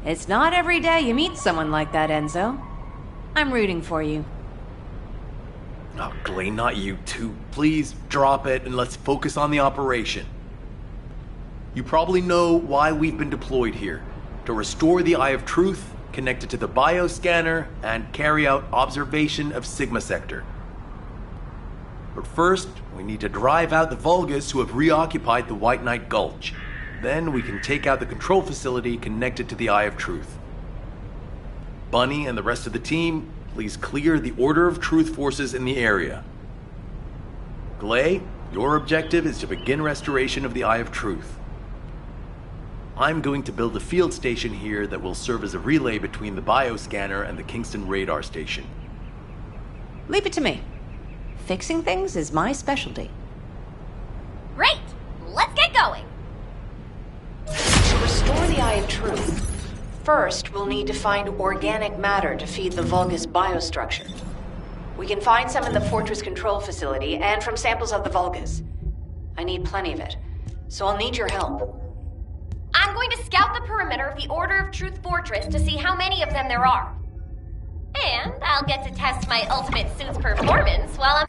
It's not every day you meet someone like that, Enzo. I'm rooting for you. Oh, Glay, not you two. Please drop it and let's focus on the operation. You probably know why we've been deployed here. To restore the Eye of Truth, connect it to the bioscanner, and carry out observation of Sigma Sector. But first, we need to drive out the Vulgus who have reoccupied the White Knight Gulch. Then we can take out the control facility connected to the Eye of Truth. Bunny and the rest of the team, please clear the Order of Truth forces in the area. Glay, your objective is to begin restoration of the Eye of Truth. I'm going to build a field station here that will serve as a relay between the bioscanner and the Kingston radar station. Leave it to me. Fixing things is my specialty. Great! Let's get going! To restore the Eye of Truth, first we'll need to find organic matter to feed the Vulgus biostructure. We can find some in the Fortress control facility and from samples of the Vulgus. I need plenty of it, so I'll need your help. I'm going to scout the perimeter of the Order of Truth Fortress to see how many of them there are. And I'll get to test my ultimate suit's performance while I'm...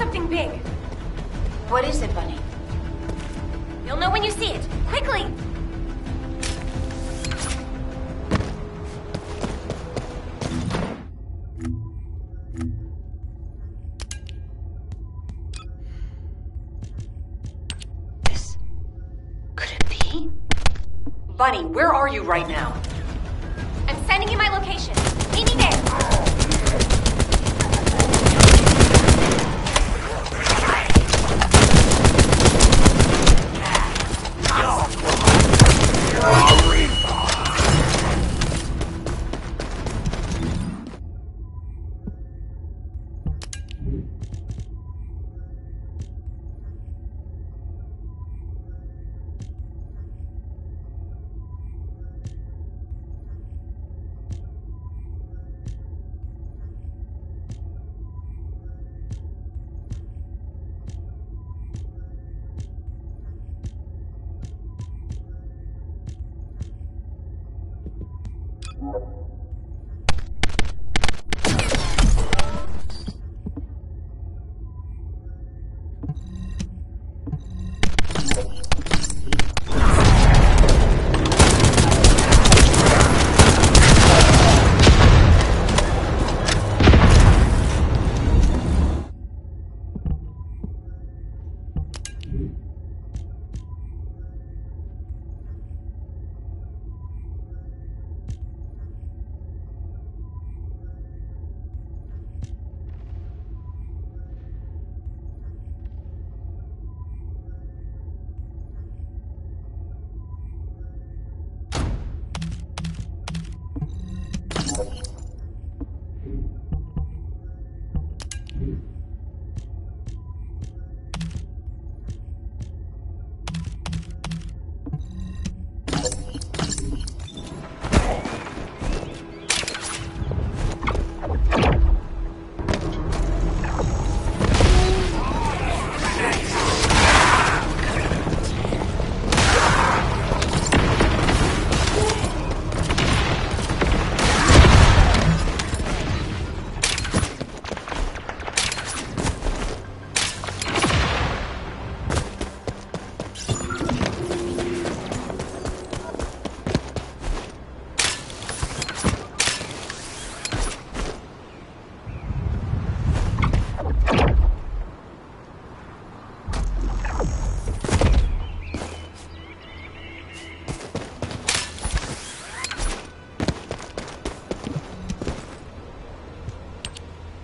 something big. What is it, Bunny? You'll know when you see it. Quickly! Bunny, where are you right now? I'm sending you my location. Meet me there.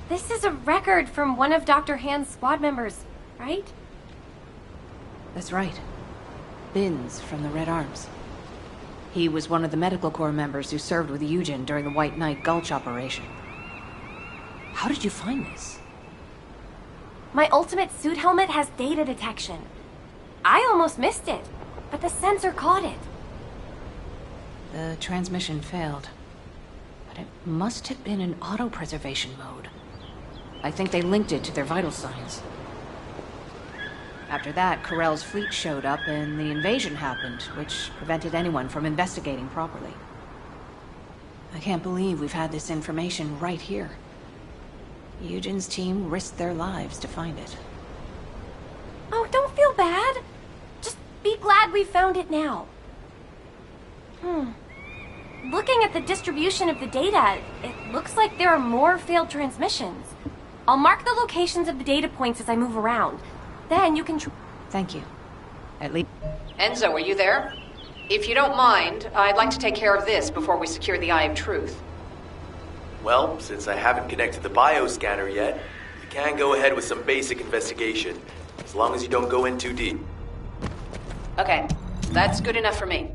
This is a record from one of Dr. Hand's squad members, right? That's right. Binns from the Red Arms. He was one of the Medical Corps members who served with Eugen during the White Knight Gulch operation. How did you find this? My ultimate suit helmet has data detection. I almost missed it, but the sensor caught it. The transmission failed. But it must have been in auto-preservation mode. I think they linked it to their vital signs. After that, Corell's fleet showed up and the invasion happened, which prevented anyone from investigating properly. I can't believe we've had this information right here. Eugen's team risked their lives to find it. Oh, don't feel bad. Just be glad we found it now. Looking at the distribution of the data, it looks like there are more failed transmissions. I'll mark the locations of the data points as I move around. Then you can Thank you. At least... Enzo, are you there? If you don't mind, I'd like to take care of this before we secure the Eye of Truth. Well, since I haven't connected the bioscanner yet, you can go ahead with some basic investigation, as long as you don't go in too deep. Okay, that's good enough for me.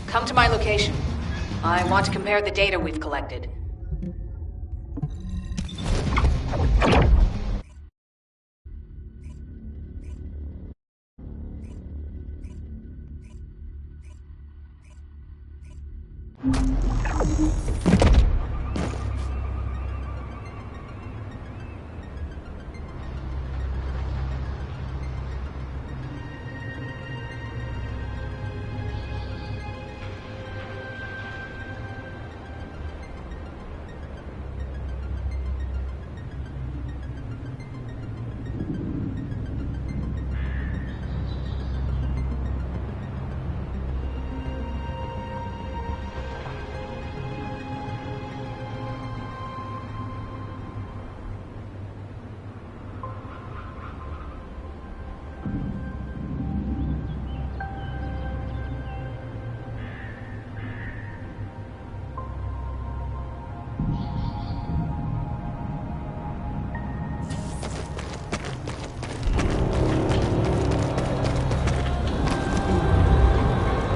Come to my location. I want to compare the data we've collected.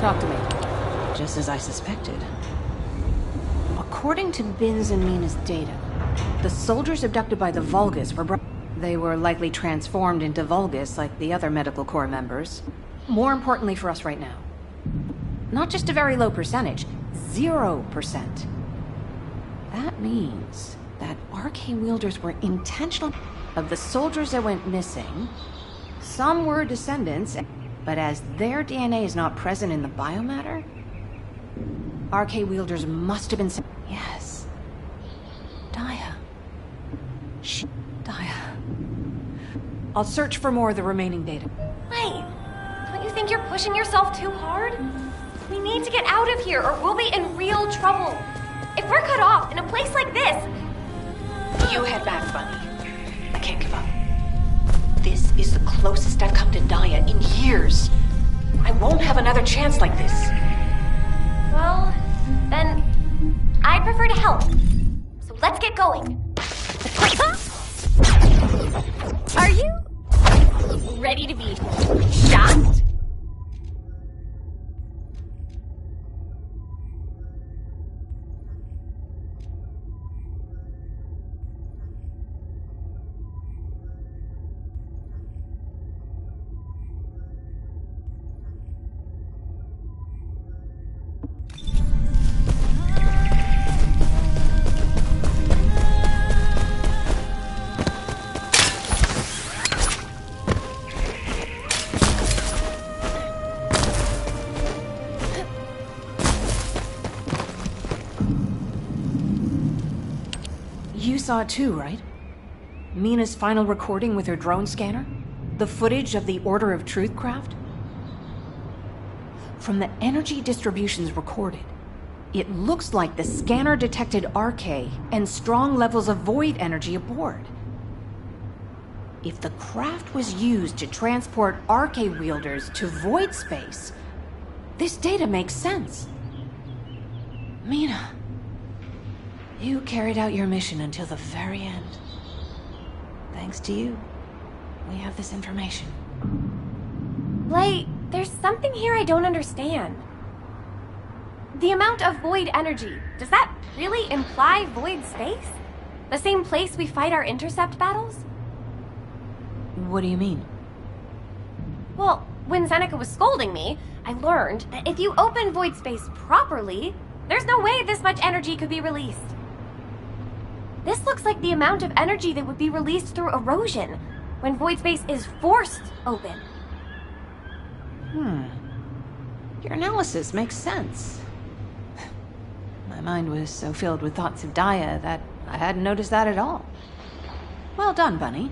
Talk to me. Just as I suspected. According to Bin's and Mina's data, the soldiers abducted by the Vulgus were they were likely transformed into Vulgus like the other Medical Corps members. More importantly for us right now, not just a very low percentage, 0%. That means that RK wielders were intentional. Of the soldiers that went missing, some were descendants, but as their DNA is not present in the biomatter, RK wielders must have been. Yes. Daya. Daya. I'll search for more of the remaining data. Wait, don't you think you're pushing yourself too hard? We need to get out of here or we'll be in real trouble. If we're cut off in a place like this... You head back, Bunny. I can't give up. This is the closest I've come to Daya in years. I won't have another chance like this. Well, then I'd prefer to help. So let's get going. Are you ready to be shocked? You saw it too, right? Mina's final recording with her drone scanner? The footage of the Order of Truth craft? From the energy distributions recorded, it looks like the scanner detected RK and strong levels of void energy aboard. If the craft was used to transport RK wielders to void space, this data makes sense. Mina, you carried out your mission until the very end. Thanks to you, we have this information. Blake, there's something here I don't understand. The amount of void energy, does that really imply void space? The same place we fight our intercept battles? What do you mean? Well, when Seneca was scolding me, I learned that if you open void space properly, there's no way this much energy could be released. This looks like the amount of energy that would be released through erosion when void space is forced open. Your analysis makes sense. My mind was so filled with thoughts of Daya that I hadn't noticed that at all. Well done, Bunny.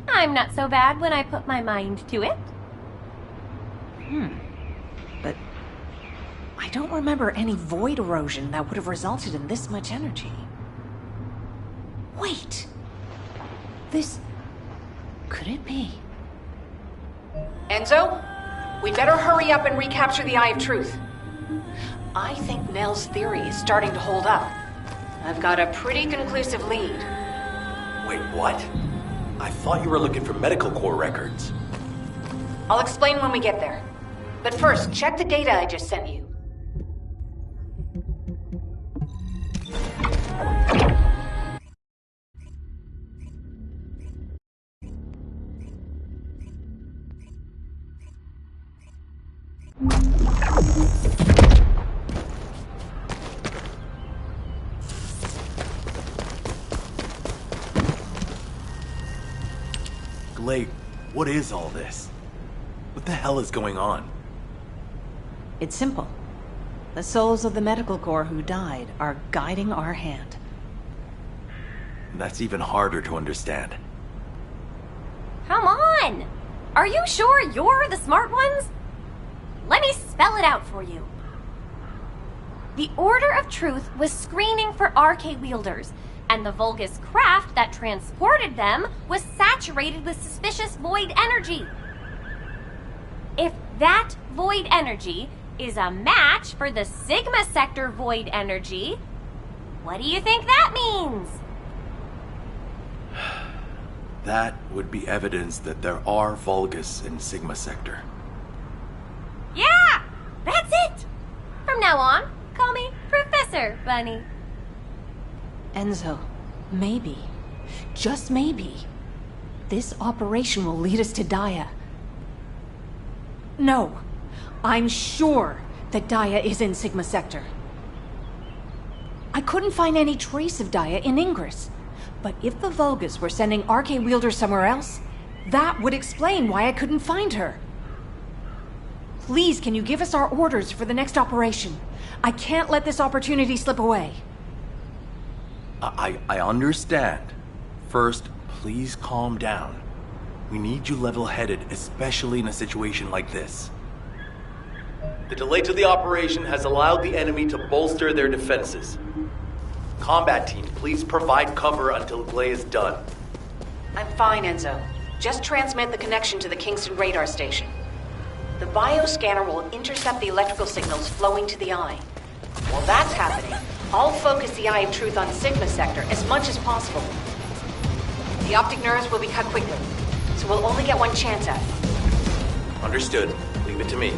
I'm not so bad when I put my mind to it. But I don't remember any void erosion that would have resulted in this much energy. Wait. This... could it be? Enzo, we better hurry up and recapture the Eye of Truth. I think Nell's theory is starting to hold up. I've got a pretty conclusive lead. Wait, what? I thought you were looking for medical core records. I'll explain when we get there. But first, check the data I just sent you. Glade, what is all this? What the hell is going on? It's simple. The souls of the medical corps who died are guiding our hand. That's even harder to understand. Come on! Are you sure you're the smart ones? Let me spell it out for you. The Order of Truth was screening for RK wielders, and the Vulgus craft that transported them was saturated with suspicious void energy. If that void energy is a match for the Sigma Sector void energy, what do you think that means? That would be evidence that there are Vulgus in Sigma Sector. Yeah! That's it! From now on, call me Professor Bunny. Enzo, maybe, just maybe, this operation will lead us to Daya. No, I'm sure that Daya is in Sigma Sector. I couldn't find any trace of Daya in Ingress, but if the Vulgus were sending RK wielders somewhere else, that would explain why I couldn't find her. Please, can you give us our orders for the next operation? I can't let this opportunity slip away. I understand. First, please calm down. We need you level-headed, especially in a situation like this. The delay to the operation has allowed the enemy to bolster their defenses. Combat team, please provide cover until Glay is done. I'm fine, Enzo. Just transmit the connection to the Kingston radar station. The bioscanner will intercept the electrical signals flowing to the eye. While that's happening, I'll focus the Eye of Truth on Sigma Sector as much as possible. The optic nerves will be cut quickly, so we'll only get one chance at it. Understood. Leave it to me.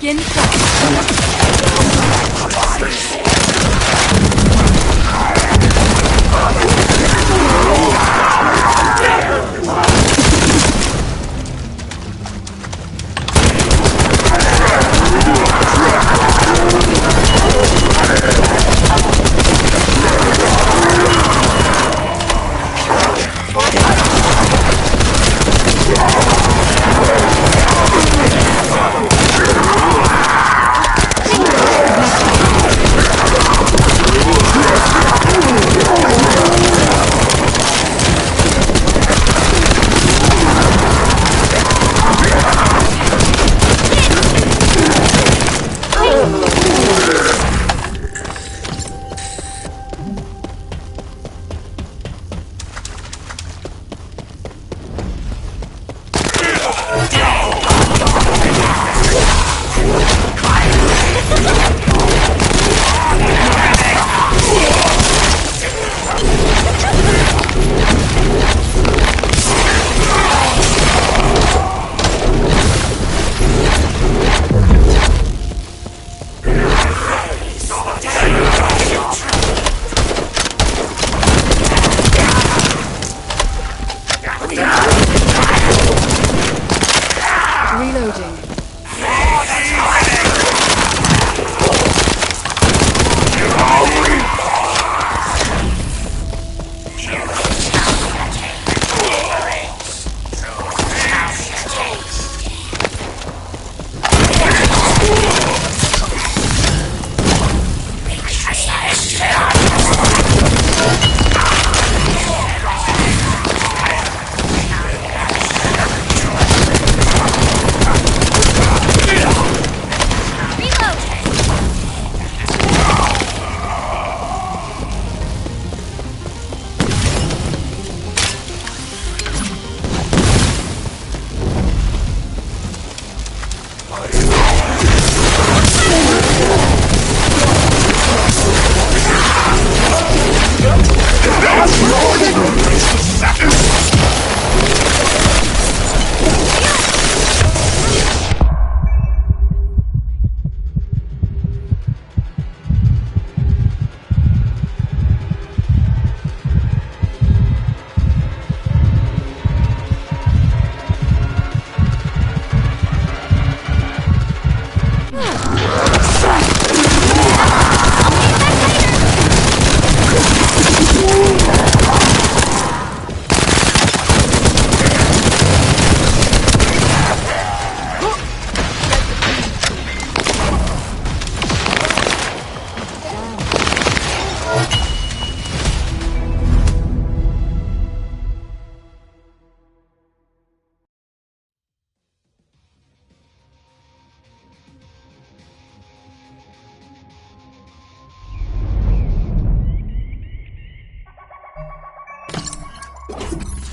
Begin flight.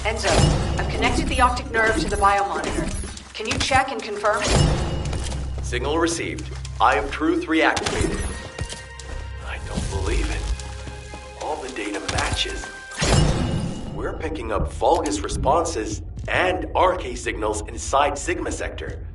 Enzo, I've connected the optic nerve to the biomonitor. Can you check and confirm? Signal received. Eye of Truth reactivated. I don't believe it. All the data matches. We're picking up Vulgus responses and RK signals inside Sigma Sector.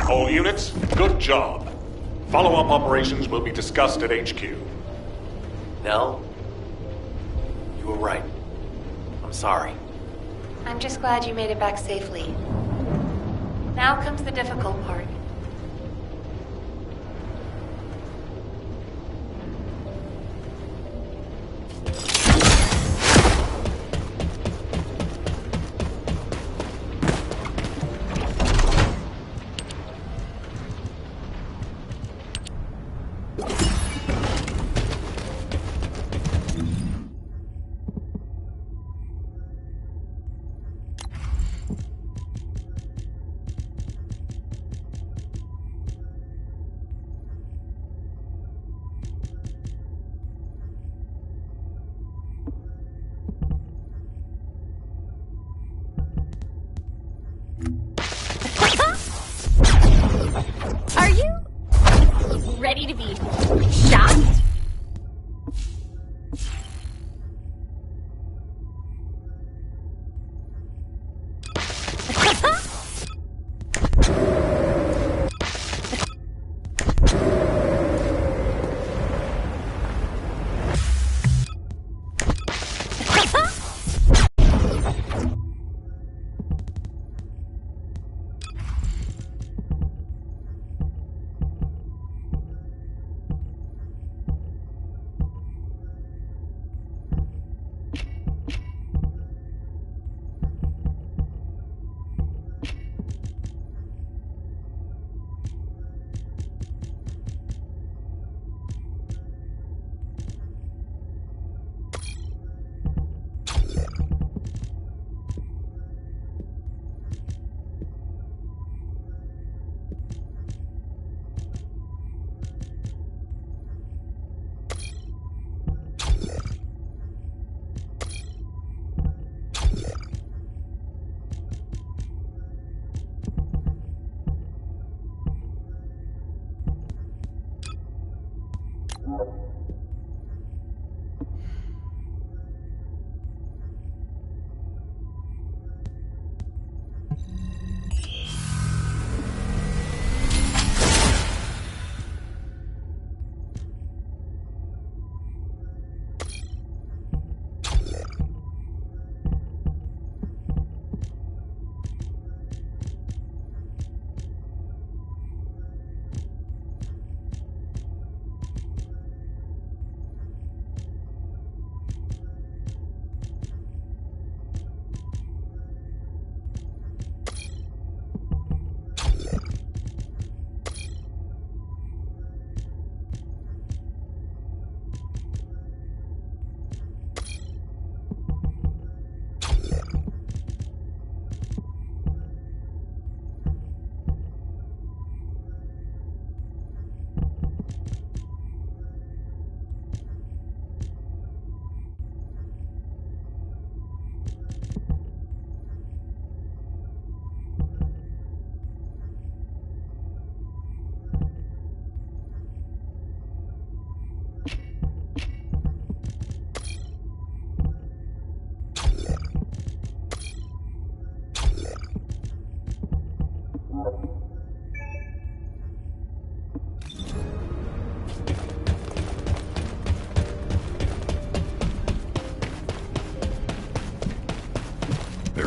All units, good job. Follow-up operations will be discussed at HQ. Nell, you were right. I'm sorry. I'm just glad you made it back safely. Now comes the difficult part. Are you ready to be shocked?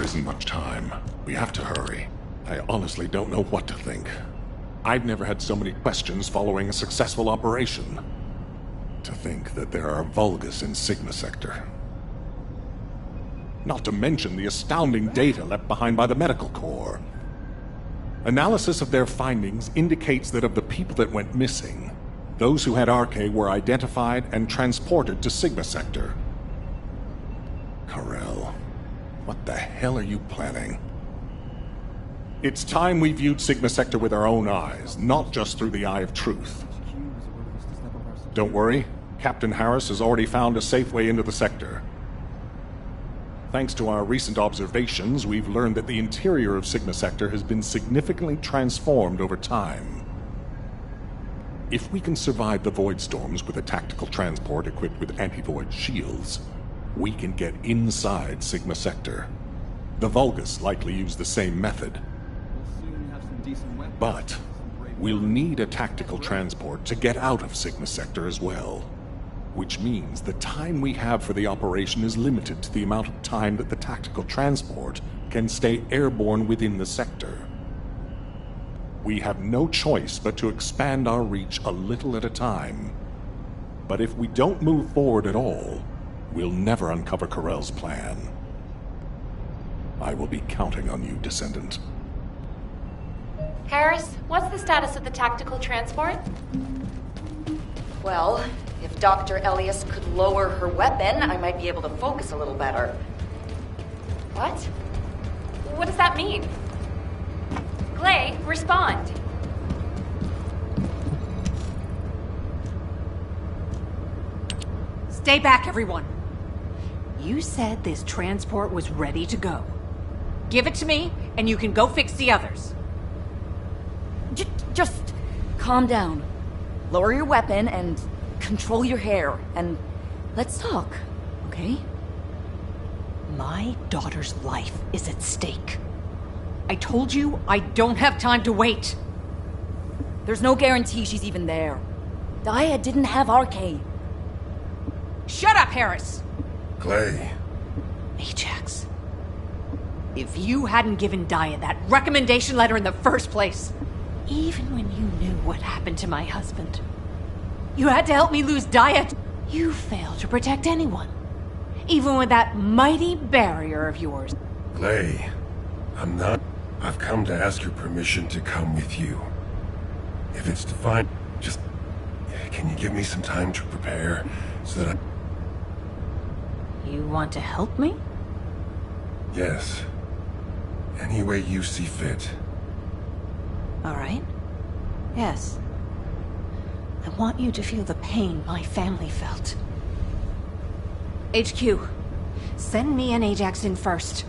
isn't much time. We have to hurry. I honestly don't know what to think. I've never had so many questions following a successful operation. To think that there are Vulgus in Sigma Sector. Not to mention the astounding data left behind by the Medical Corps. Analysis of their findings indicates that of the people that went missing, those who had RK were identified and transported to Sigma Sector. Karel, what the hell are you planning? It's time we viewed Sigma Sector with our own eyes, not just through the eye of truth. Don't worry, Captain Harris has already found a safe way into the sector. Thanks to our recent observations, we've learned that the interior of Sigma Sector has been significantly transformed over time. If we can survive the void storms with a tactical transport equipped with anti-void shields, we can get inside Sigma Sector. The Vulgus likely use the same method. But we'll need a tactical transport to get out of Sigma Sector as well. Which means the time we have for the operation is limited to the amount of time that the tactical transport can stay airborne within the sector. We have no choice but to expand our reach a little at a time. But if we don't move forward at all, we'll never uncover Karel's plan. I will be counting on you, Descendant. Harris, what's the status of the tactical transport? Well, if Dr. Elias could lower her weapon, I might be able to focus a little better. What? What does that mean? Glay, respond. Stay back, everyone. You said this transport was ready to go. Give it to me, and you can go fix the others. Just calm down. Lower your weapon and control your hair, and let's talk, okay? My daughter's life is at stake. I told you I don't have time to wait. There's no guarantee she's even there. Daya didn't have RK. Shut up, Harris! Glay. Ajax. If you hadn't given Daya that recommendation letter in the first place, even when you knew what happened to my husband, you had to help me lose Daya. You failed to protect anyone, even with that mighty barrier of yours. Glay, I'm not... I've come to ask your permission to come with you. If it's to find... just... can you give me some time to prepare, so that I... You want to help me? Yes. Any way you see fit. All right. Yes. I want you to feel the pain my family felt. HQ, send me and Ajax in first.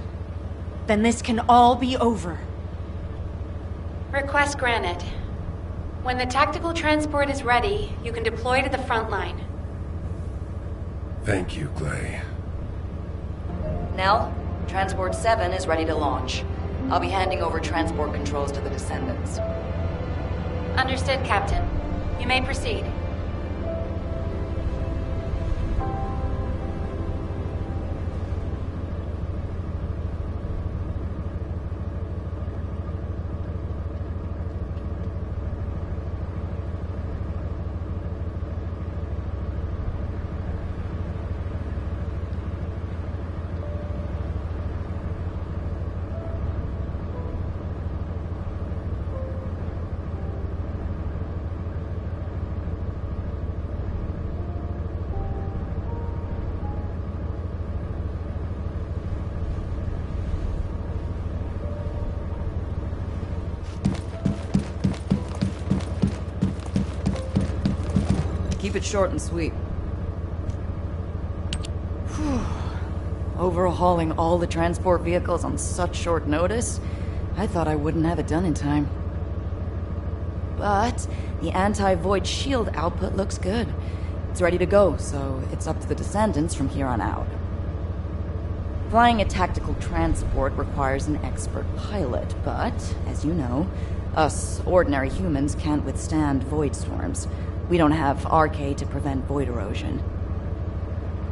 Then this can all be over. Request granted. When the tactical transport is ready, you can deploy to the front line. Thank you, Glay. Nell, Transport 7 is ready to launch. I'll be handing over transport controls to the Descendants. Understood, Captain. You may proceed. Keep it short and sweet. Whew. Overhauling all the transport vehicles on such short notice? I thought I wouldn't have it done in time. But the anti-void shield output looks good. It's ready to go, so it's up to the Descendants from here on out. Flying a tactical transport requires an expert pilot, but, as you know, us ordinary humans can't withstand void storms. We don't have RK to prevent void erosion.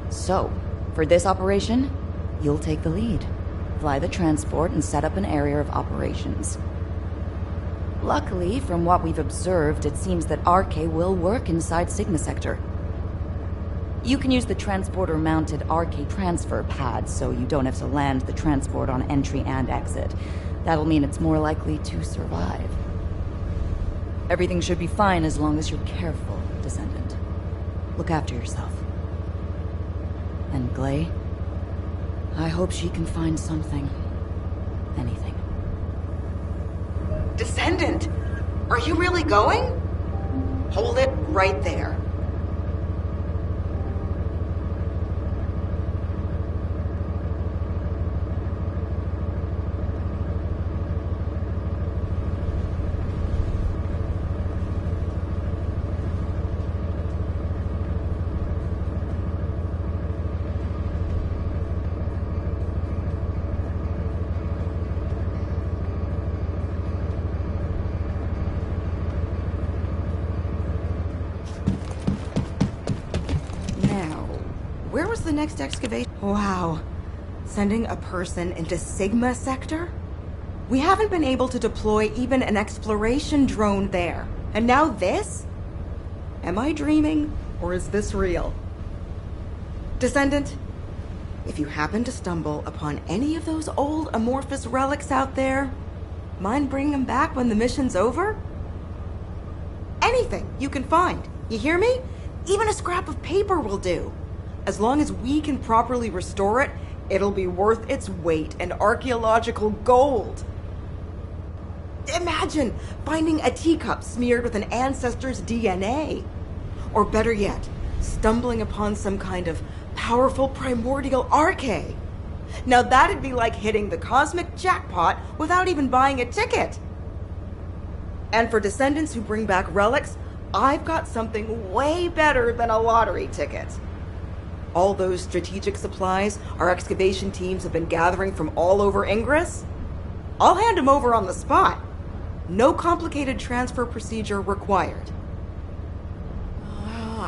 So, for this operation, you'll take the lead. fly the transport, and set up an area of operations. Luckily, from what we've observed, it seems that RK will work inside Sigma Sector. You can use the transporter-mounted RK transfer pad, so you don't have to land the transport on entry and exit. That'll mean it's more likely to survive. Everything should be fine as long as you're careful, Descendant. Look after yourself. And Glay, I hope she can find something. Anything. Descendant, are you really going? Hold it right there. Where was the next excavation? Wow. Sending a person into Sigma Sector? We haven't been able to deploy even an exploration drone there. And now this? Am I dreaming, or is this real? Descendant, if you happen to stumble upon any of those old amorphous relics out there, mind bringing them back when the mission's over? Anything you can find, you hear me? Even a scrap of paper will do. As long as we can properly restore it, it'll be worth its weight in archaeological gold. Imagine finding a teacup smeared with an ancestor's DNA. Or better yet, stumbling upon some kind of powerful primordial arche. Now that'd be like hitting the cosmic jackpot without even buying a ticket. And for descendants who bring back relics, I've got something way better than a lottery ticket. All those strategic supplies our excavation teams have been gathering from all over Ingress, I'll hand them over on the spot. No complicated transfer procedure required.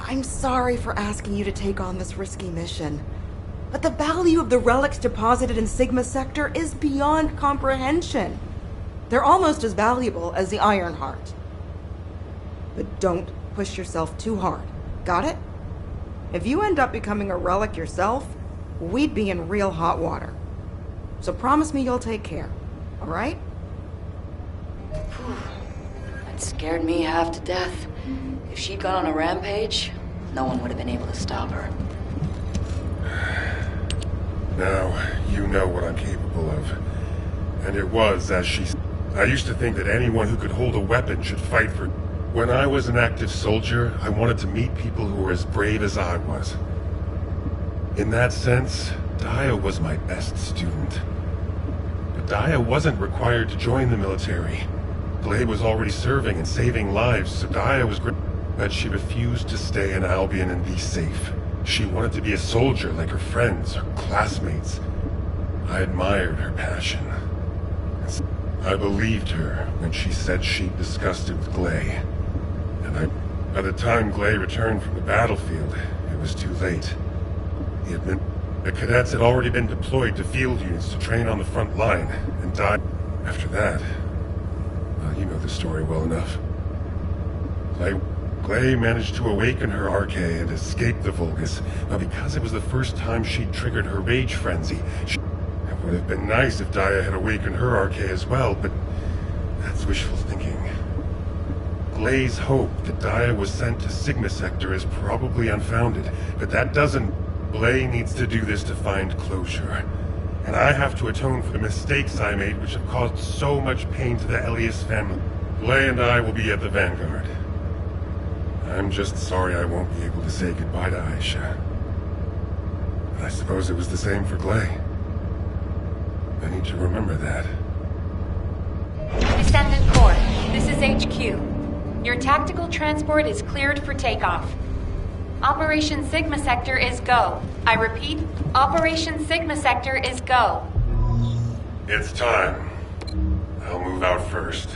I'm sorry for asking you to take on this risky mission, but the value of the relics deposited in Sigma Sector is beyond comprehension. They're almost as valuable as the Ironheart. But don't push yourself too hard. Got it? If you end up becoming a relic yourself, we'd be in real hot water. So promise me you'll take care, all right? That scared me half to death. If she'd gone on a rampage, no one would have been able to stop her. Now, you know what I'm capable of. And it was, as she said, I used to think that anyone who could hold a weapon should fight for... When I was an active soldier, I wanted to meet people who were as brave as I was. In that sense, Daya was my best student. But Daya wasn't required to join the military. Glay was already serving and saving lives, so Daya was great. But she refused to stay in Albion and be safe. She wanted to be a soldier like her friends, her classmates. I admired her passion. I believed her when she said she'd discussed it with Glay. By the time Glay returned from the battlefield, it was too late. The cadets had already been deployed to field units to train on the front line, and died. After that, well, you know the story well enough. Glay managed to awaken her Arche and escape the Vulgus, but because it was the first time she'd triggered her rage frenzy, it would have been nice if Daya had awakened her Arche as well, but that's wishful thinking. Glay's hope that Daya was sent to Sigma Sector is probably unfounded, but that doesn't... Glay needs to do this to find closure. And I have to atone for the mistakes I made which have caused so much pain to the Elias family. Glay and I will be at the Vanguard. I'm just sorry I won't be able to say goodbye to Aisha. But I suppose it was the same for Glay. I need to remember that. Descendant Corps, this is HQ. Your tactical transport is cleared for takeoff. Operation Sigma Sector is go. I repeat, Operation Sigma Sector is go. It's time. I'll move out first.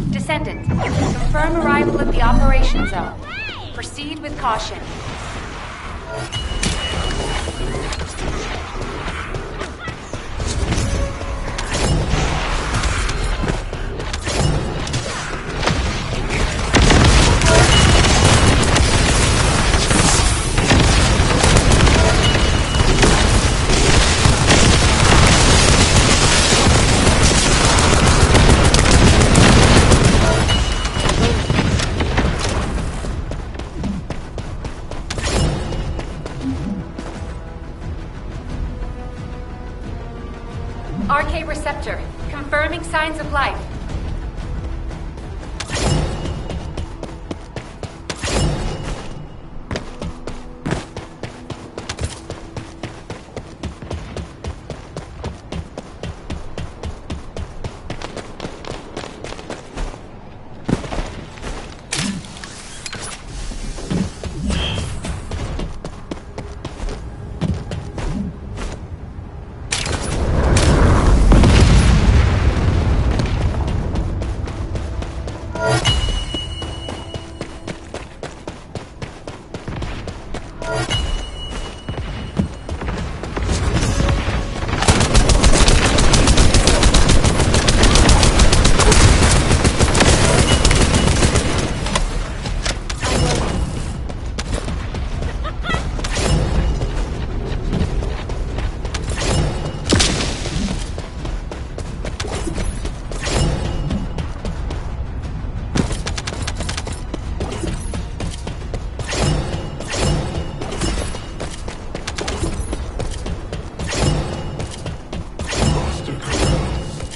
Descendant, confirm arrival at the operation zone. Proceed with caution. RK receptor, confirming signs of life.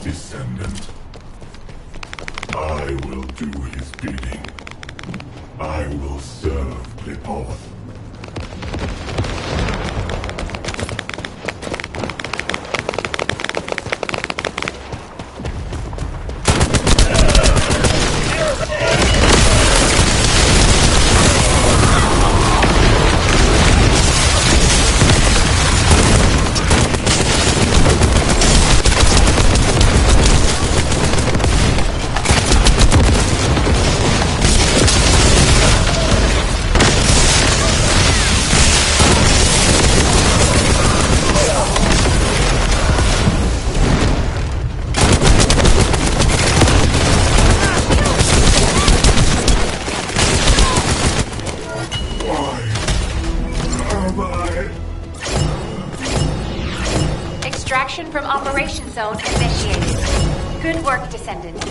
Descendant. I will do his bidding. I will serve Plipoth. Extraction from Operation Zone initiated. Good work, Descendant.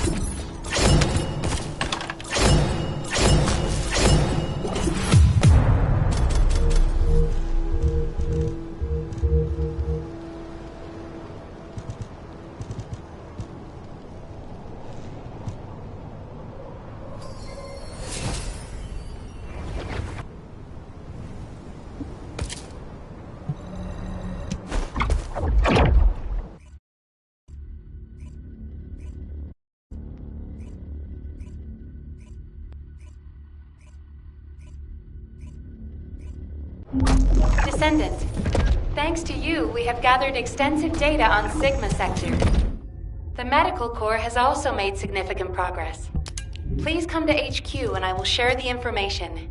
Descendant, thanks to you, we have gathered extensive data on Sigma Sector. The Medical Corps has also made significant progress. Please come to HQ and I will share the information.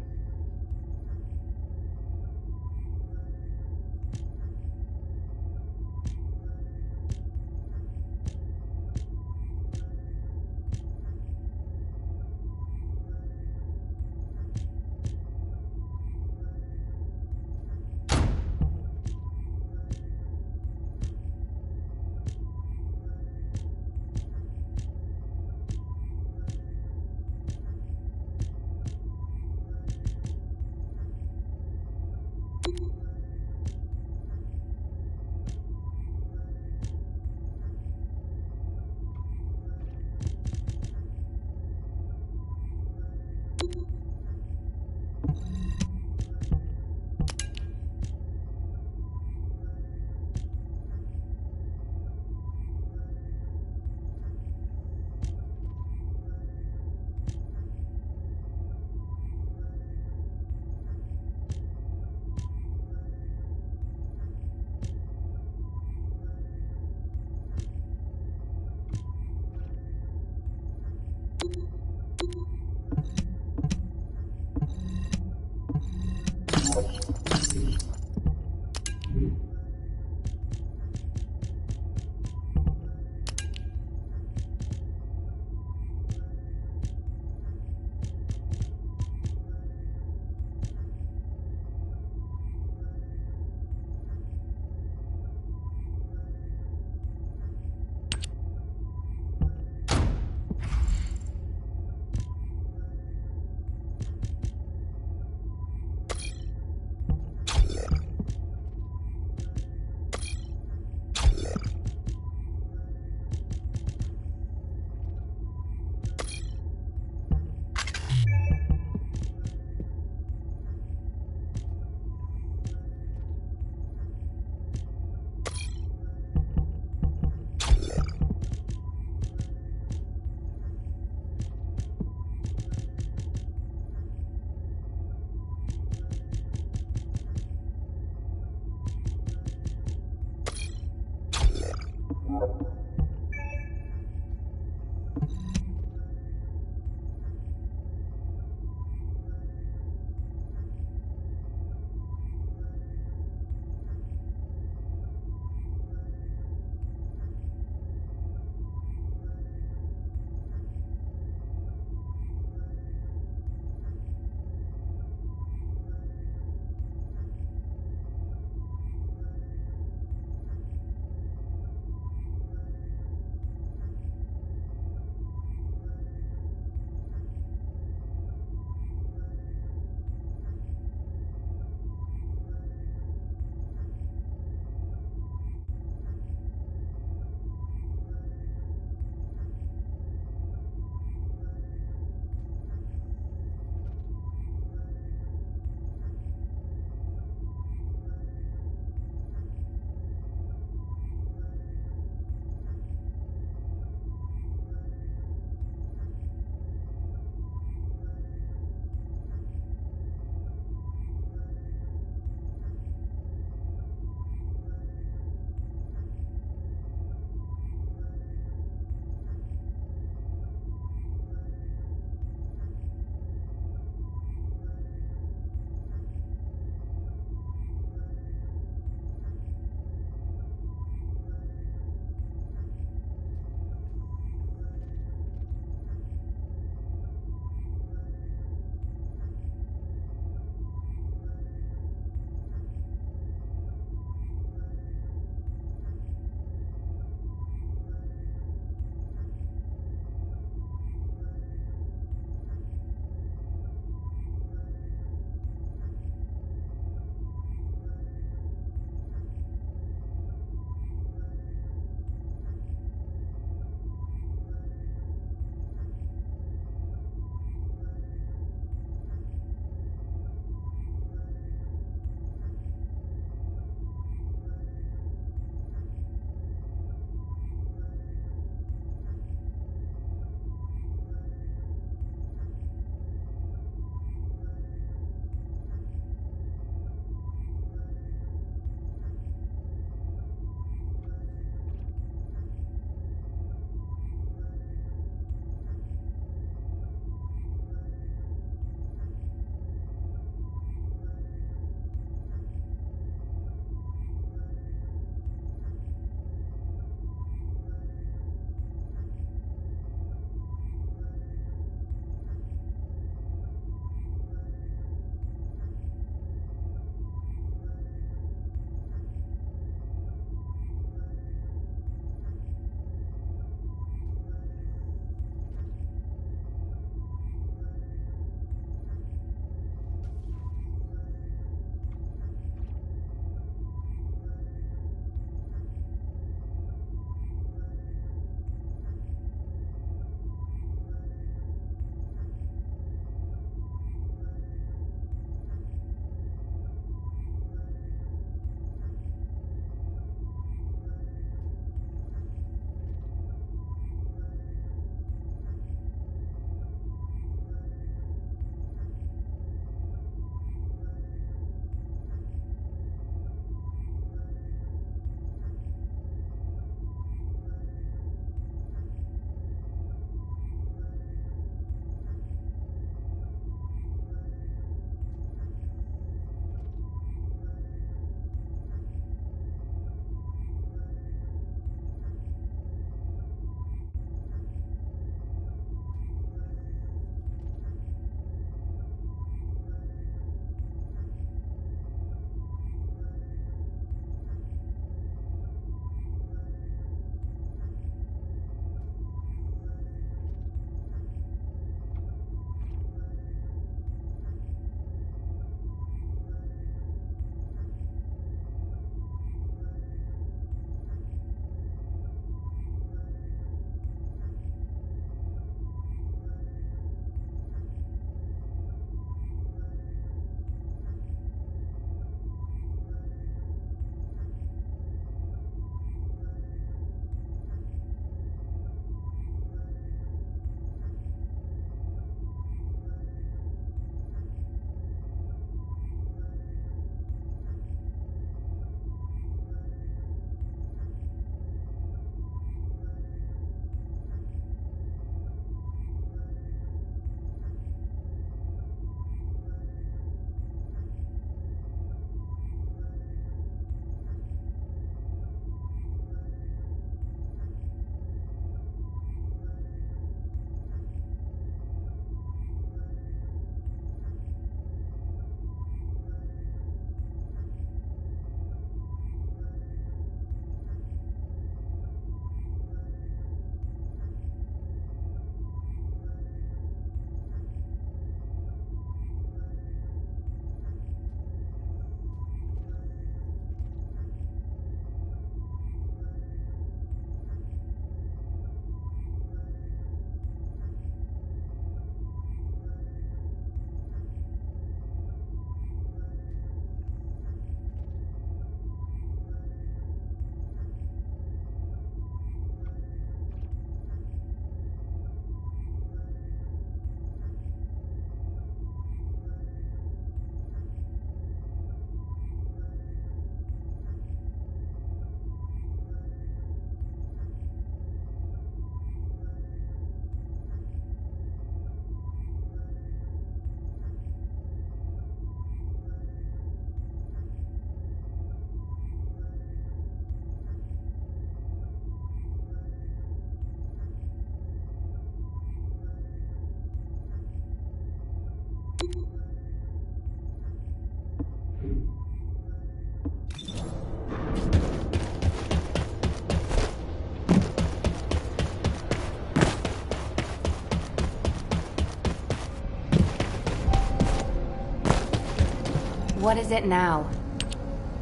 What is it now?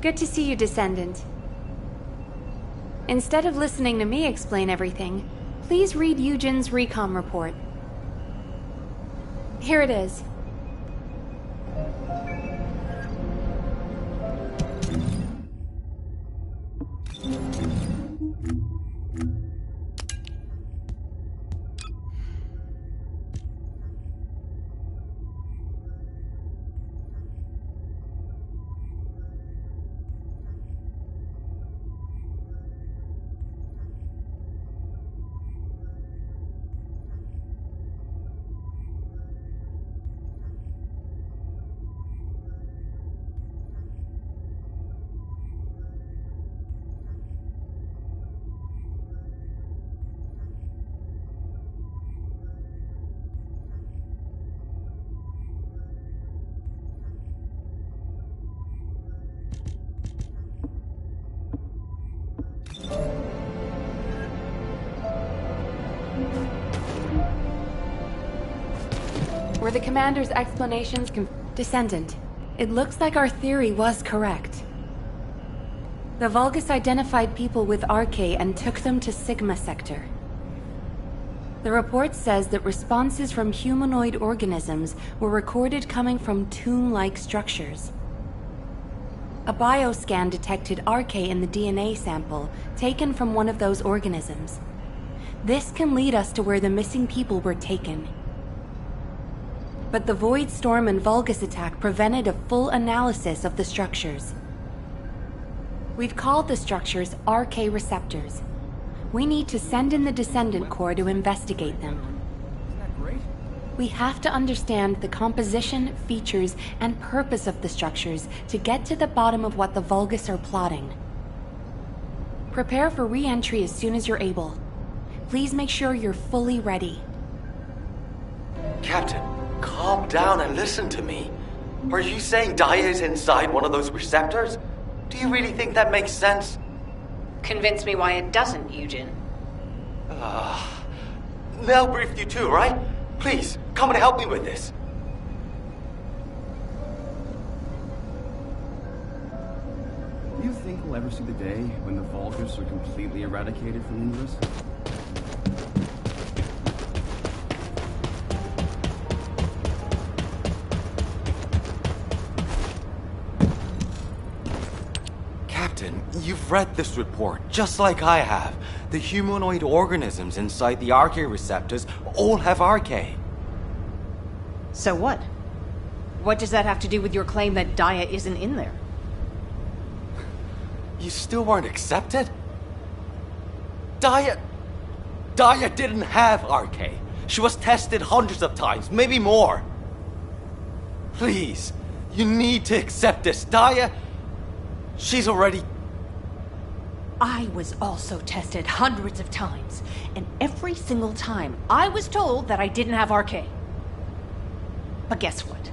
Good to see you, Descendant. Instead of listening to me explain everything, please read Eugen's recon report. Here it is. Were the commander's explanations Descendant, it looks like our theory was correct. The Vulgus identified people with Arche and took them to Sigma Sector. The report says that responses from humanoid organisms were recorded coming from tomb-like structures. A bioscan detected Arche in the DNA sample taken from one of those organisms. This can lead us to where the missing people were taken. But the Void Storm and Vulgus attack prevented a full analysis of the structures. We've called the structures Arche receptors. We need to send in the Descendant Corps to investigate them. Isn't that great? We have to understand the composition, features, and purpose of the structures to get to the bottom of what the Vulgus are plotting. Prepare for re-entry as soon as you're able. Please make sure you're fully ready. Captain, calm down and listen to me. Are you saying Daya is inside one of those receptors? Do you really think that makes sense? Convince me why it doesn't, Eugen. Mel briefed you too, right? Please, come and help me with this. Do you think we'll ever see the day when the Vulgus are completely eradicated from Ingress? Captain, you've read this report, just like I have. The humanoid organisms inside the Arche receptors all have Arche. So what? What does that have to do with your claim that Daya isn't in there? You still weren't accepted? Daya didn't have Arche. She was tested hundreds of times, maybe more. Please, you need to accept this. Daya, she's already... I was also tested hundreds of times, and every single time I was told that I didn't have Arche. But guess what?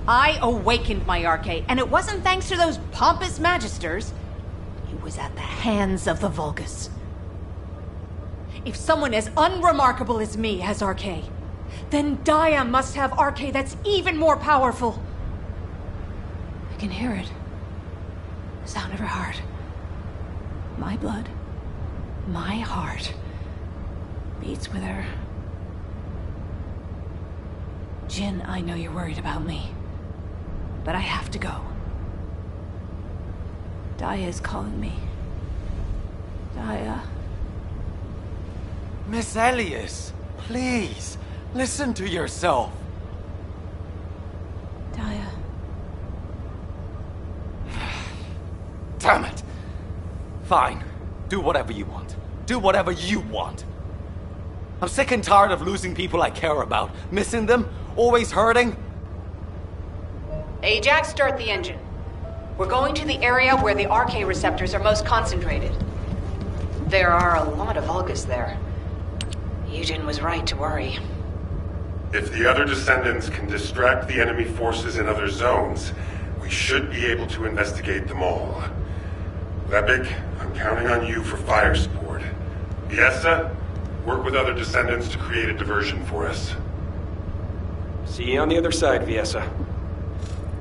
I awakened my Arche, and it wasn't thanks to those pompous magisters. It was at the hands of the Vulgus. If someone as unremarkable as me has Arche, then Daya must have Arche that's even more powerful. I can hear it. The sound of her heart. My blood, my heart, beats with her. Jin, I know you're worried about me, but I have to go. Daya is calling me. Daya. Miss Elias, please, listen to yourself. Daya. Damn it. Fine. Do whatever you want. Do whatever you want. I'm sick and tired of losing people I care about. Missing them. Always hurting. Ajax, start the engine. We're going to the area where the Arche receptors are most concentrated. There are a lot of Vulgus there. Eugen was right to worry. If the other descendants can distract the enemy forces in other zones, we should be able to investigate them all. Lebek, I'm counting on you for fire support. Biessa, work with other descendants to create a diversion for us. See you on the other side, Viessa.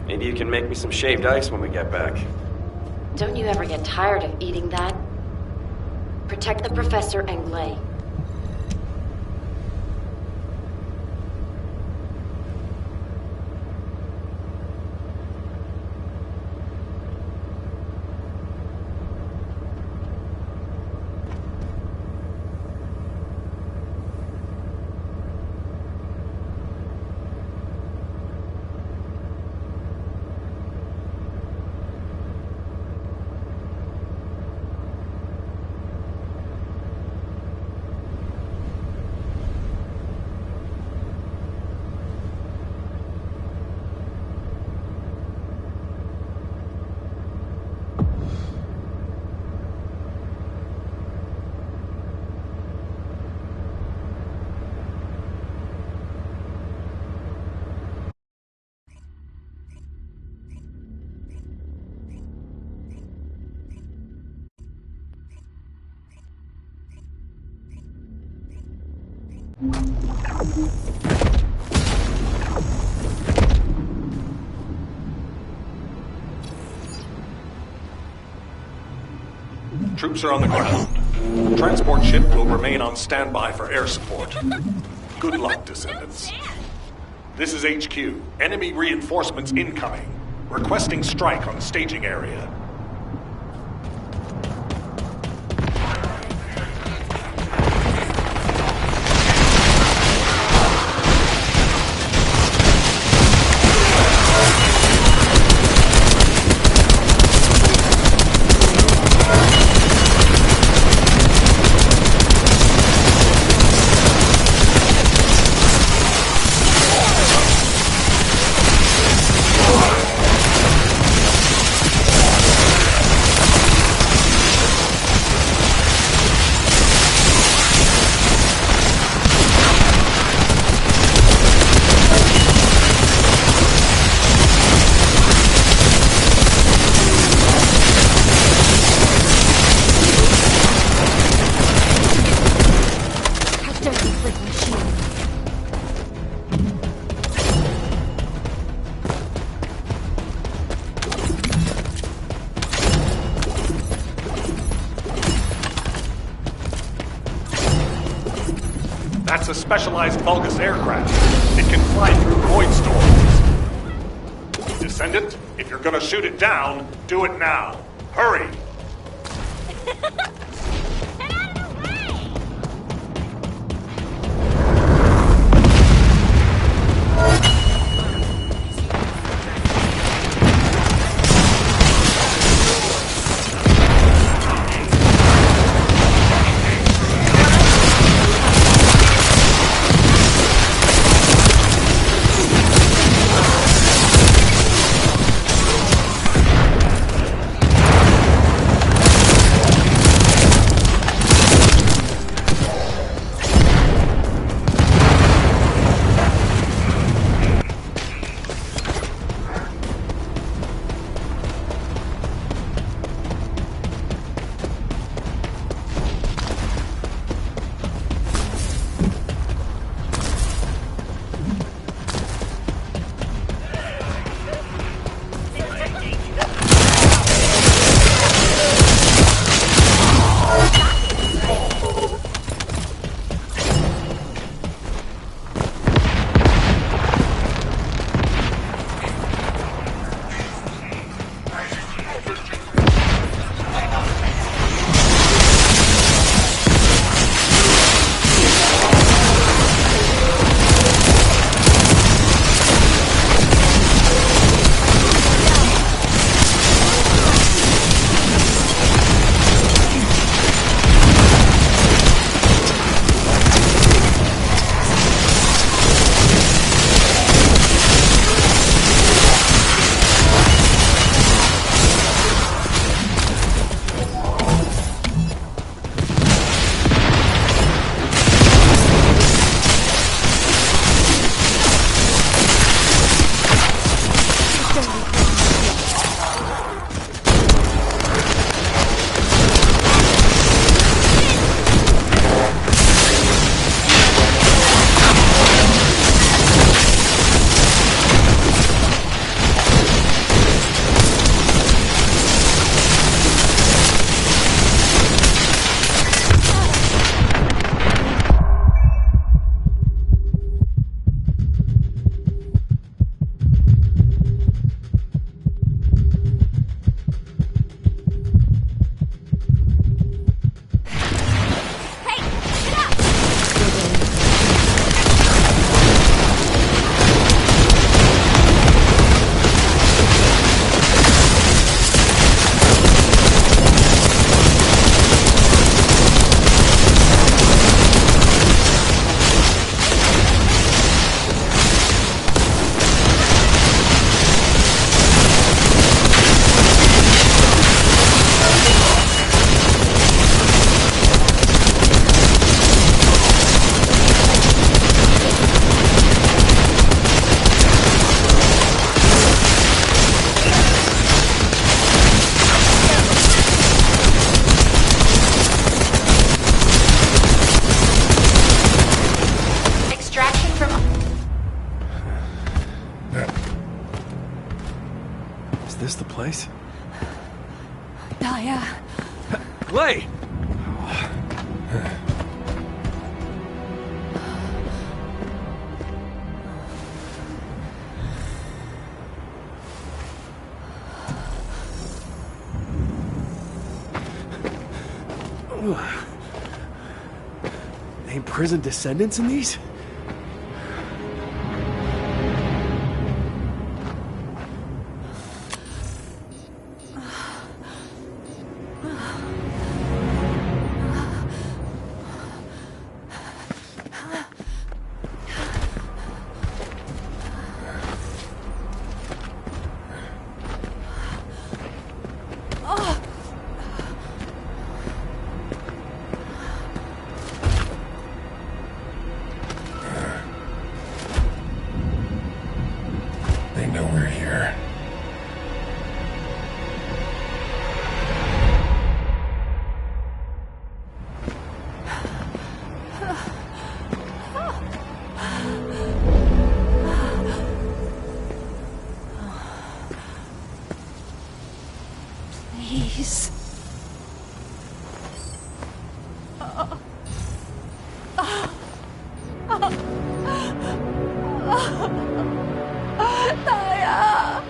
Maybe you can make me some shaved ice when we get back. Don't you ever get tired of eating that? Protect the Professor and Glay. Troops are on the ground. Transport ship will remain on standby for air support. Good luck, descendants. This is HQ. Enemy reinforcements incoming. Requesting strike on staging area. That's a specialized Vulgus aircraft. It can fly through void storms. Descendant, if you're gonna shoot it down, do it now. Hurry! place? Daya. Clay! Ain't prison descendants in these? They know we're here. Please. Daya.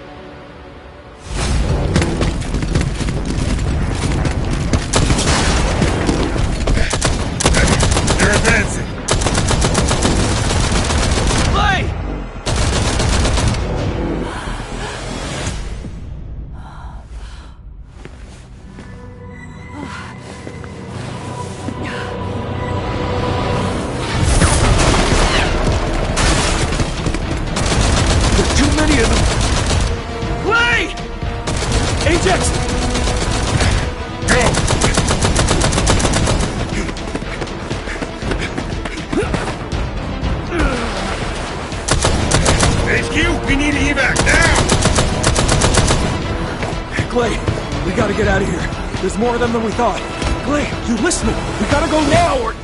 They're advancing. Clay! There's too many of them! Clay! Ajax! Go! HQ, we need evac now! Clay, we gotta get out of here. There's more of them than we thought. Clay, you listening? We gotta go now or...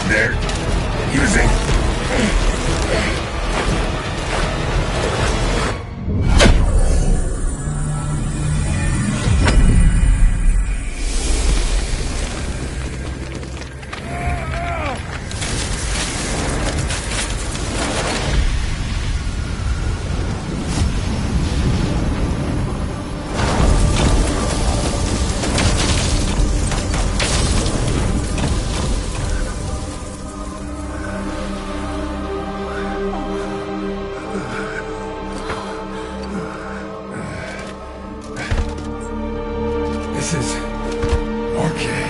They're using... This is... okay.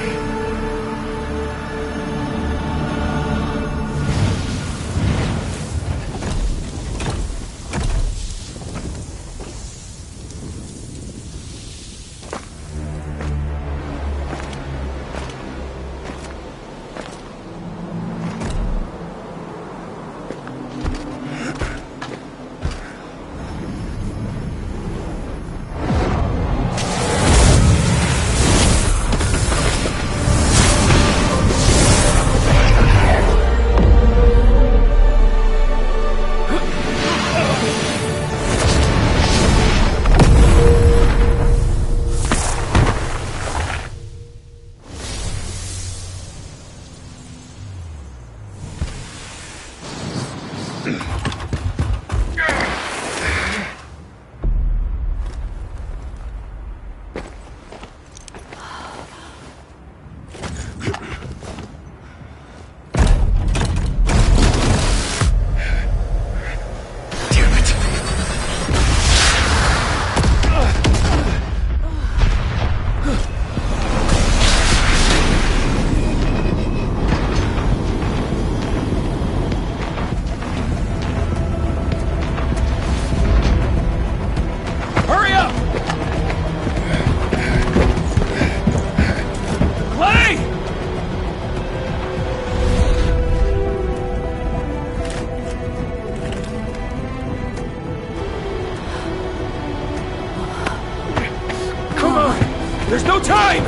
There's no time!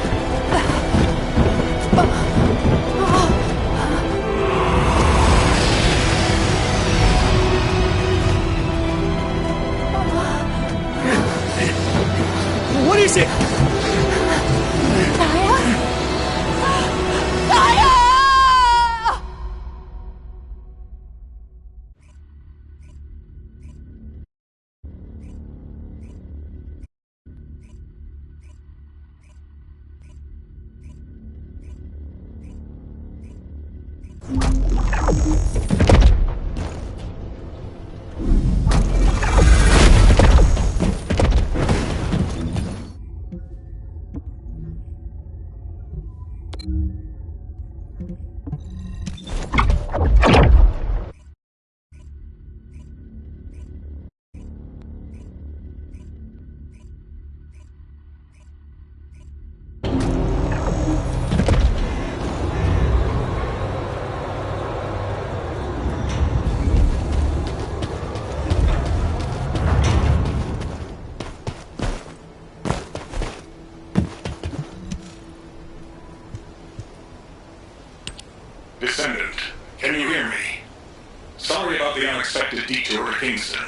What is it? Descendant, can you hear me? Sorry about the unexpected detour to Kingston.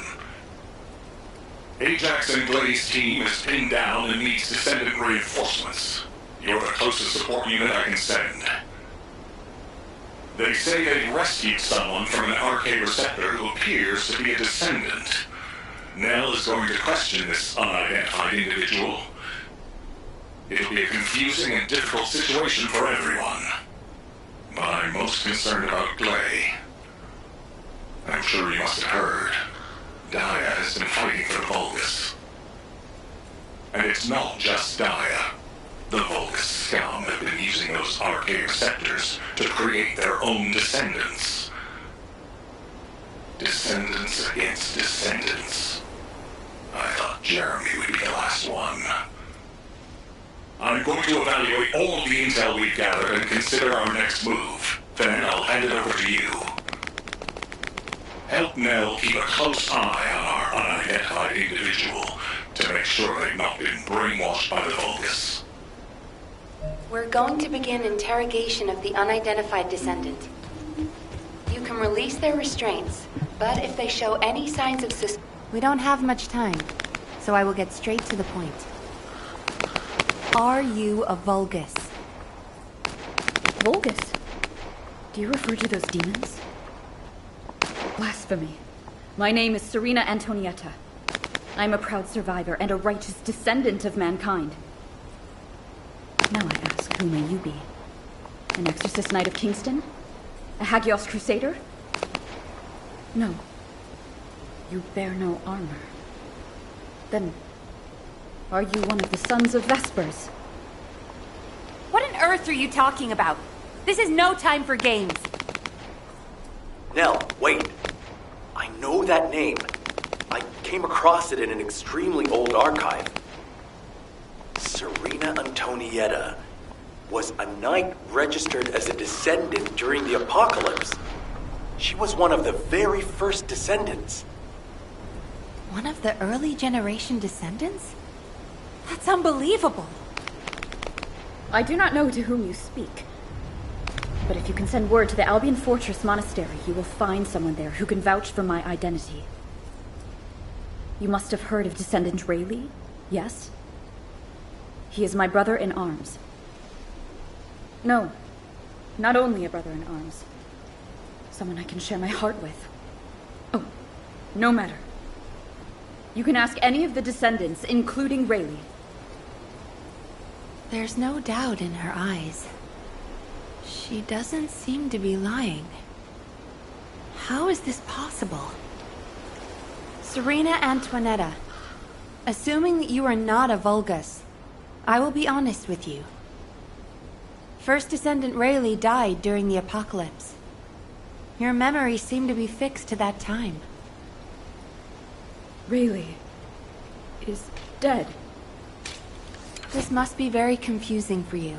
Ajax and Glay's team is pinned down and needs Descendant reinforcements. You're the closest support unit I can send. They say they rescued someone from an RK receptor who appears to be a Descendant. Nell is going to question this unidentified individual. It'll be a confusing and difficult situation for everyone. But I'm most concerned about Glay. I'm sure you must have heard. Daya has been fighting for the Vulgus. And it's not just Daya. The Vulgus scum have been using those RK receptors to create their own descendants. Descendants against descendants. I thought Jeremy would be the last one. I'm going to evaluate all of the intel we've gathered and consider our next move. Then I'll hand it over to you. Help Nell keep a close eye on our unidentified individual to make sure they've not been brainwashed by the Vulgus. We're going to begin interrogation of the unidentified descendant. You can release their restraints, but if they show any signs of we don't have much time, so I will get straight to the point. Are you a Vulgus? Vulgus? Do you refer to those demons? Blasphemy. My name is Serena Antonietta. I'm a proud survivor and a righteous descendant of mankind. Now I ask, who may you be? An exorcist knight of Kingston? A Hagios crusader? No. You bear no armor. Then, are you one of the sons of Vespers? What on earth are you talking about? This is no time for games. Nell, wait. I know that name. I came across it in an extremely old archive. Serena Antonietta was a knight registered as a descendant during the apocalypse. She was one of the very first descendants. One of the early generation descendants? That's unbelievable. I do not know to whom you speak. But if you can send word to the Albion Fortress Monastery, you will find someone there who can vouch for my identity. You must have heard of Descendant Rayleigh, yes? He is my brother in arms. No, not only a brother in arms. Someone I can share my heart with. Oh, no matter. You can ask any of the descendants, including Rayleigh. There's no doubt in her eyes. She doesn't seem to be lying. How is this possible? Serena Antoinetta, assuming that you are not a Vulgus, I will be honest with you. First Descendant Rayleigh died during the apocalypse. Your memories seem to be fixed to that time. Rayleigh is dead. This must be very confusing for you.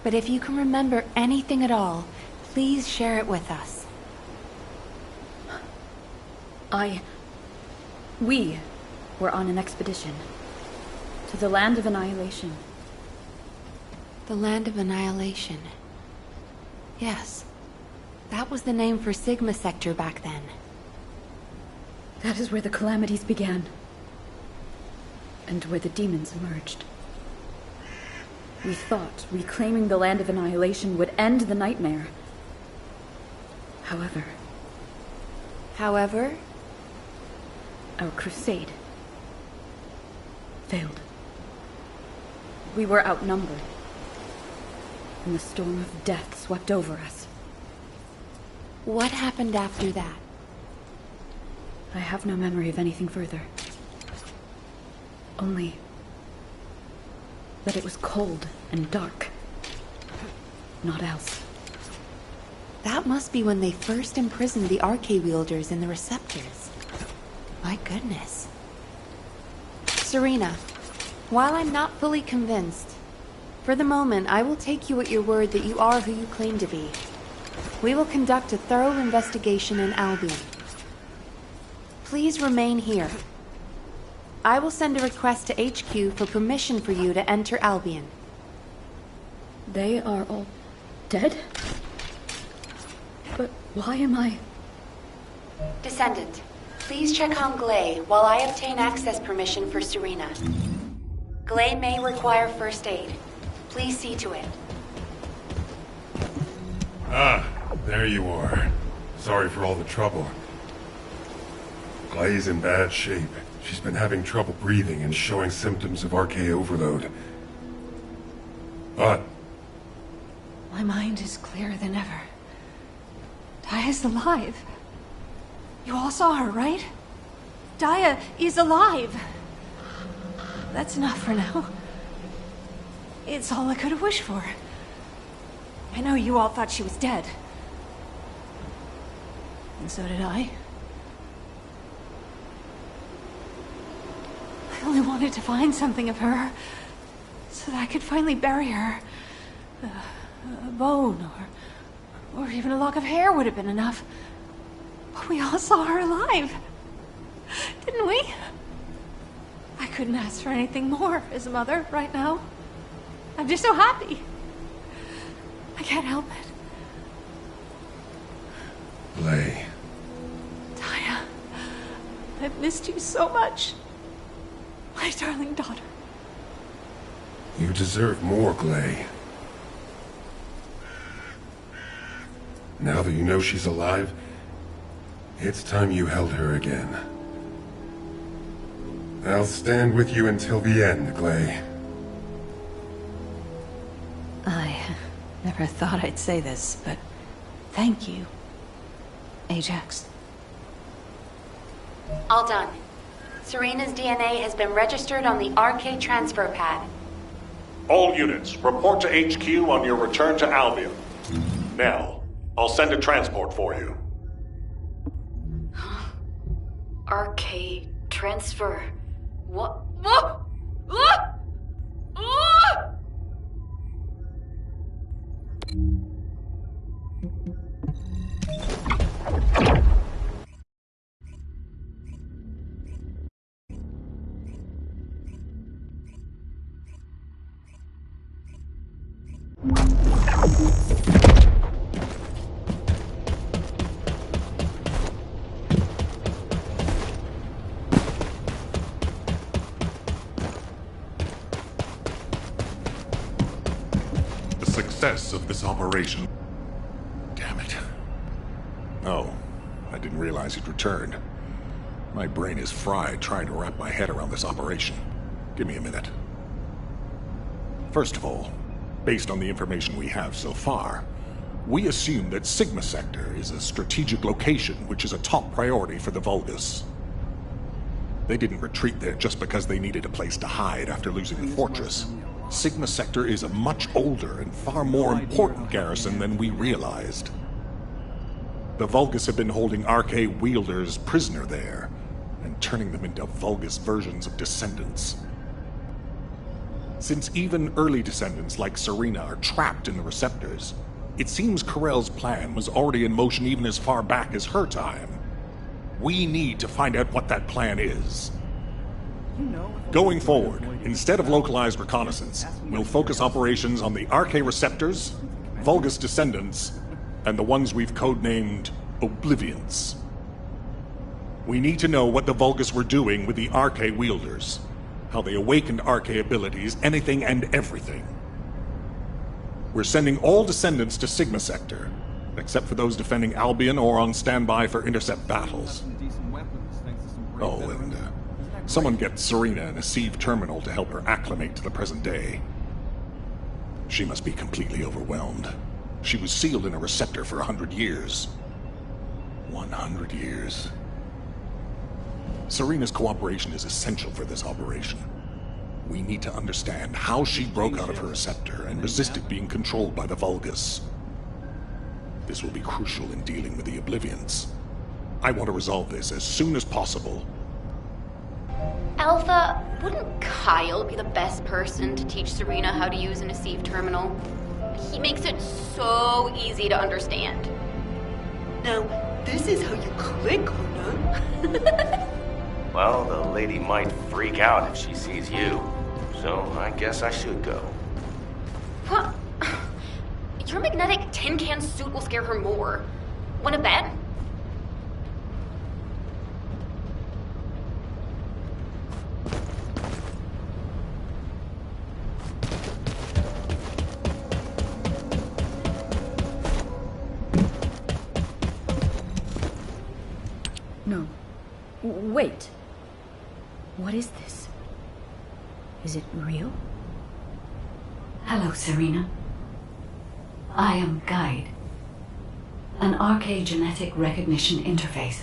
But if you can remember anything at all, please share it with us. We were on an expedition to the land of annihilation. The Land of Annihilation. Yes. That was the name for Sigma Sector back then. That is where the calamities began. And where the demons emerged. We thought reclaiming the Land of Annihilation would end the nightmare. However... Our crusade failed. We were outnumbered. And the storm of death swept over us. What happened after that? I have no memory of anything further. Only that it was cold and dark. Not else. That must be when they first imprisoned the Arche wielders in the receptors. My goodness. Serena, while I'm not fully convinced, for the moment I will take you at your word that you are who you claim to be. We will conduct a thorough investigation in Albion. Please remain here. I will send a request to HQ for permission for you to enter Albion. They are all dead? But why am I... Descendant, please check on Glay while I obtain access permission for Serena. Glay may require first aid. Please see to it. Ah, there you are. Sorry for all the trouble. Glay's in bad shape. She's been having trouble breathing and showing symptoms of Arche overload. But... My mind is clearer than ever. Daya's alive. You all saw her, right? Daya is alive. That's enough for now. It's all I could have wished for. I know you all thought she was dead. And so did I. I only wanted to find something of her, so that I could finally bury her. A bone, or even a lock of hair would have been enough. But we all saw her alive, didn't we? I couldn't ask for anything more as a mother right now. I'm just so happy. I can't help it. Glay. Daya, I've missed you so much. My darling daughter. You deserve more, Glay. Now that you know she's alive, it's time you held her again. I'll stand with you until the end, Glay. I never thought I'd say this, but thank you, Ajax. All done. Serena's DNA has been registered on the Arche transfer pad. All units, report to HQ on your return to Albion. Nell, I'll send a transport for you. Arche transfer. What? The success of this operation... Damn it. Oh, I didn't realize he'd returned. My brain is fried trying to wrap my head around this operation. Give me a minute. First of all, based on the information we have so far, we assume that Sigma Sector is a strategic location which is a top priority for the Vulgus. They didn't retreat there just because they needed a place to hide after losing the fortress. Sigma Sector is a much older and far more important garrison than we realized. The Vulgus have been holding Arche wielders prisoner there, and turning them into Vulgus versions of descendants. Since even early descendants like Serena are trapped in the receptors, it seems Corell's plan was already in motion even as far back as her time. We need to find out what that plan is. Going forward, instead of localized reconnaissance, we'll focus operations on the RK receptors, Vulgus descendants, and the ones we've codenamed Oblivions. We need to know what the Vulgus were doing with the RK wielders, how they awakened RK abilities, anything and everything. We're sending all descendants to Sigma Sector, except for those defending Albion or on standby for intercept battles. Oh, and someone get Serena in a sieve terminal to help her acclimate to the present day. She must be completely overwhelmed. She was sealed in a receptor for 100 years. 100 years. Serena's cooperation is essential for this operation. We need to understand how she broke out of her receptor and resisted being controlled by the Vulgus. This will be crucial in dealing with the Oblivions. I want to resolve this as soon as possible. Alpha, wouldn't Kyle be the best person to teach Serena how to use an Asive terminal? He makes it so easy to understand. Now, this is how you click, Luna. Well, the lady might freak out if she sees you. So I guess I should go. What? Your magnetic tin can suit will scare her more. Wanna bet? No. Wait. What is this? Is it real? Hello, Serena. I am Guide, an RK genetic recognition interface.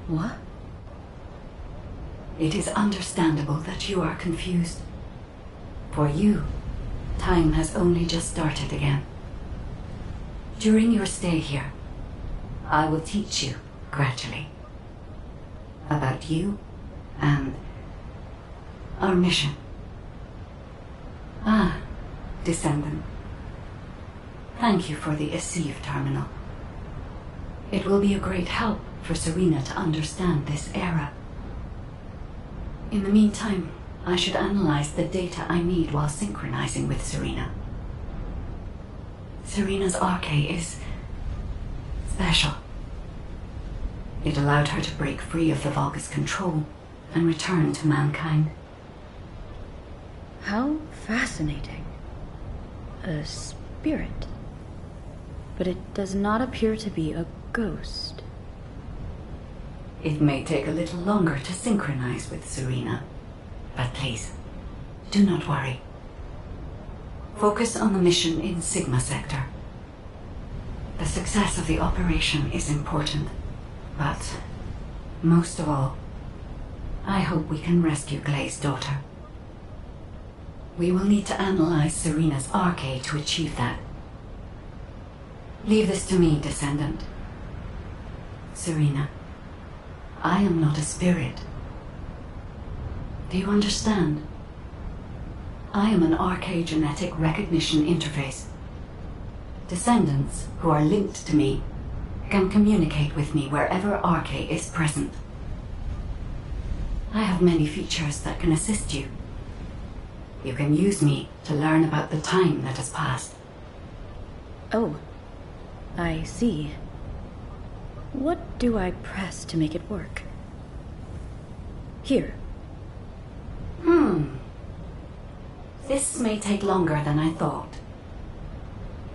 What? It is understandable that you are confused. For you, time has only just started again. During your stay here, I will teach you, gradually, about you and our mission. Ah, Descendant. Thank you for the Asive terminal. It will be a great help for Serena to understand this era. In the meantime, I should analyze the data I need while synchronizing with Serena. Serena's RK is special. It allowed her to break free of the Vulgus control and return to mankind. How fascinating. A spirit. But it does not appear to be a ghost. It may take a little longer to synchronize with Serena, but please, do not worry. Focus on the mission in Sigma Sector. The success of the operation is important, but most of all, I hope we can rescue Glay's daughter. We will need to analyze Serena's RK to achieve that. Leave this to me, Descendant. Serena, I am not a spirit. Do you understand? I am an RK genetic recognition interface. Descendants who are linked to me can communicate with me wherever RK is present. I have many features that can assist you. You can use me to learn about the time that has passed. Oh, I see. What do I press to make it work? Here. This may take longer than I thought.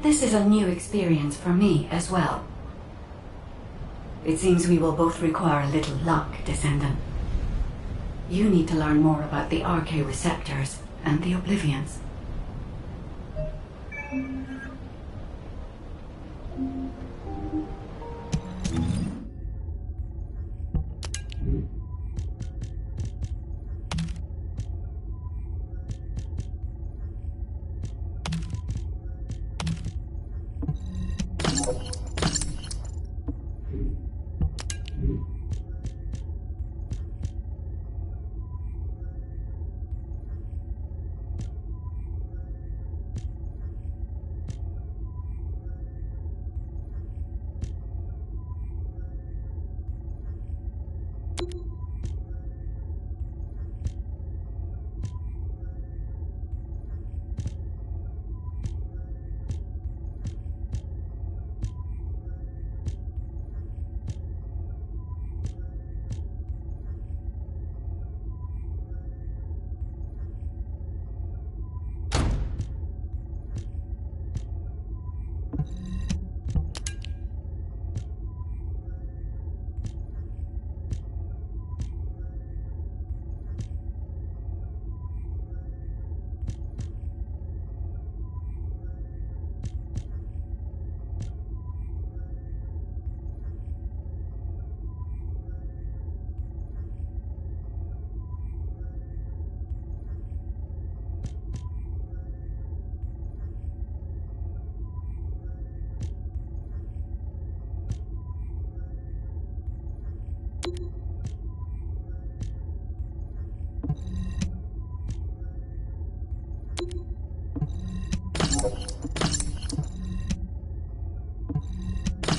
This is a new experience for me as well. It seems we will both require a little luck, Descendant. You need to learn more about the RK receptors and the Oblivions.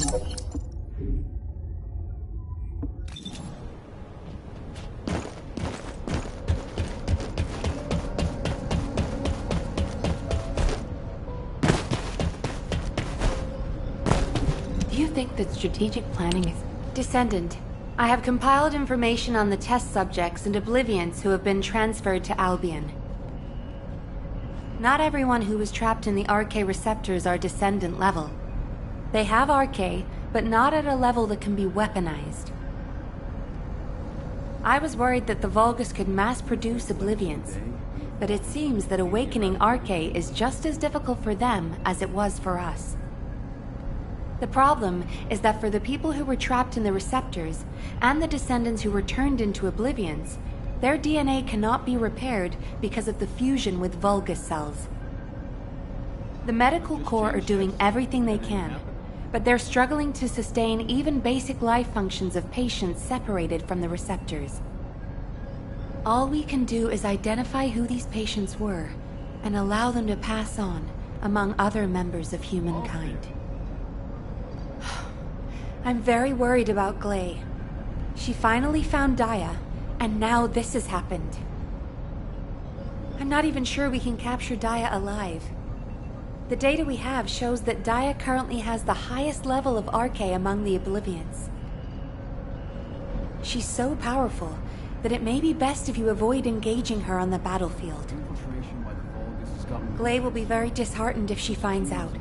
Do you think that strategic planning is... Descendant, I have compiled information on the test subjects and Oblivions who have been transferred to Albion. Not everyone who was trapped in the RK receptors are Descendant level. They have RK, but not at a level that can be weaponized. I was worried that the Vulgus could mass-produce Oblivions, but it seems that awakening RK is just as difficult for them as it was for us. The problem is that for the people who were trapped in the receptors, and the Descendants who were turned into Oblivions, their DNA cannot be repaired because of the fusion with Vulgus cells. The medical corps are doing everything they can, but they're struggling to sustain even basic life functions of patients separated from the receptors. All we can do is identify who these patients were, and allow them to pass on among other members of humankind. I'm very worried about Glay. She finally found Daya, and now this has happened. I'm not even sure we can capture Daya alive. The data we have shows that Daya currently has the highest level of RK among the Oblivions. She's so powerful that it may be best if you avoid engaging her on the battlefield. Glay will be very disheartened if she finds out,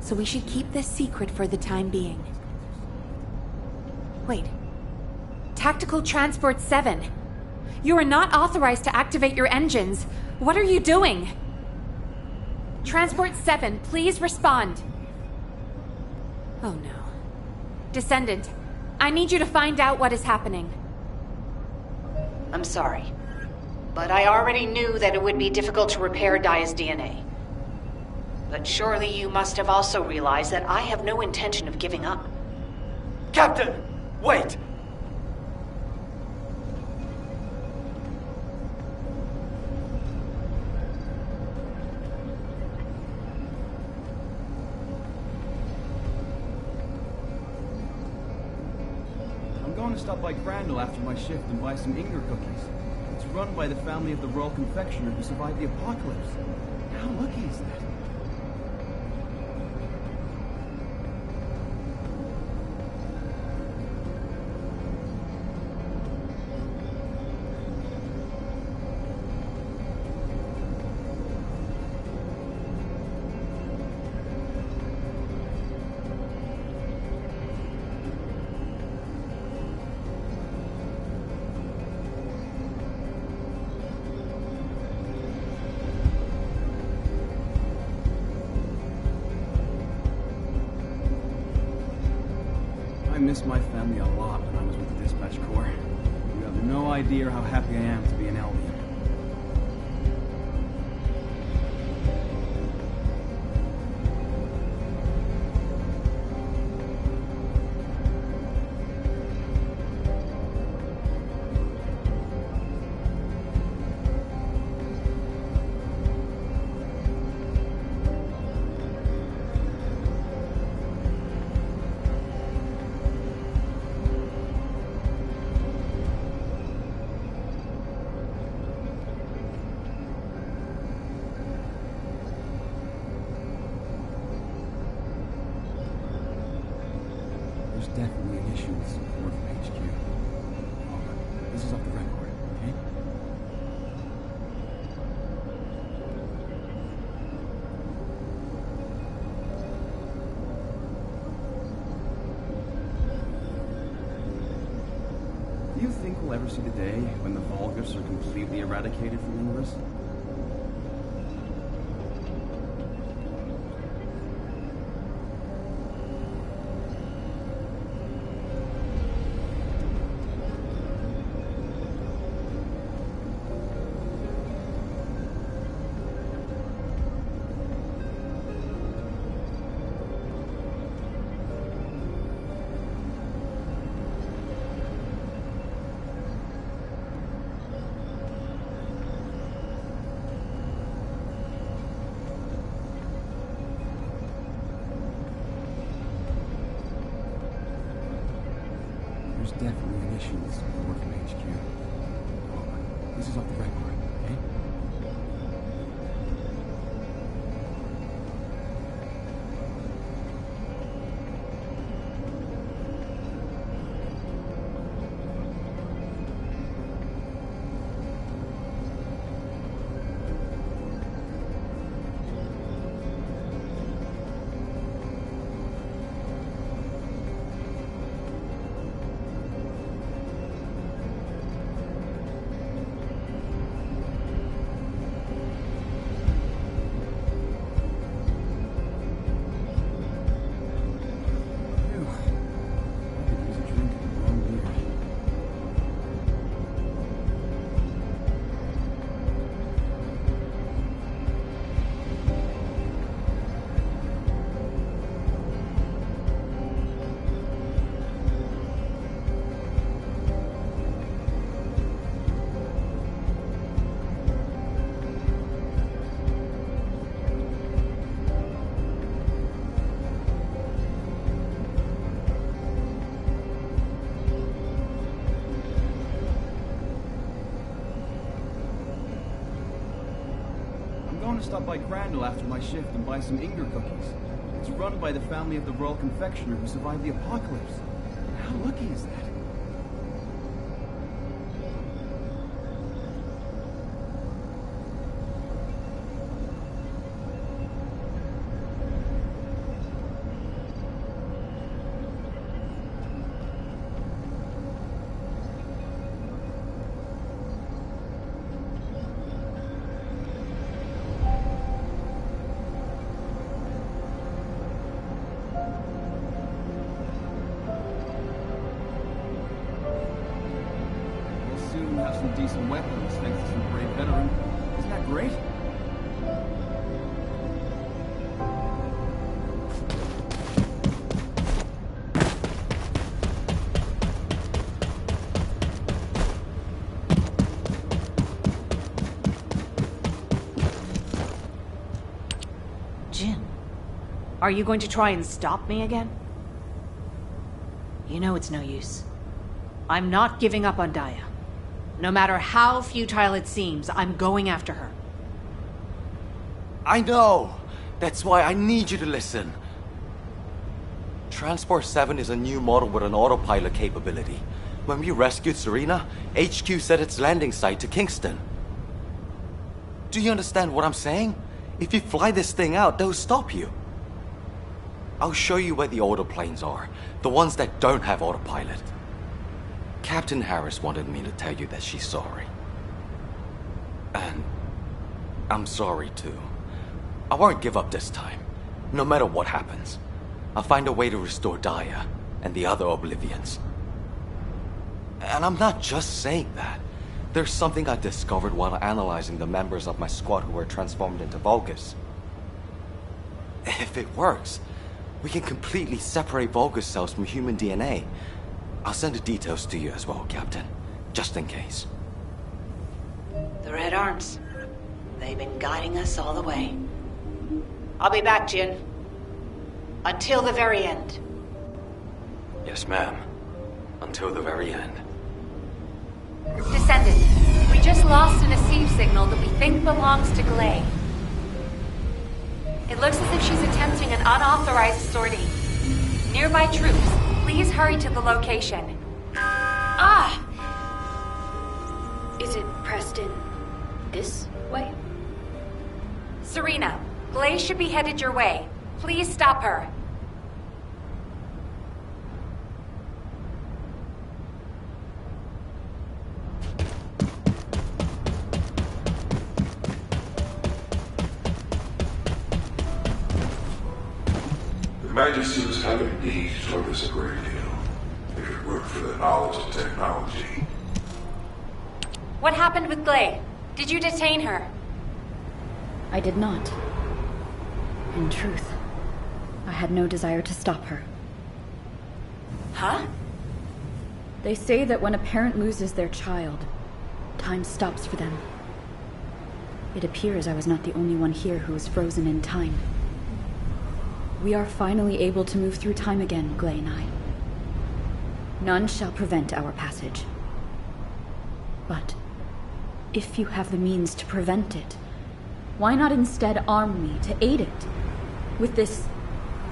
so we should keep this secret for the time being. Wait. Tactical Transport 7. You are not authorized to activate your engines. What are you doing? Transport 7, please respond. Oh no. Descendant, I need you to find out what is happening. I'm sorry, but I already knew that it would be difficult to repair Daya's DNA. But surely you must have also realized that I have no intention of giving up. Captain! Wait! I'm going to stop by Crandall after my shift and buy some Inger cookies. It's run by the family of the Royal Confectioner who survived the apocalypse. How lucky is that? I missed my family a lot when I was with the Dispatch Corps. You have no idea how happy I am to be an Albion. Definitely an issue with support from HQ. This is off the record, okay? Do you think we'll ever see the day when the Vulgus are completely eradicated from the universe? There's definitely an issue with some work in HQ. This is off the record, okay? Stop by Crandall after my shift and buy some Inger cookies. It's run by the family of the royal confectioner who survived the apocalypse. How lucky is that? Have some decent weapons thanks to some brave veteran. Isn't that great? Jin, are you going to try and stop me again? You know it's no use. I'm not giving up on Daya. No matter how futile it seems, I'm going after her. I know! That's why I need you to listen. Transport 7 is a new model with an autopilot capability. When we rescued Serena, HQ set its landing site to Kingston. Do you understand what I'm saying? If you fly this thing out, they'll stop you. I'll show you where the autoplanes are. The ones that don't have autopilot. Captain Harris wanted me to tell you that she's sorry. And I'm sorry too. I won't give up this time, no matter what happens. I'll find a way to restore Daya and the other Oblivions. And I'm not just saying that. There's something I discovered while analyzing the members of my squad who were transformed into Vulgus. If it works, we can completely separate Vulgus cells from human DNA. I'll send the details to you as well, Captain, just in case. The Red Arms. They've been guiding us all the way. I'll be back, Jin. Until the very end. Yes, ma'am. Until the very end. Descendant, we just lost an receive signal that we think belongs to Glay. It looks as if she's attempting an unauthorized sortie. Nearby troops, please hurry to the location. Ah! Is it Preston this way? Serena, Glay should be headed your way. Please stop her. The Magicians have indeed taught us a great deal. If it weren't for the knowledge of technology. What happened with Glay? Did you detain her? I did not. In truth, I had no desire to stop her. Huh? They say that when a parent loses their child, time stops for them. It appears I was not the only one here who was frozen in time. We are finally able to move through time again, Glay and I. None shall prevent our passage. But if you have the means to prevent it, why not instead arm me to aid it with this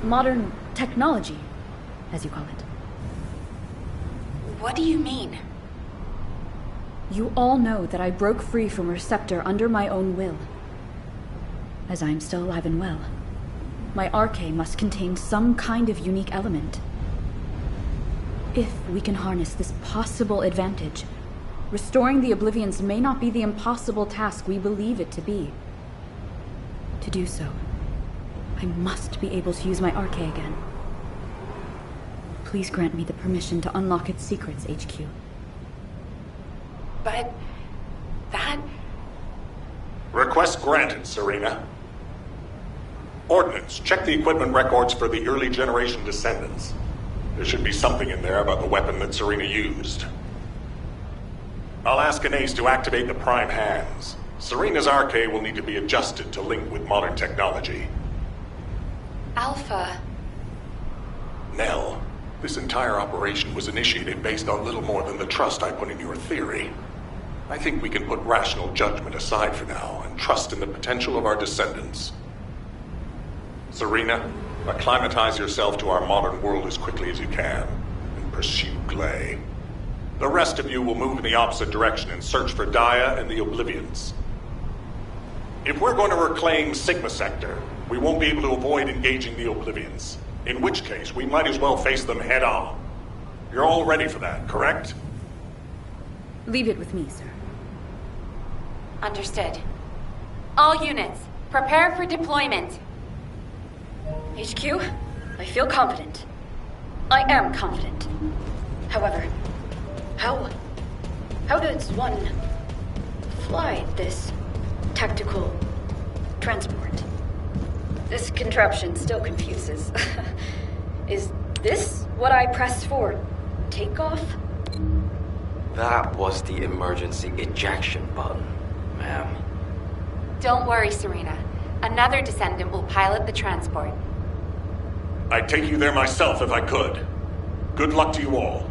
modern technology, as you call it? What do you mean? You all know that I broke free from Receptor under my own will. As I am still alive and well, my arche must contain some kind of unique element. If we can harness this possible advantage, restoring the Oblivions may not be the impossible task we believe it to be. To do so, I must be able to use my arche again. Please grant me the permission to unlock its secrets, HQ. But that... Request granted, Serena. Ordnance, check the equipment records for the early generation descendants. There should be something in there about the weapon that Serena used. I'll ask Anais to activate the prime hands. Serena's arche will need to be adjusted to link with modern technology. Alpha. Nell, this entire operation was initiated based on little more than the trust I put in your theory. I think we can put rational judgment aside for now and trust in the potential of our descendants. Serena, acclimatize yourself to our modern world as quickly as you can, and pursue Glay. The rest of you will move in the opposite direction and search for Dia and the Oblivions. If we're going to reclaim Sigma Sector, we won't be able to avoid engaging the Oblivions. In which case, we might as well face them head on. You're all ready for that, correct? Leave it with me, sir. Understood. All units, prepare for deployment. HQ, I feel confident. I am confident. However, how does one fly this tactical transport? This contraption still confuses. Is this what I pressed for takeoff? That was the emergency ejection button, ma'am. Don't worry, Serena. Another descendant will pilot the transport. I'd take you there myself if I could. Good luck to you all.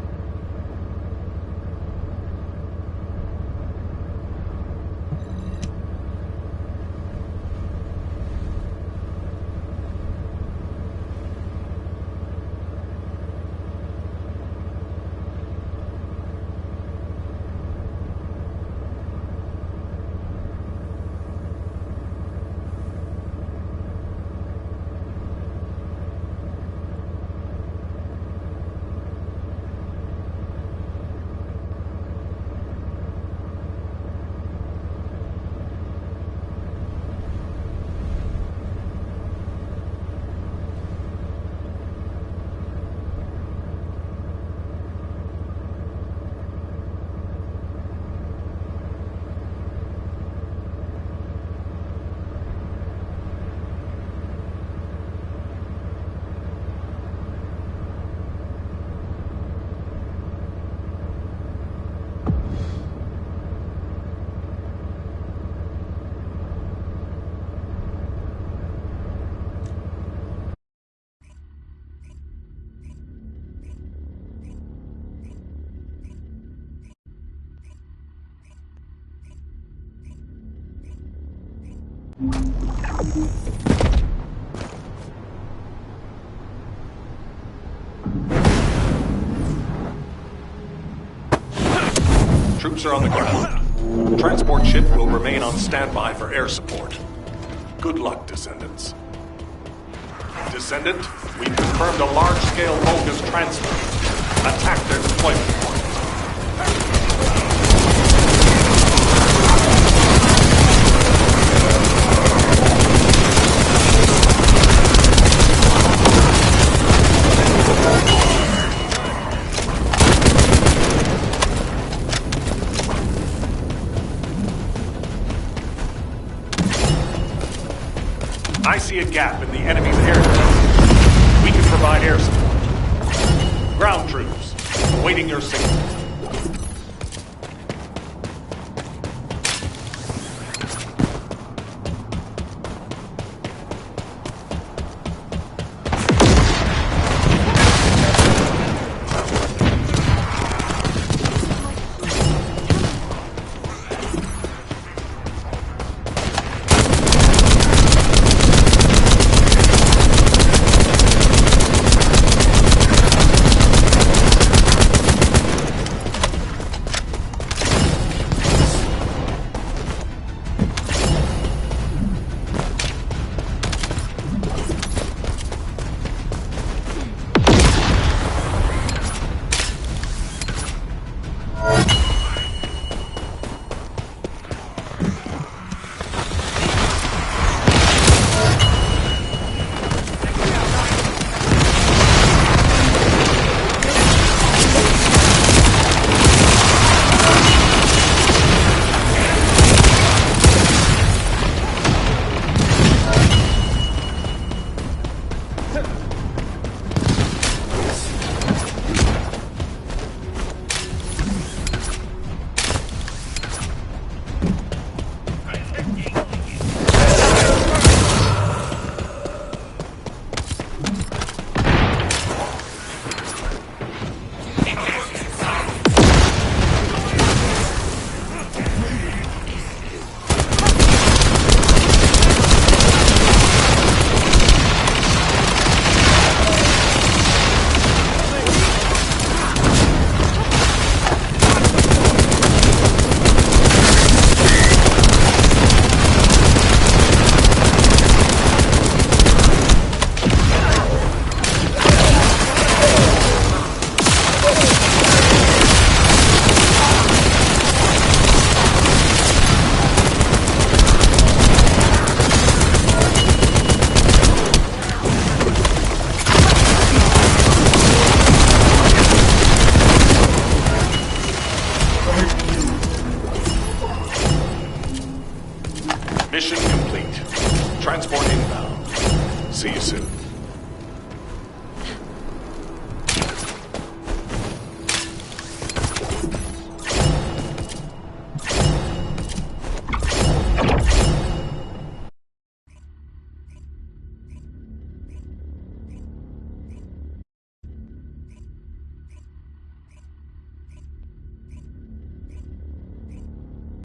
Troops are on the ground. The transport ship will remain on standby for air support. Good luck, Descendants. Descendant, we've confirmed a large-scale Vulgus transfer. Attack their deployment point. I see a gap in the enemy's air defense. We can provide air support. Ground troops, awaiting your signal.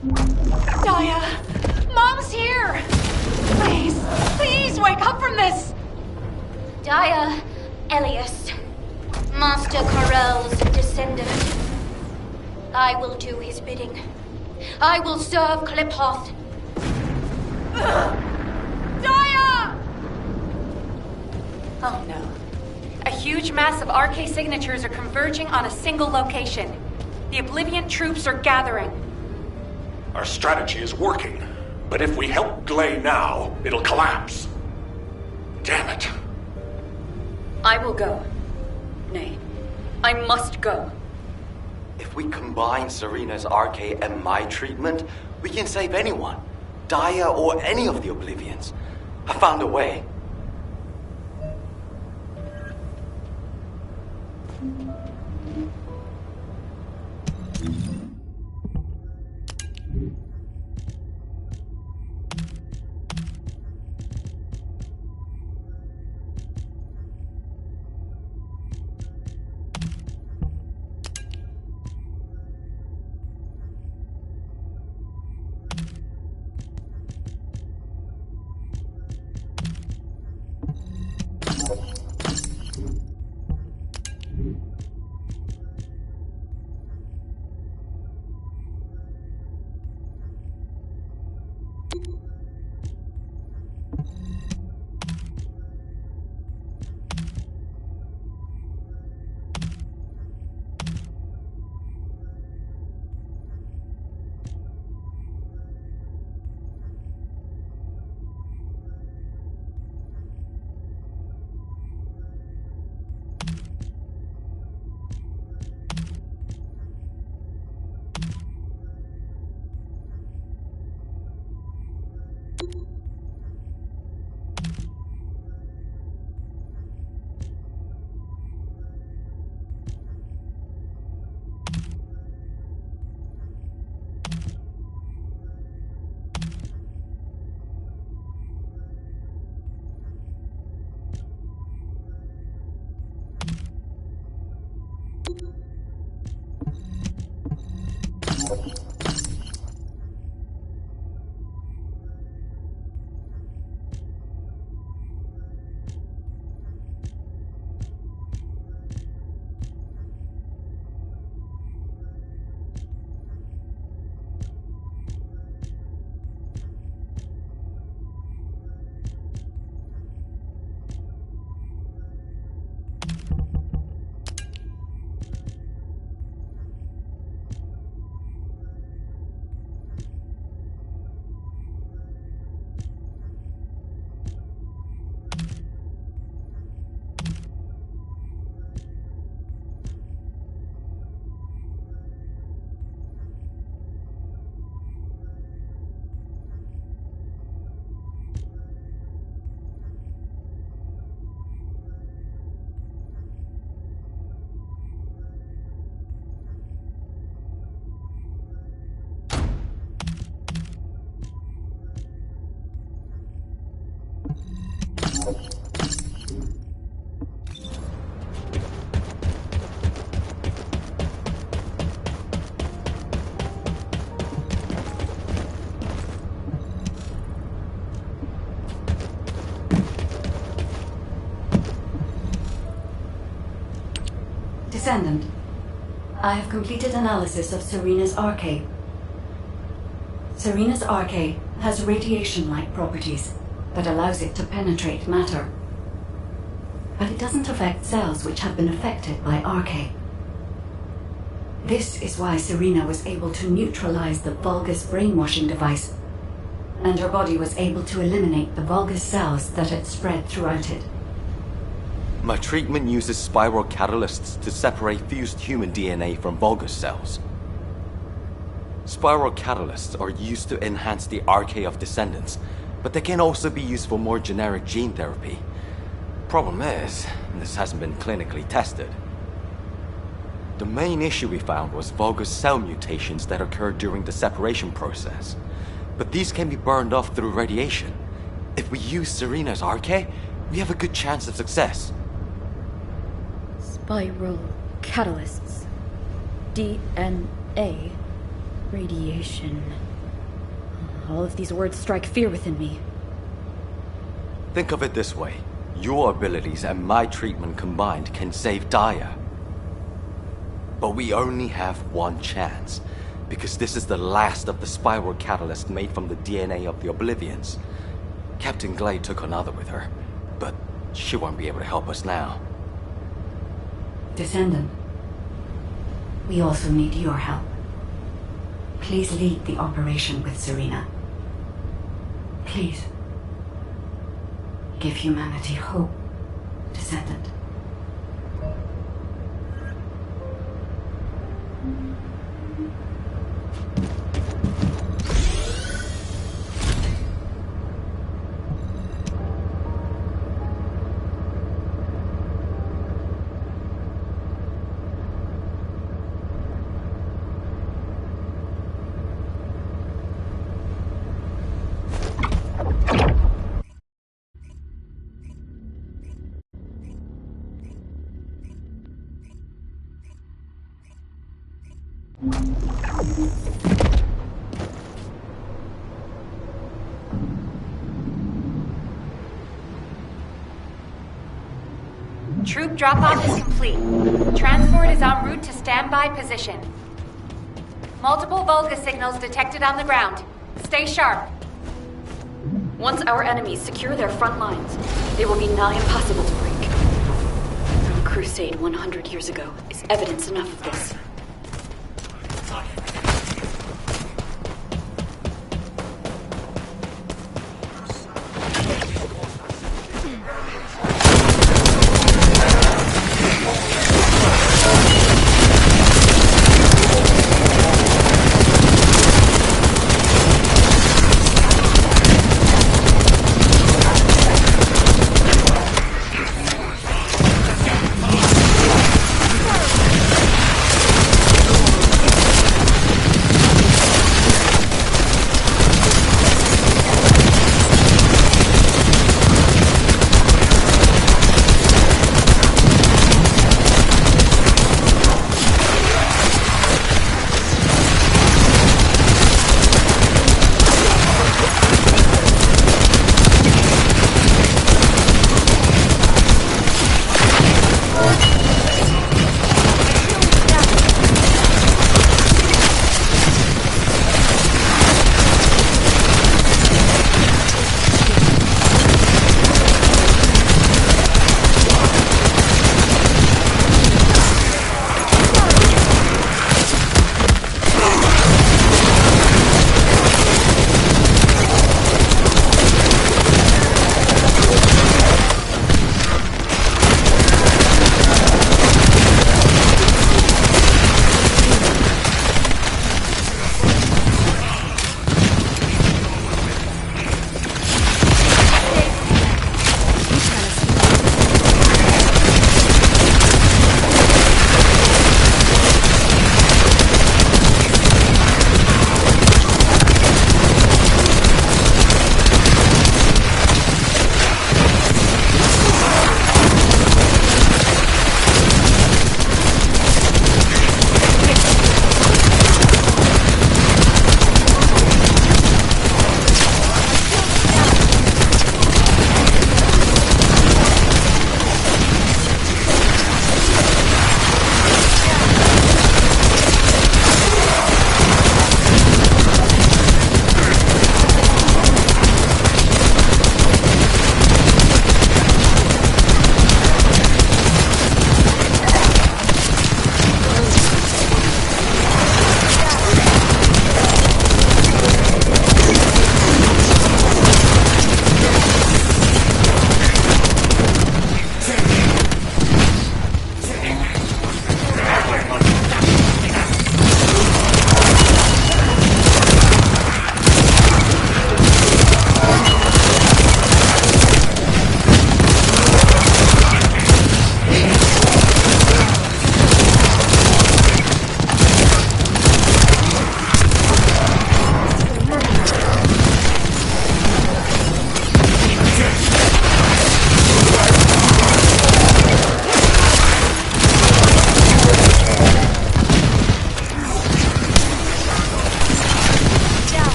Daya! Mom's here! Please, please wake up from this! Daya, Elias, Master Corell's descendant. I will do his bidding. I will serve Qliphoth. Daya! Oh no. A huge mass of RK signatures are converging on a single location. The Oblivion troops are gathering. Our strategy is working, but if we help Gley now, it'll collapse. Damn it. I will go. Nay, I must go. If we combine Serena's RK and my treatment, we can save anyone. Daya or any of the Oblivions. I found a way. Descendant, I have completed analysis of Serena's RK. Serena's RK has radiation-like properties that allows it to penetrate matter. But it doesn't affect cells which have been affected by RK. This is why Serena was able to neutralize the Vulgus brainwashing device, and her body was able to eliminate the Vulgus cells that had spread throughout it. My treatment uses spiral catalysts to separate fused human DNA from Vulgus cells. Spiral catalysts are used to enhance the RK of descendants, but they can also be used for more generic gene therapy. Problem is, this hasn't been clinically tested. The main issue we found was Vulgus cell mutations that occurred during the separation process. But these can be burned off through radiation. If we use Serena's RK, we have a good chance of success. Spiral catalysts. DNA. Radiation. All of these words strike fear within me. Think of it this way. Your abilities and my treatment combined can save Daya. But we only have one chance, because this is the last of the spiral catalyst made from the DNA of the Oblivions. Captain Glade took another with her, but she won't be able to help us now. Descendant, we also need your help. Please lead the operation with Serena. Please. Give humanity hope, Descendant. Troop drop-off is complete. Transport is en route to standby position. Multiple Volga signals detected on the ground. Stay sharp. Once our enemies secure their front lines, they will be nigh impossible to break. The crusade 100 years ago is evidence enough of this.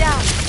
down.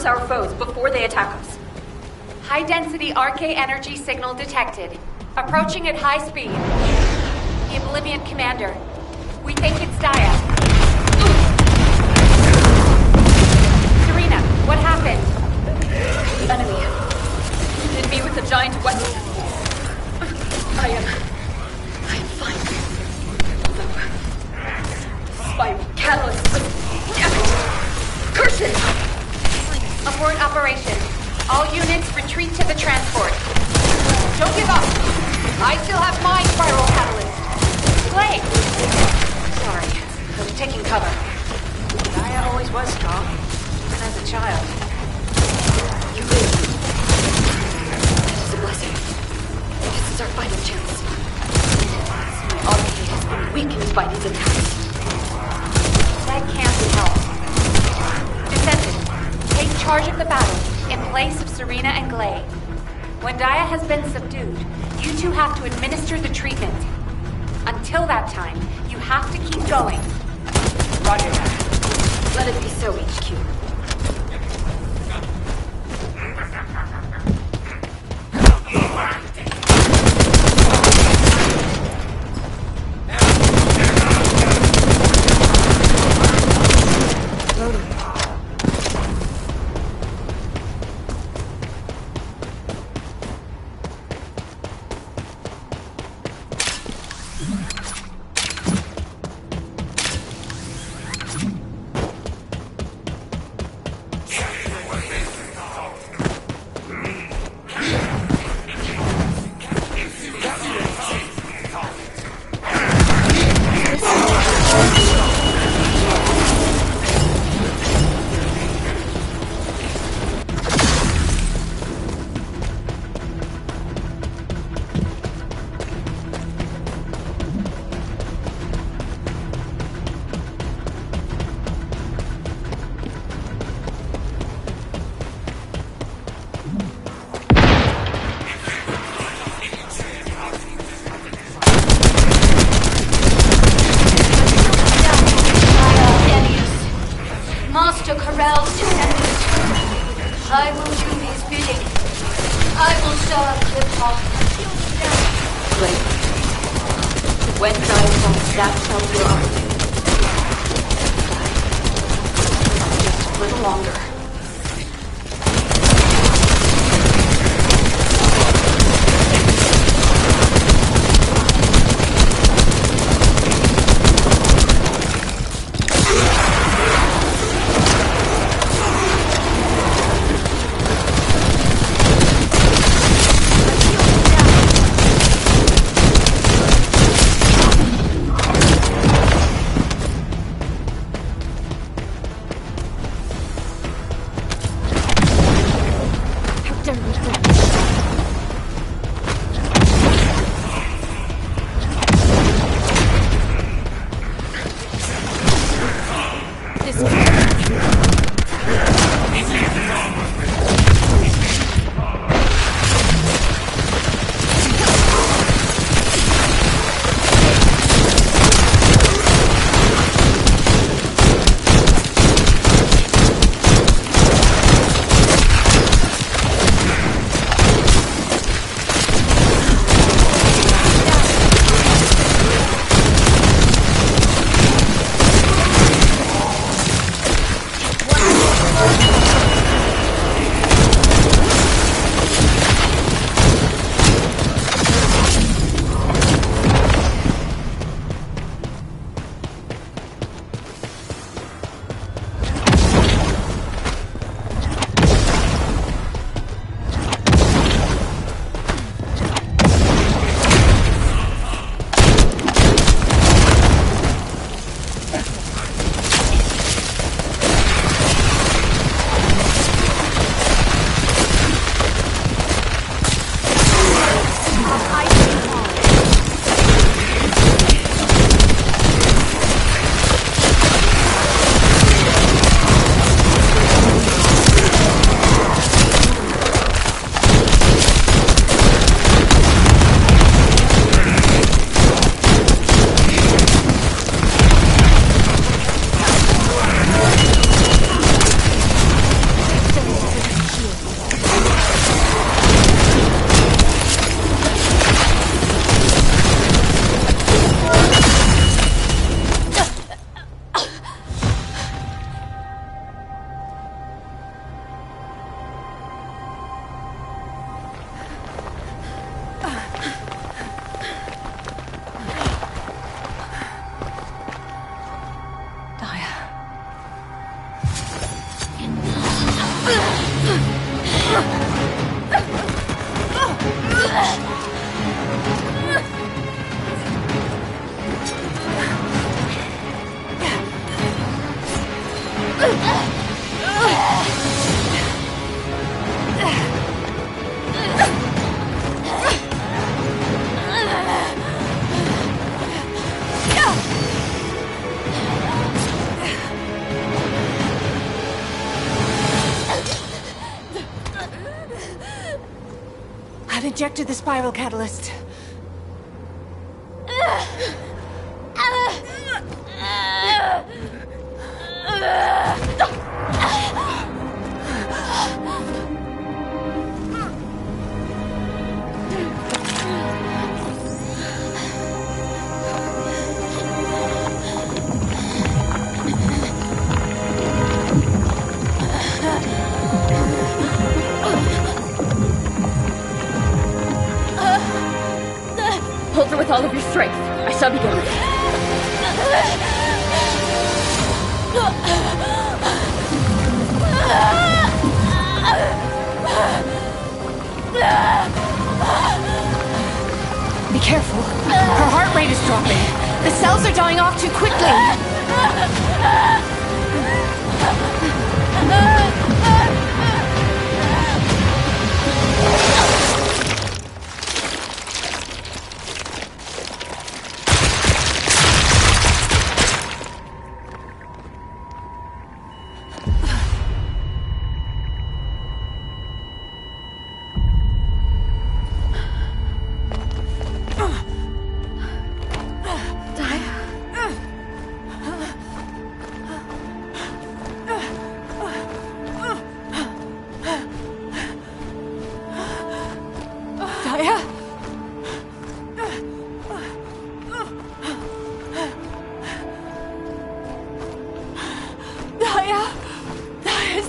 disperse our foes before they attack us. High-density RK energy signal detected. Approaching at high speed. The Oblivion Commander. We think it's Daya. Serena, what happened? The enemy hit me with a giant weapon. I am fine. Though, spiral catalyst was damaged. Curse it! Abort operation. All units retreat to the transport. Don't give up. I still have my spiral catalyst. Clay! Sorry, I was taking cover. Daya always was strong, even as a child. You live. That is a blessing. This is our final chance. My RK has been weakened by these attacks. That can't be helped. Descendant, take charge of the battle in place of Serena and Glay. When Daya has been subdued, you two have to administer the treatment. Until that time, you have to keep going. Roger that. Let it be so, HQ. I will do his bidding. I will serve Clipart. Wait. When I cross that cellular opportunity, just a little longer. I've injected the spiral catalyst. Hold her with all of your strength. I shall begin. Be careful. Her heart rate is dropping. The cells are dying off too quickly.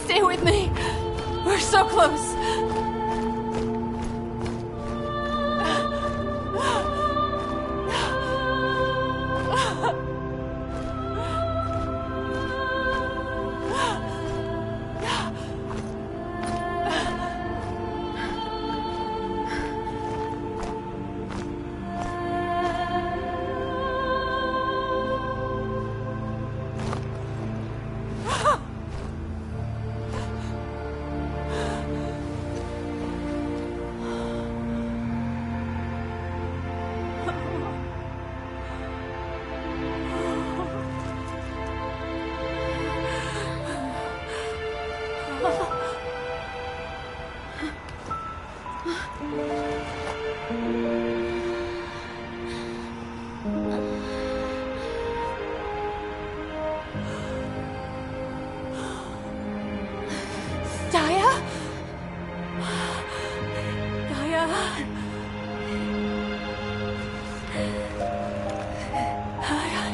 Stay with me. We're so close.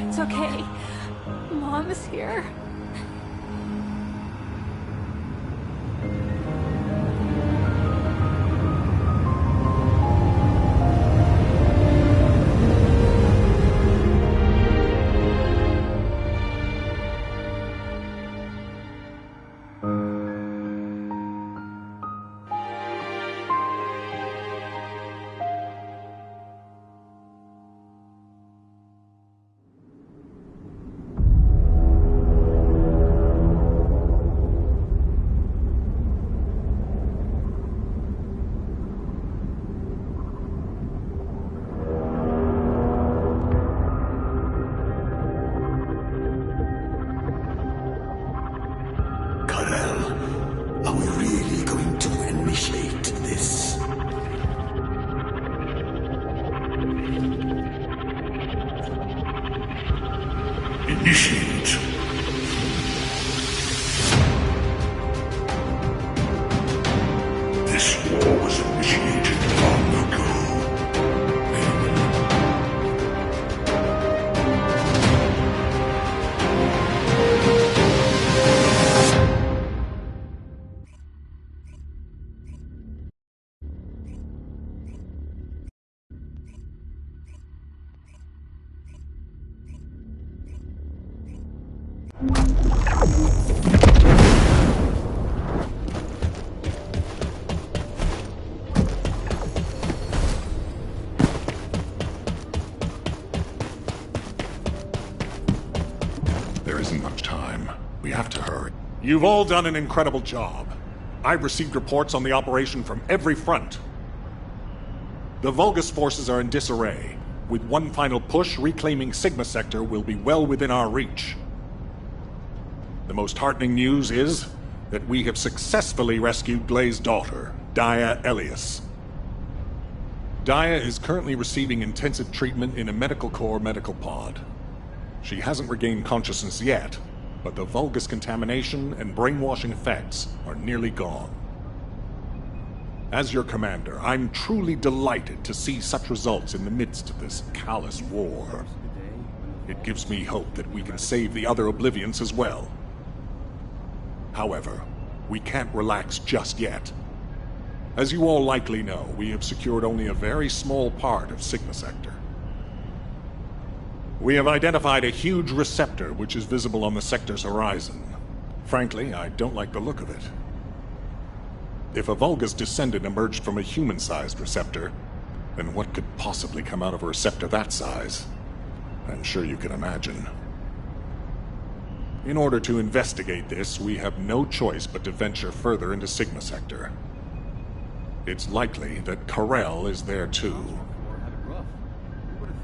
It's okay. Mom is here. Are we really going to initiate this? Initiate. This war was initiated long ago. There isn't much time. We have to hurry. You've all done an incredible job. I've received reports on the operation from every front. The Vulgus forces are in disarray. With one final push, reclaiming Sigma Sector will be well within our reach. The most heartening news is that we have successfully rescued Glay's daughter, Dia Elias. Daya is currently receiving intensive treatment in a medical core medical pod. She hasn't regained consciousness yet, but the Vulgus contamination and brainwashing effects are nearly gone. As your commander, I'm truly delighted to see such results in the midst of this callous war. It gives me hope that we can save the other Oblivions as well. However, we can't relax just yet. As you all likely know, we have secured only a very small part of Sigma Sector. We have identified a huge receptor which is visible on the sector's horizon. Frankly, I don't like the look of it. If a Vulgus descendant emerged from a human-sized receptor, then what could possibly come out of a receptor that size? I'm sure you can imagine. In order to investigate this, we have no choice but to venture further into Sigma Sector. It's likely that Karel is there too.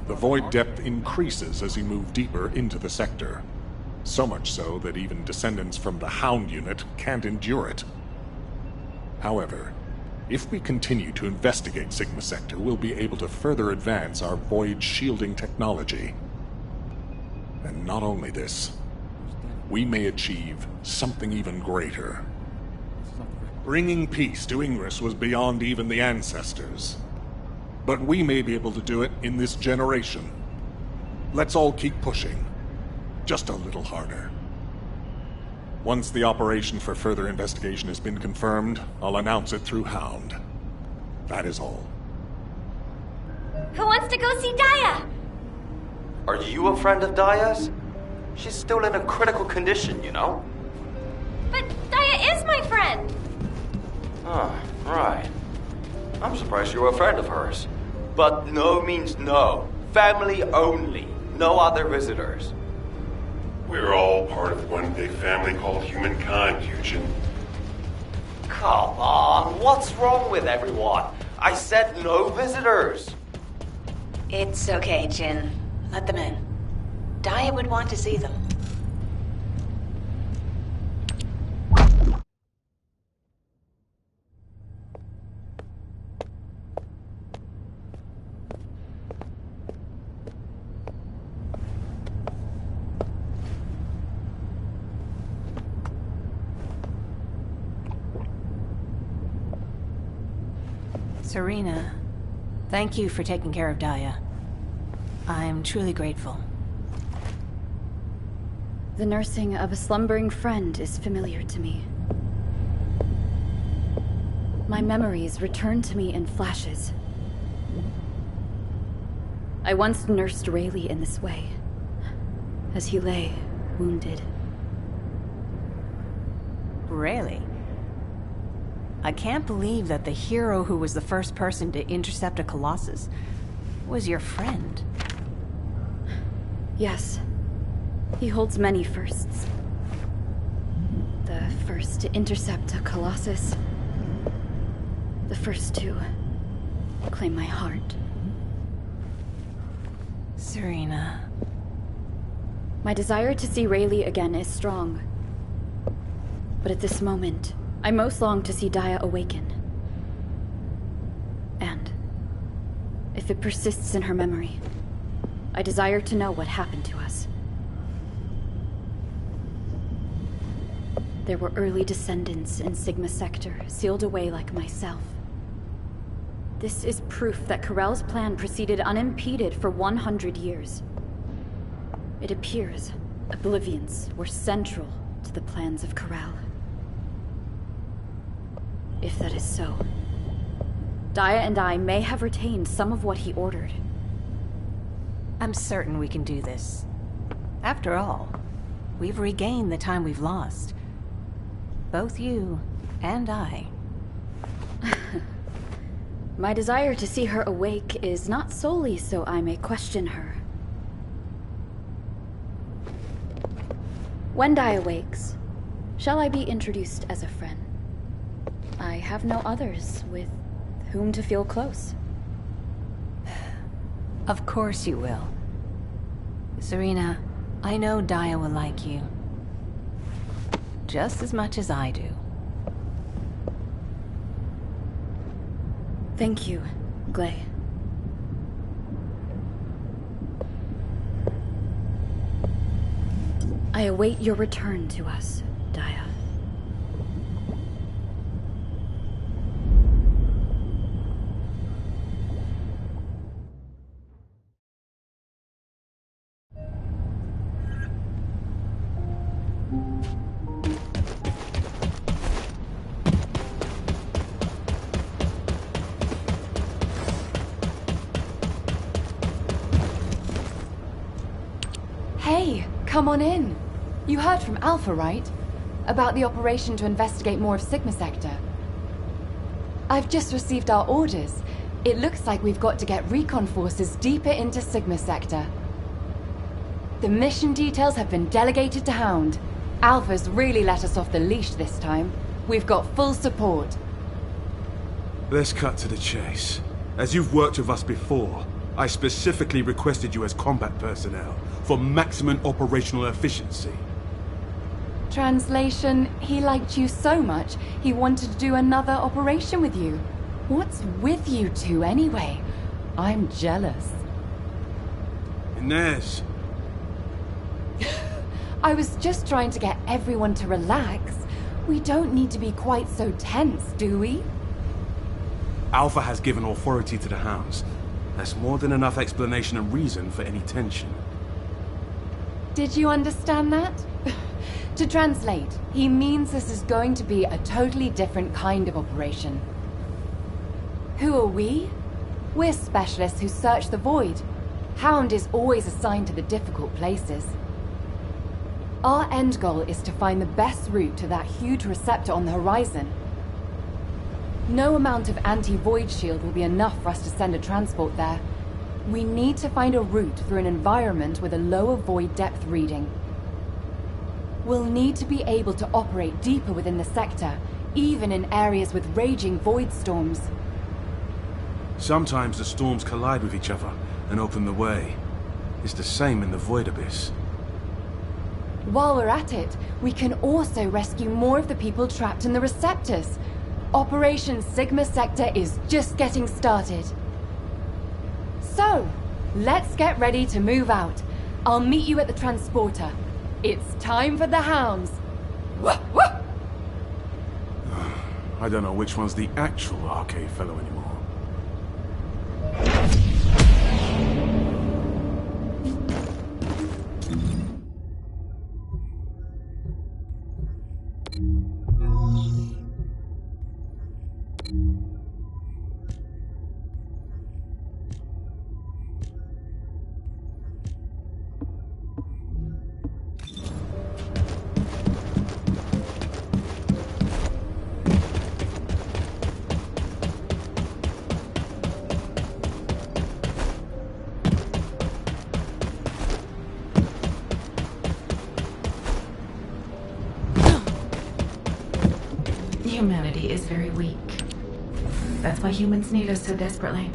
The void depth increases as you move deeper into the sector. So much so that even descendants from the Hound unit can't endure it. However, if we continue to investigate Sigma Sector, we'll be able to further advance our void shielding technology. And not only this, we may achieve something even greater. Bringing peace to Ingress was beyond even the ancestors. But we may be able to do it in this generation. Let's all keep pushing. Just a little harder. Once the operation for further investigation has been confirmed, I'll announce it through Hound. That is all. Who wants to go see Daya? Are you a friend of Daya's? She's still in a critical condition, you know? But Daya is my friend! Ah, right. I'm surprised you're a friend of hers. But no means no. Family only. No other visitors. We're all part of one big family called humankind, Eugen. Come on, what's wrong with everyone? I said no visitors. It's okay, Jin. Let them in. Daya would want to see them. Serena, thank you for taking care of Daya. I'm truly grateful. The nursing of a slumbering friend is familiar to me. My memories return to me in flashes. I once nursed Rayleigh in this way, as he lay, wounded. Rayleigh? I can't believe that the hero who was the first person to intercept a Colossus was your friend. Yes. He holds many firsts. The first to intercept a Colossus. The first to claim my heart. Serena. My desire to see Rayleigh again is strong. But at this moment, I most long to see Daya awaken. And if it persists in her memory, I desire to know what happened to us. There were early descendants in Sigma Sector, sealed away like myself. This is proof that Karel's plan proceeded unimpeded for 100 years. It appears Oblivions were central to the plans of Karel. If that is so, Daya and I may have retained some of what he ordered. I'm certain we can do this. After all, we've regained the time we've lost. Both you and I. My desire to see her awake is not solely so I may question her. When Daya wakes, shall I be introduced as a friend? I have no others with whom to feel close. Of course you will. Serena, I know Daya will like you. Just as much as I do. Thank you, Glay. I await your return to us, Daya. Hey, come on in. You heard from Alpha, right? About the operation to investigate more of Sigma Sector. I've just received our orders. It looks like we've got to get recon forces deeper into Sigma Sector. The mission details have been delegated to Hound. Alpha's really let us off the leash this time. We've got full support. Let's cut to the chase. As you've worked with us before, I specifically requested you as combat personnel for maximum operational efficiency. Translation, he liked you so much, he wanted to do another operation with you. What's with you two anyway? I'm jealous. Inez. I was just trying to get everyone to relax. We don't need to be quite so tense, do we? Alpha has given authority to the Hounds. That's more than enough explanation and reason for any tension. Did you understand that? To translate, he means this is going to be a totally different kind of operation. Who are we? We're specialists who search the void. Hound is always assigned to the difficult places. Our end goal is to find the best route to that huge receptor on the horizon. No amount of anti-void shield will be enough for us to send a transport there. We need to find a route through an environment with a lower void depth reading. We'll need to be able to operate deeper within the sector, even in areas with raging void storms. Sometimes the storms collide with each other and open the way. It's the same in the void abyss. While we're at it, we can also rescue more of the people trapped in the receptors. Operation Sigma Sector is just getting started. So, let's get ready to move out. I'll meet you at the transporter. It's time for the Hounds. Wah, wah! I don't know which one's the actual arcade fellow anymore. Humanity is very weak. That's why humans need us so desperately.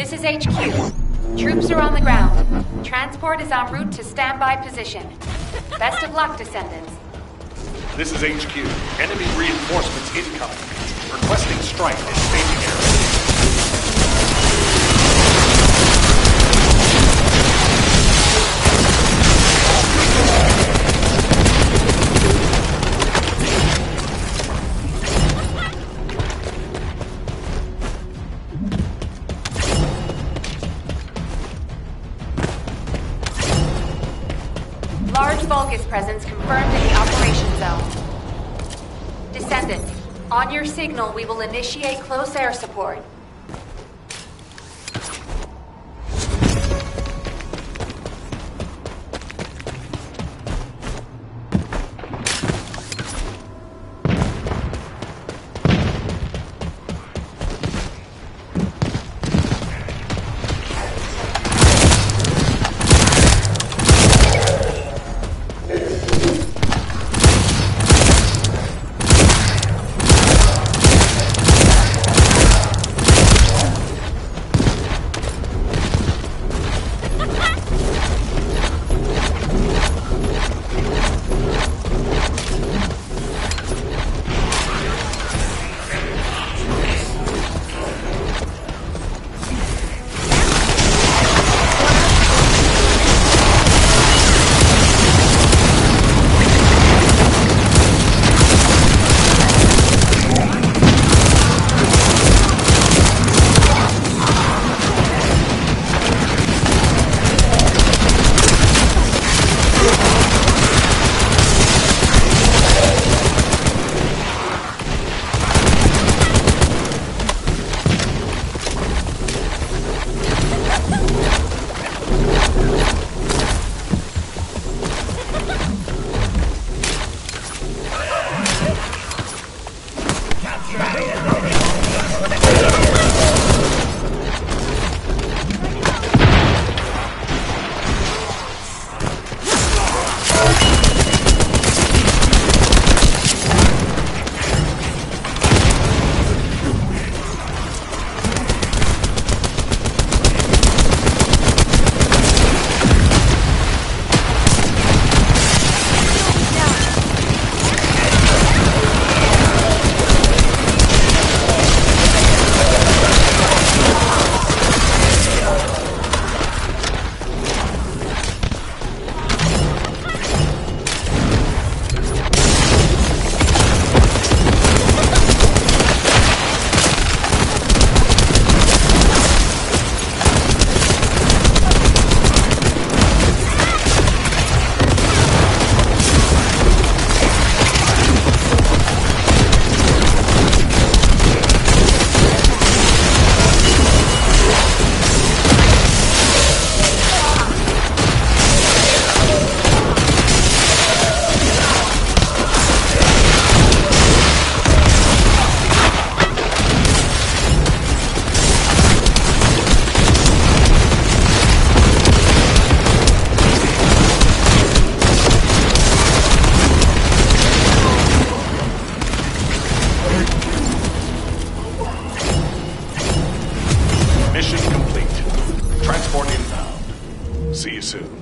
This is HQ. Troops are on the ground. Transport is en route to standby position. Best of luck, Descendants. This is HQ. Enemy reinforcements incoming. Requesting strike on staging area. Large Vulgus presence confirmed in the operation zone. Descendants, on your signal, we will initiate close air support. See you soon.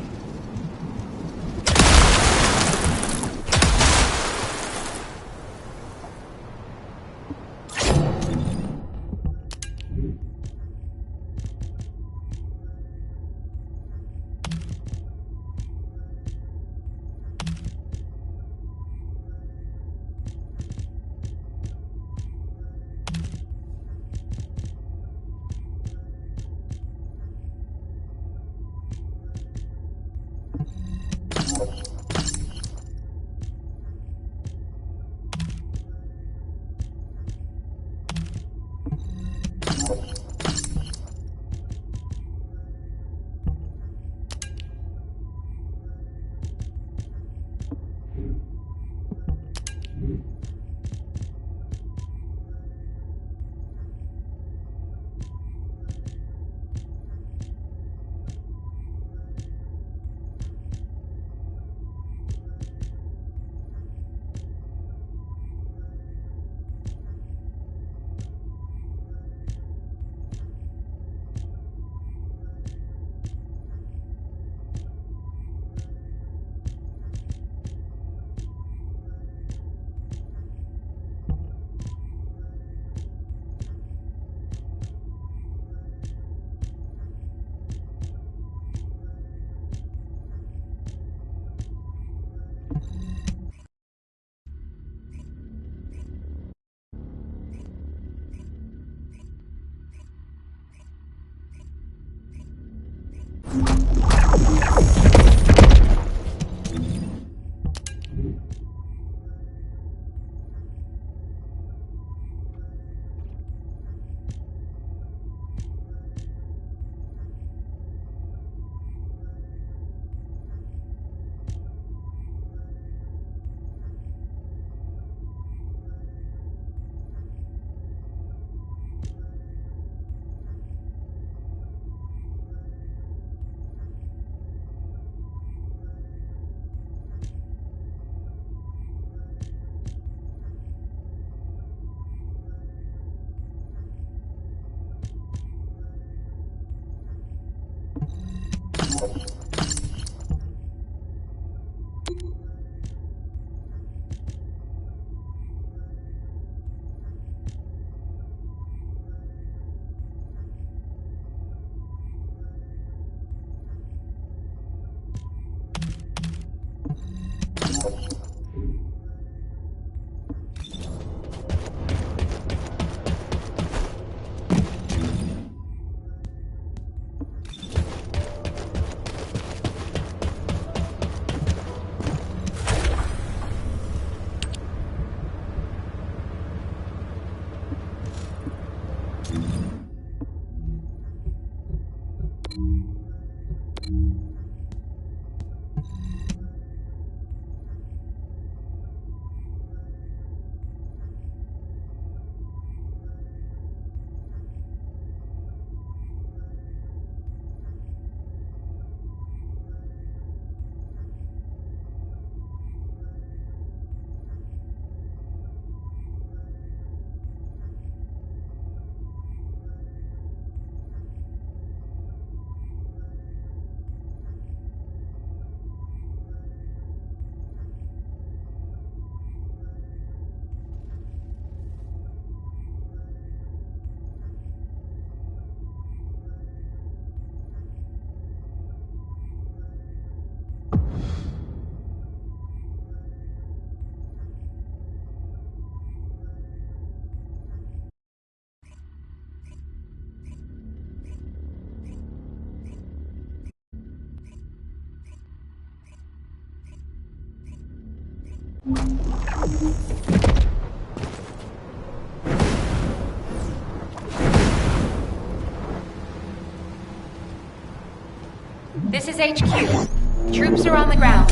This is HQ. Troops are on the ground.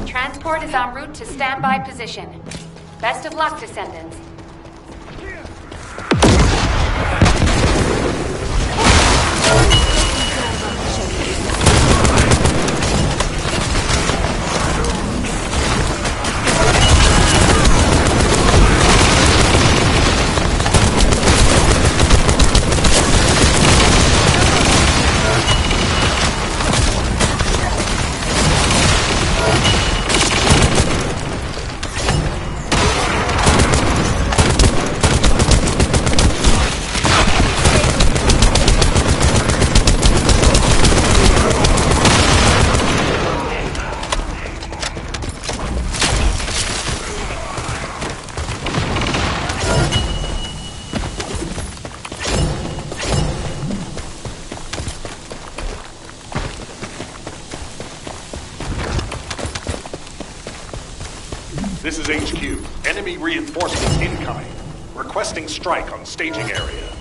Transport is en route to standby position. Best of luck, Descendants. This is HQ. Enemy reinforcements incoming. Requesting strike on staging area.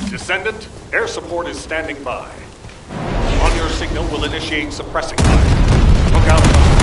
Descendant, air support is standing by. On your signal, we'll initiate suppressing fire. Look out.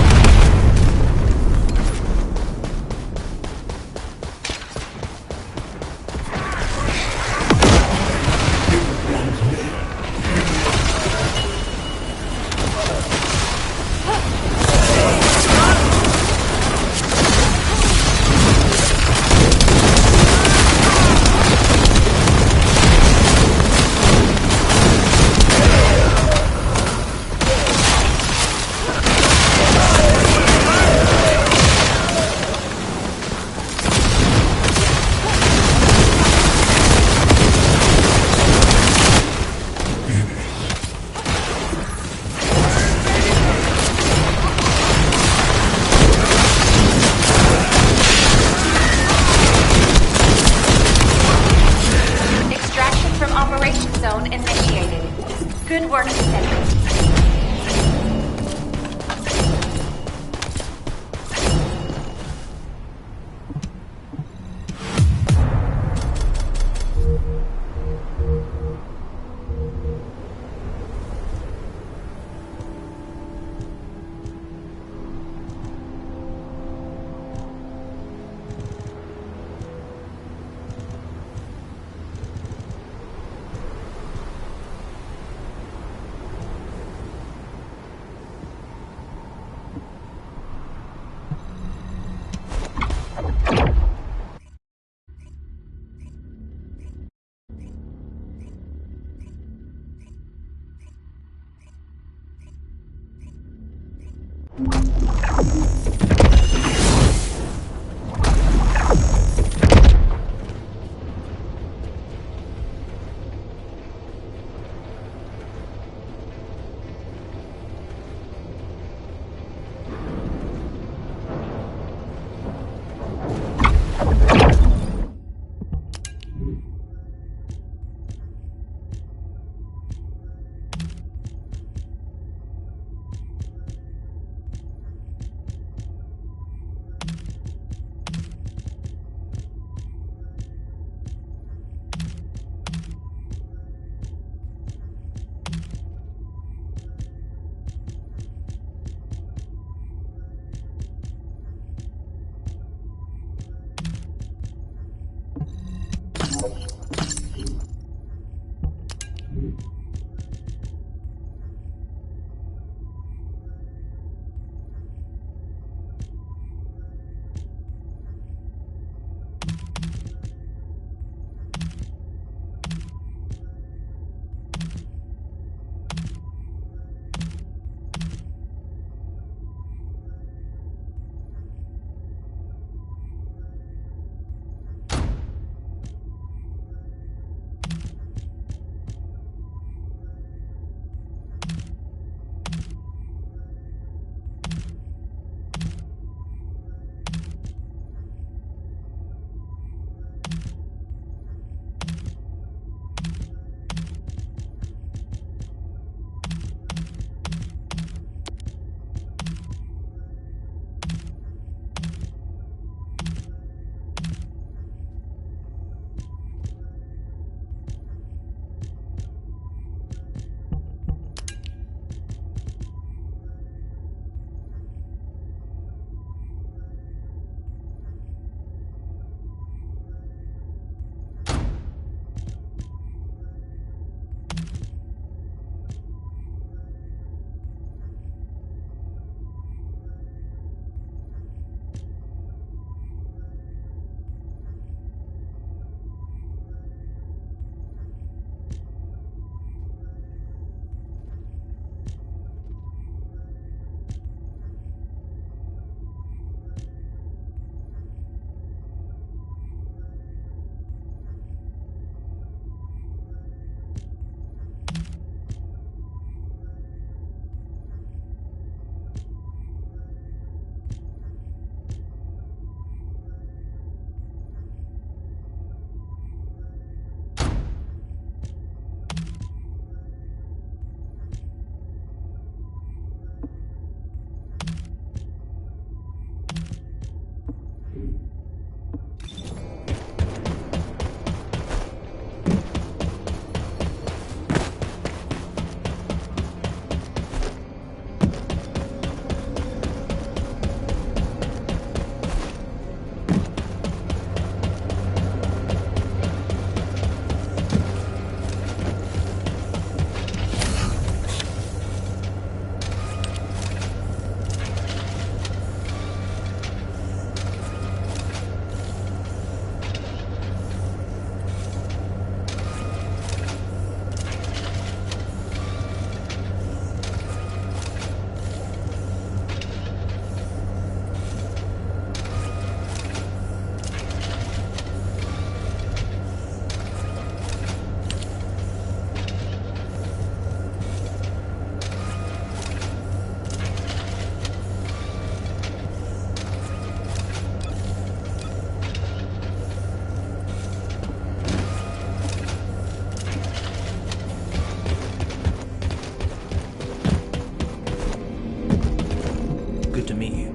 good to meet you.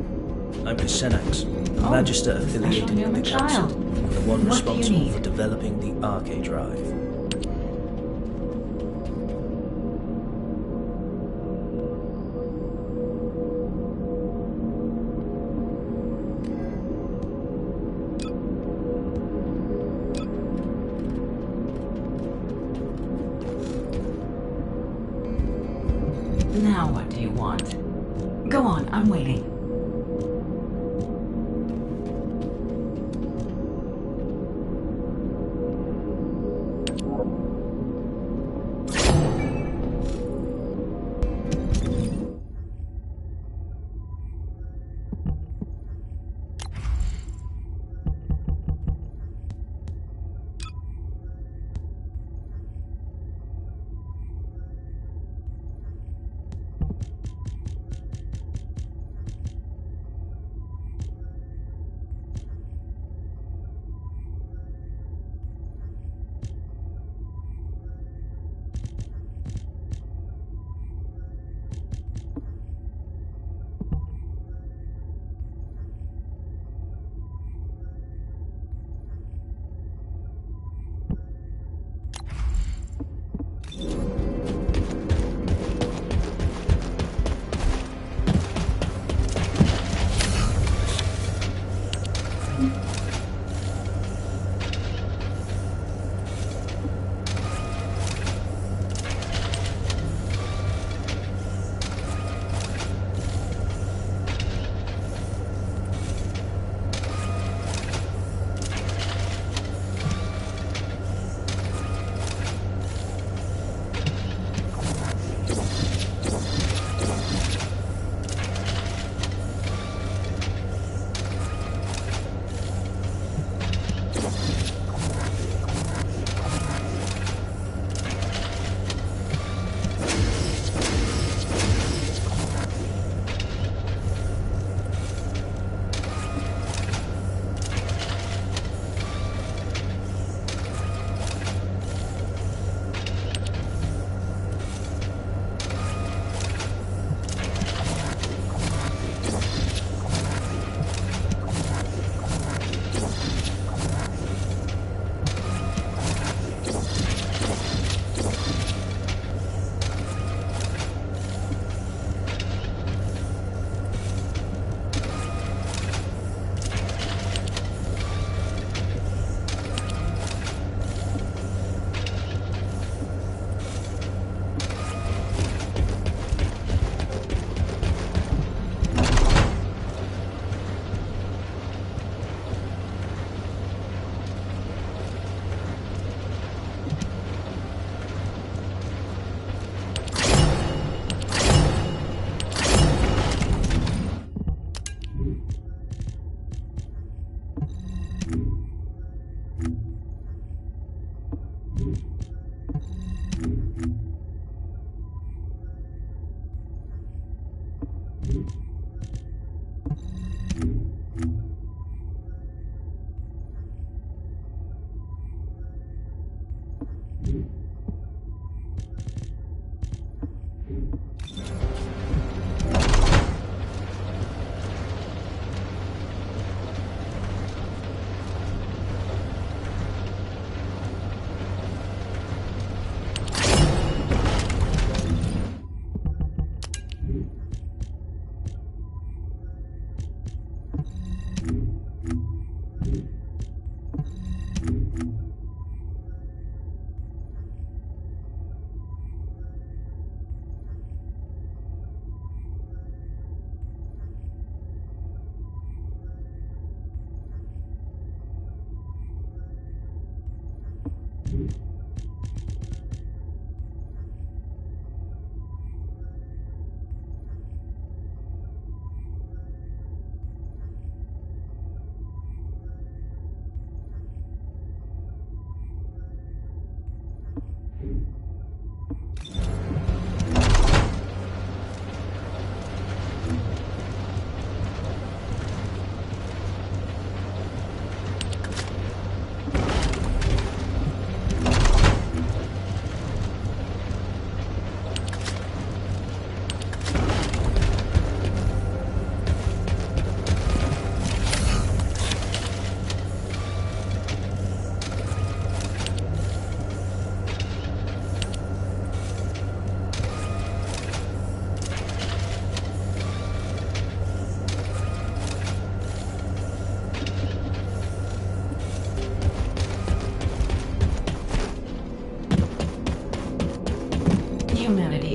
I'm Kusenax, Magister affiliated with the Council, and the one responsible for developing the Arche Drive. Now what do you want? Go on, I'm waiting.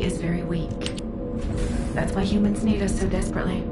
is very weak. That's why humans need us so desperately.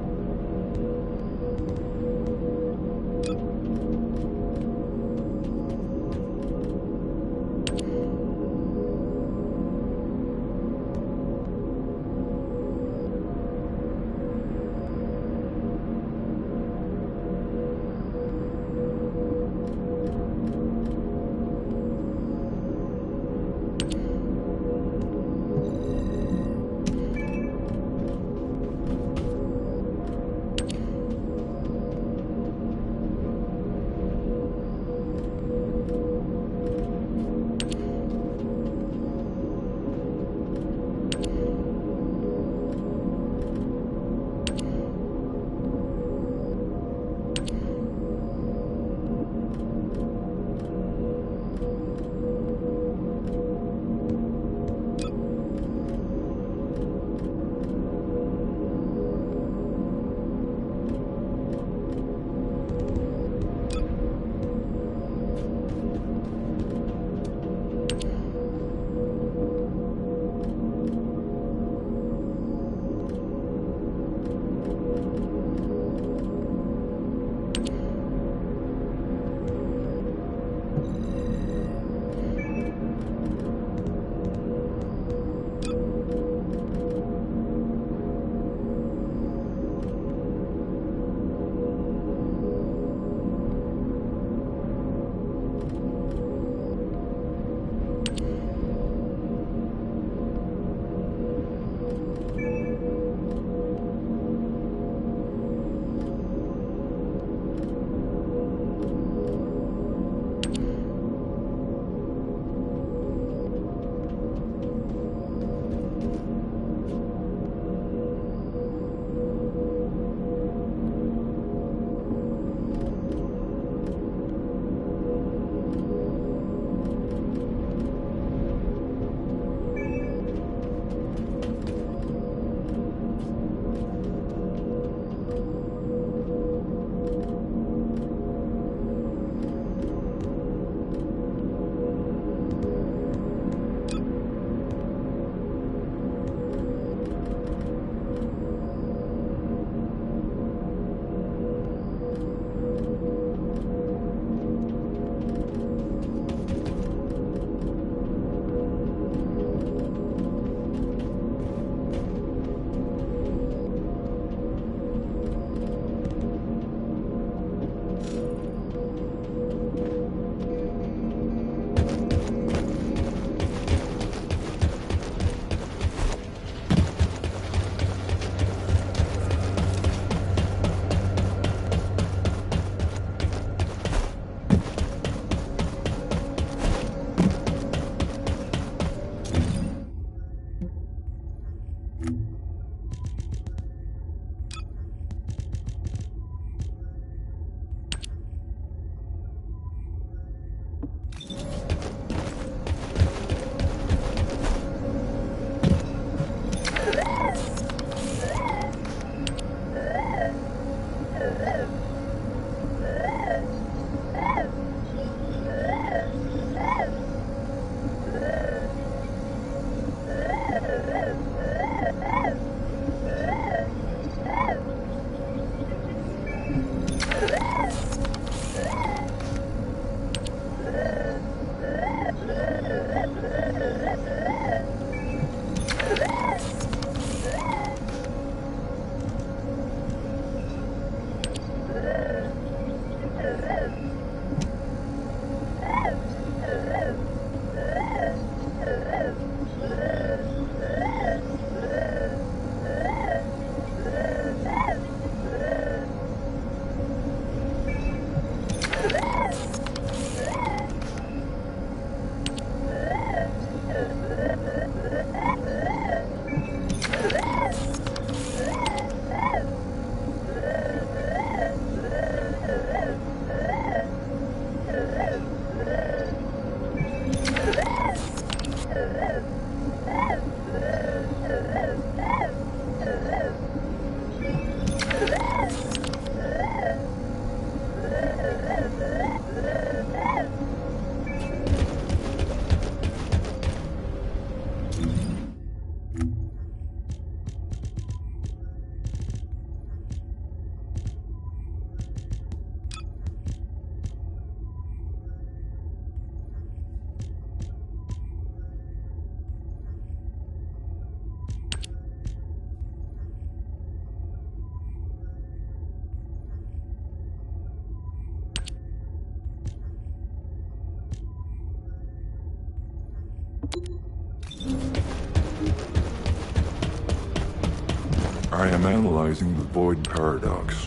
I am analyzing the void paradox.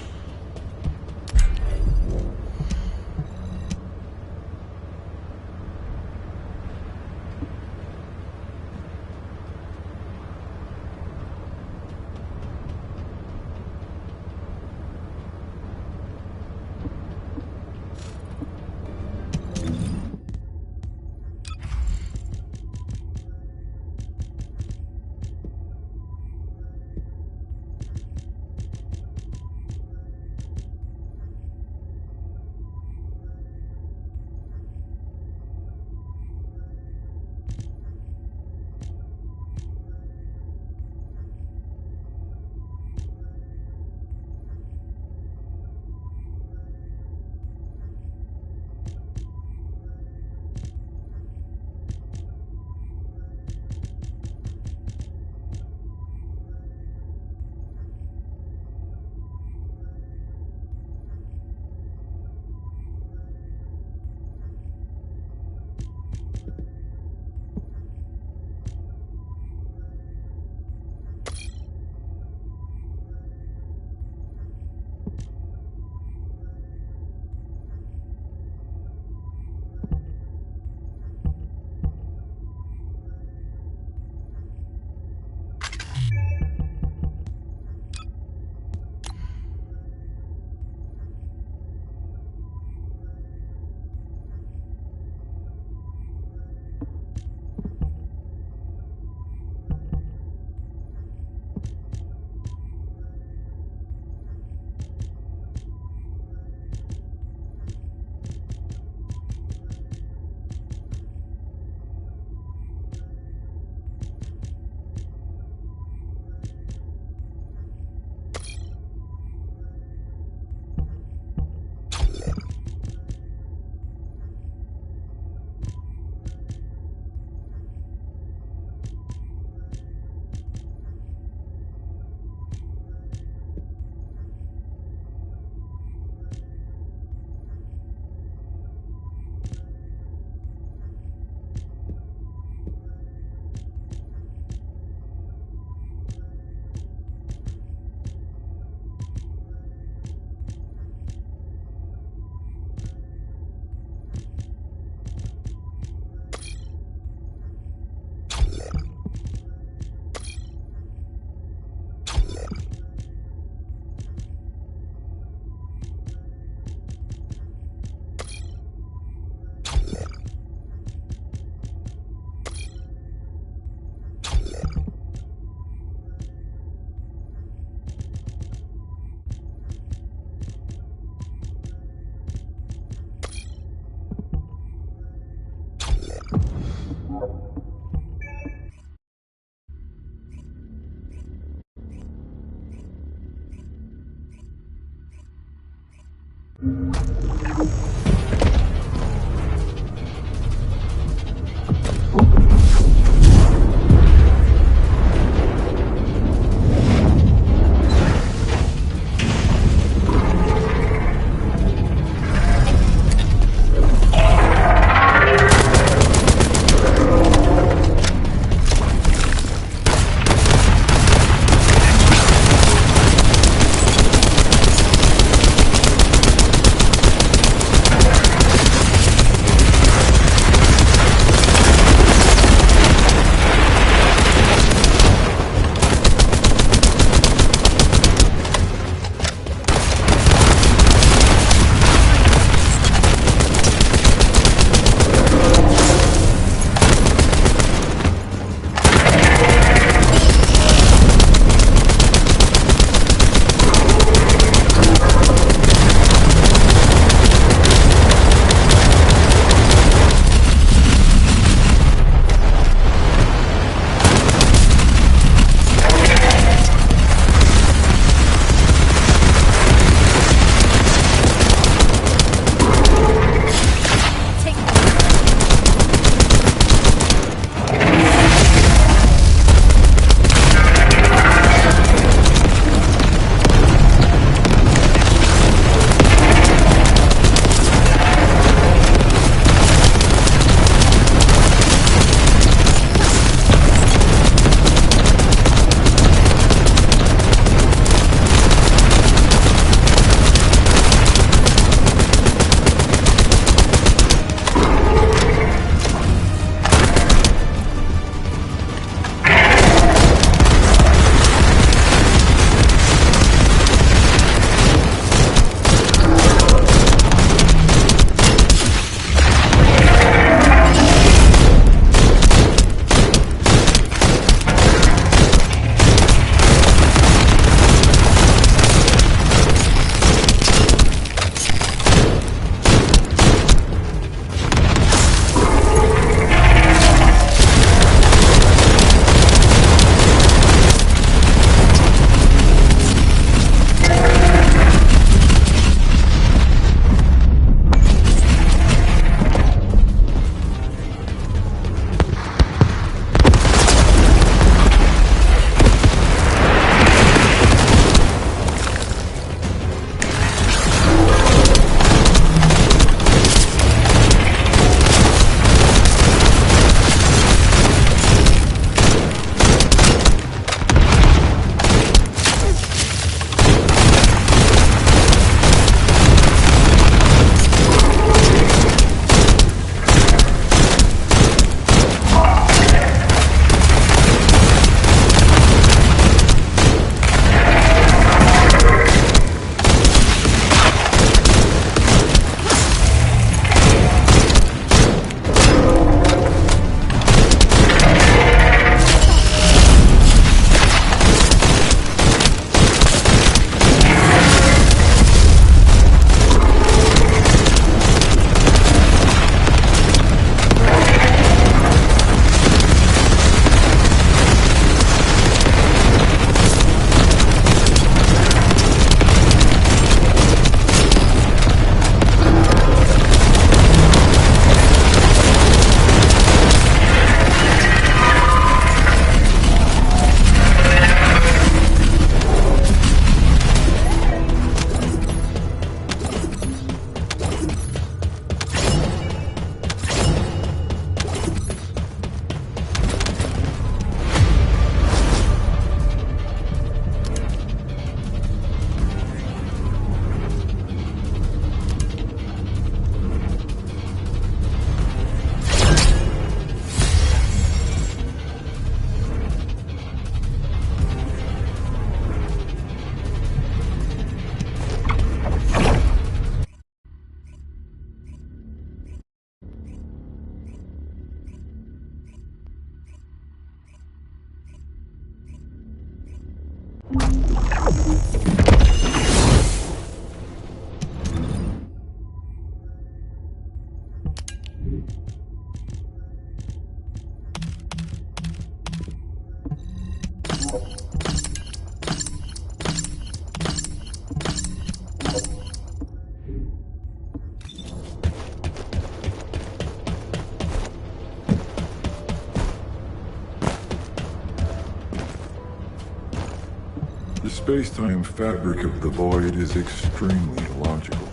The space-time fabric of the void is extremely illogical.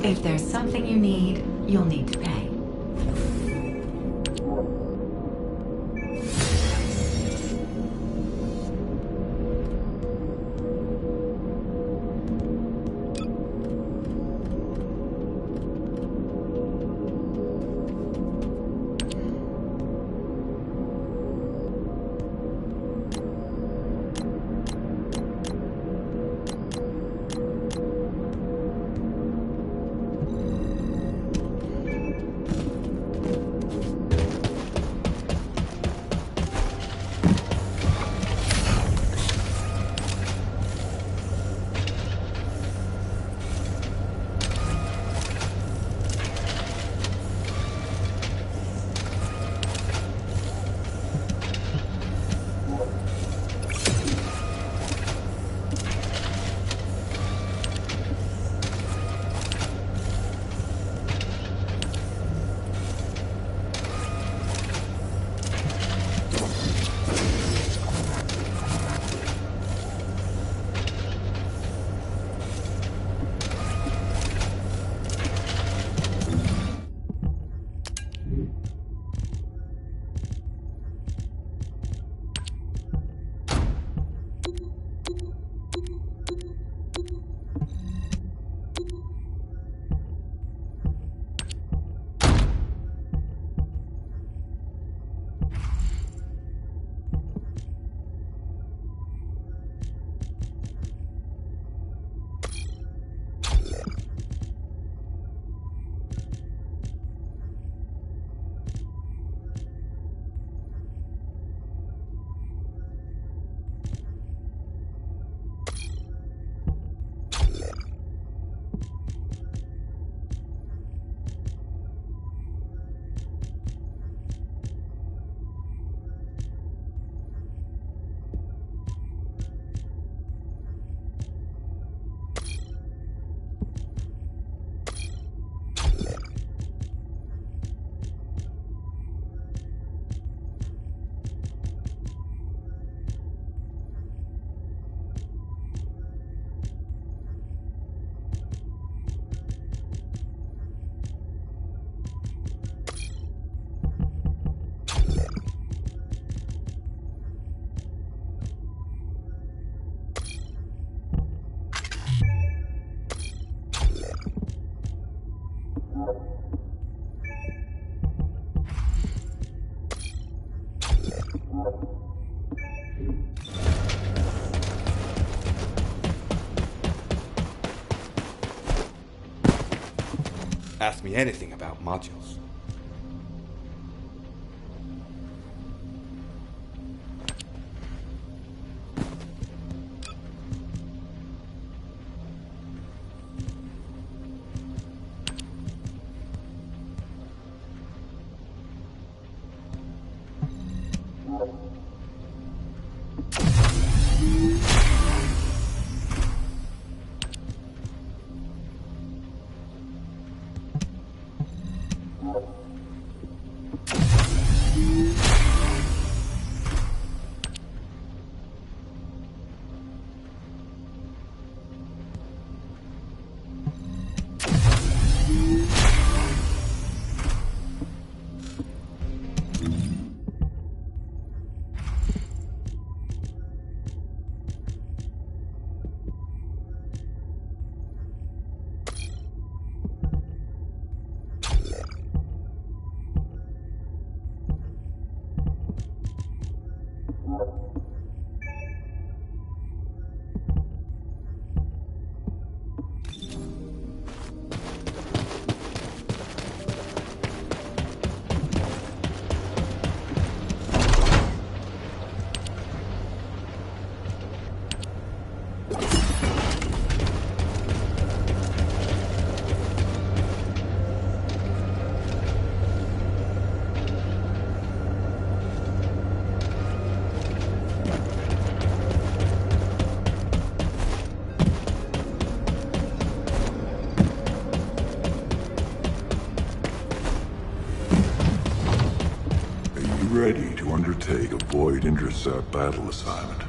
If there's something you need, you'll need to pay. Ask me anything about modules. ready to undertake a Void Intercept battle assignment.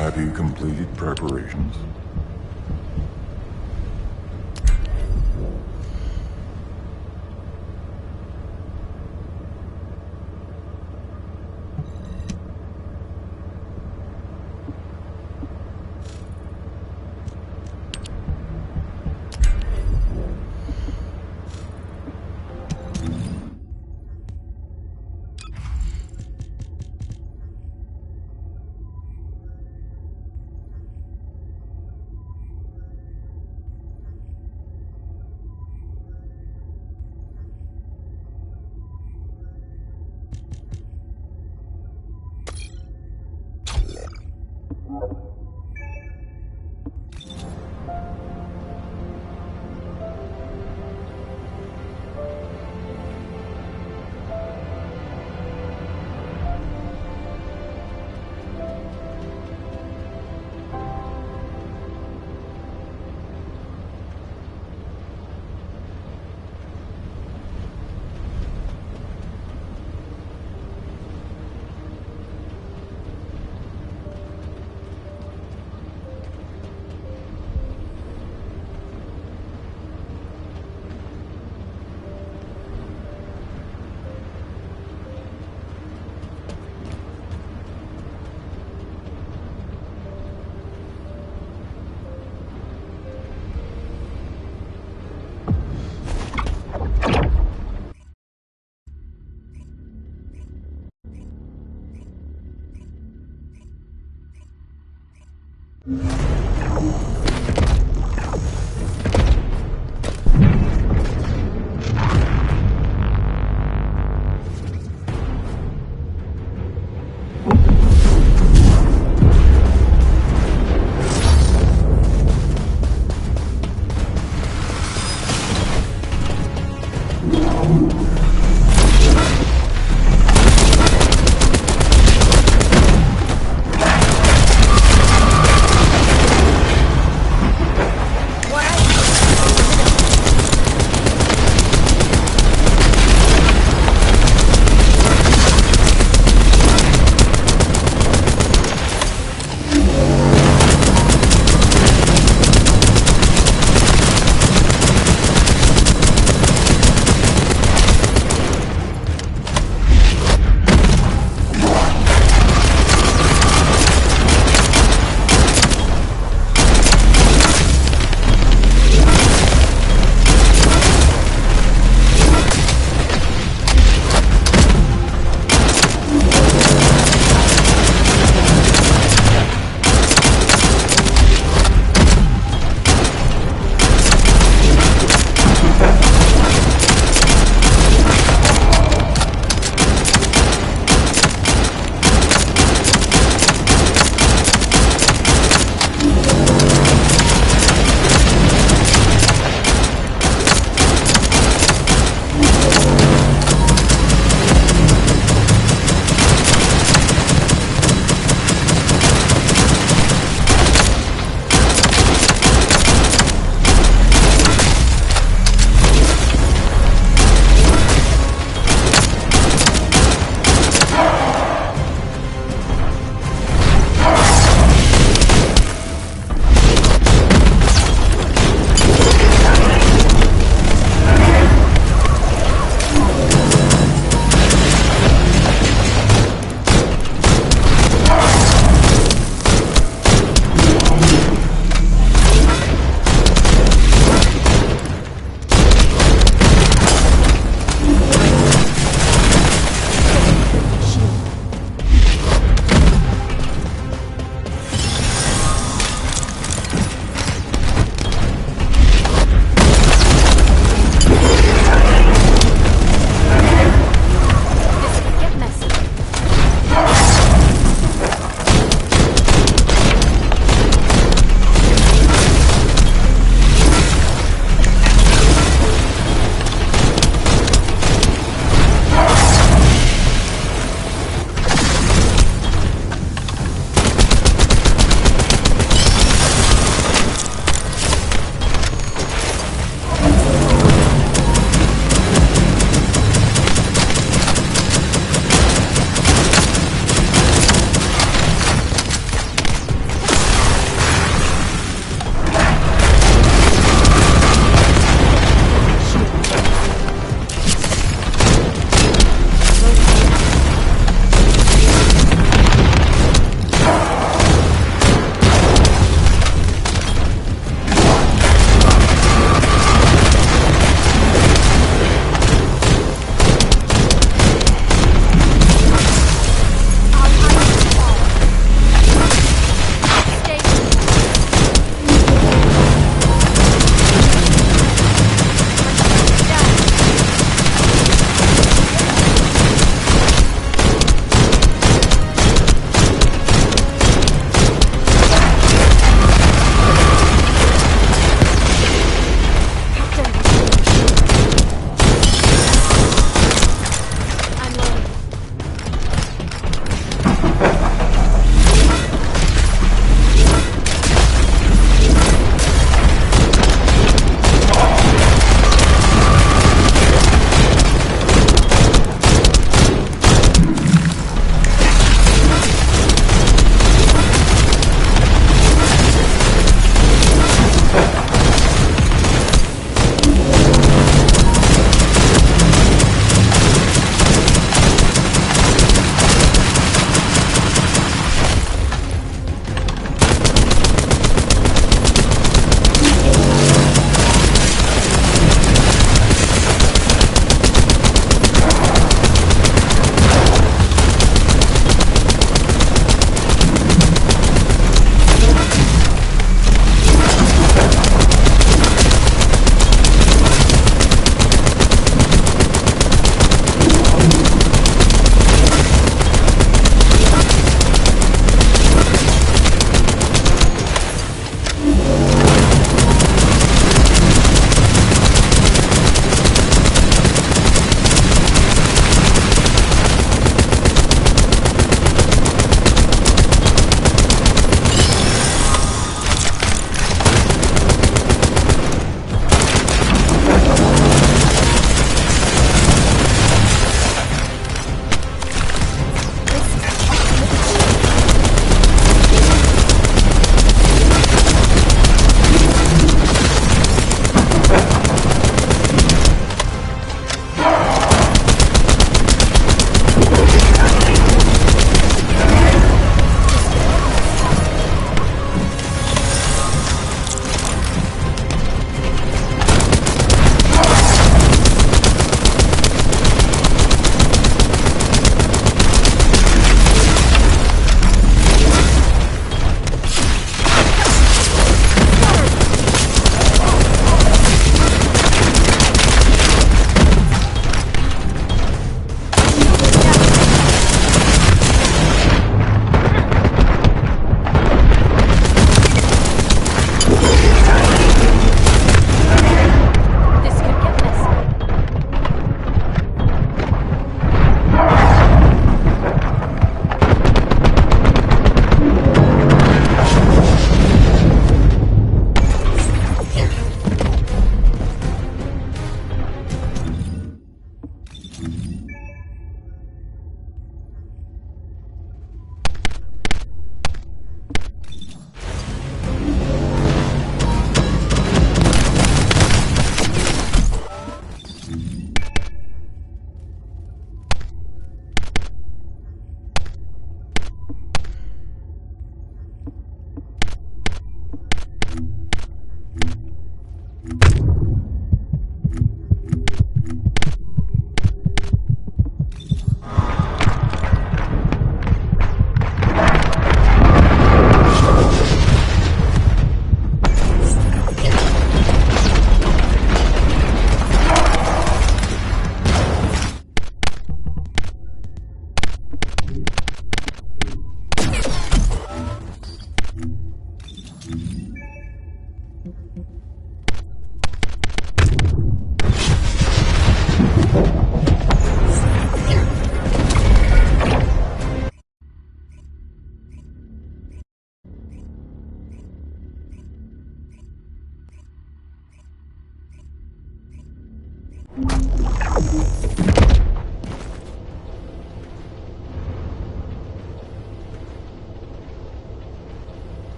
Have you completed preparations?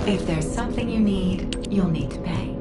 If there's something you need, you'll need to pay.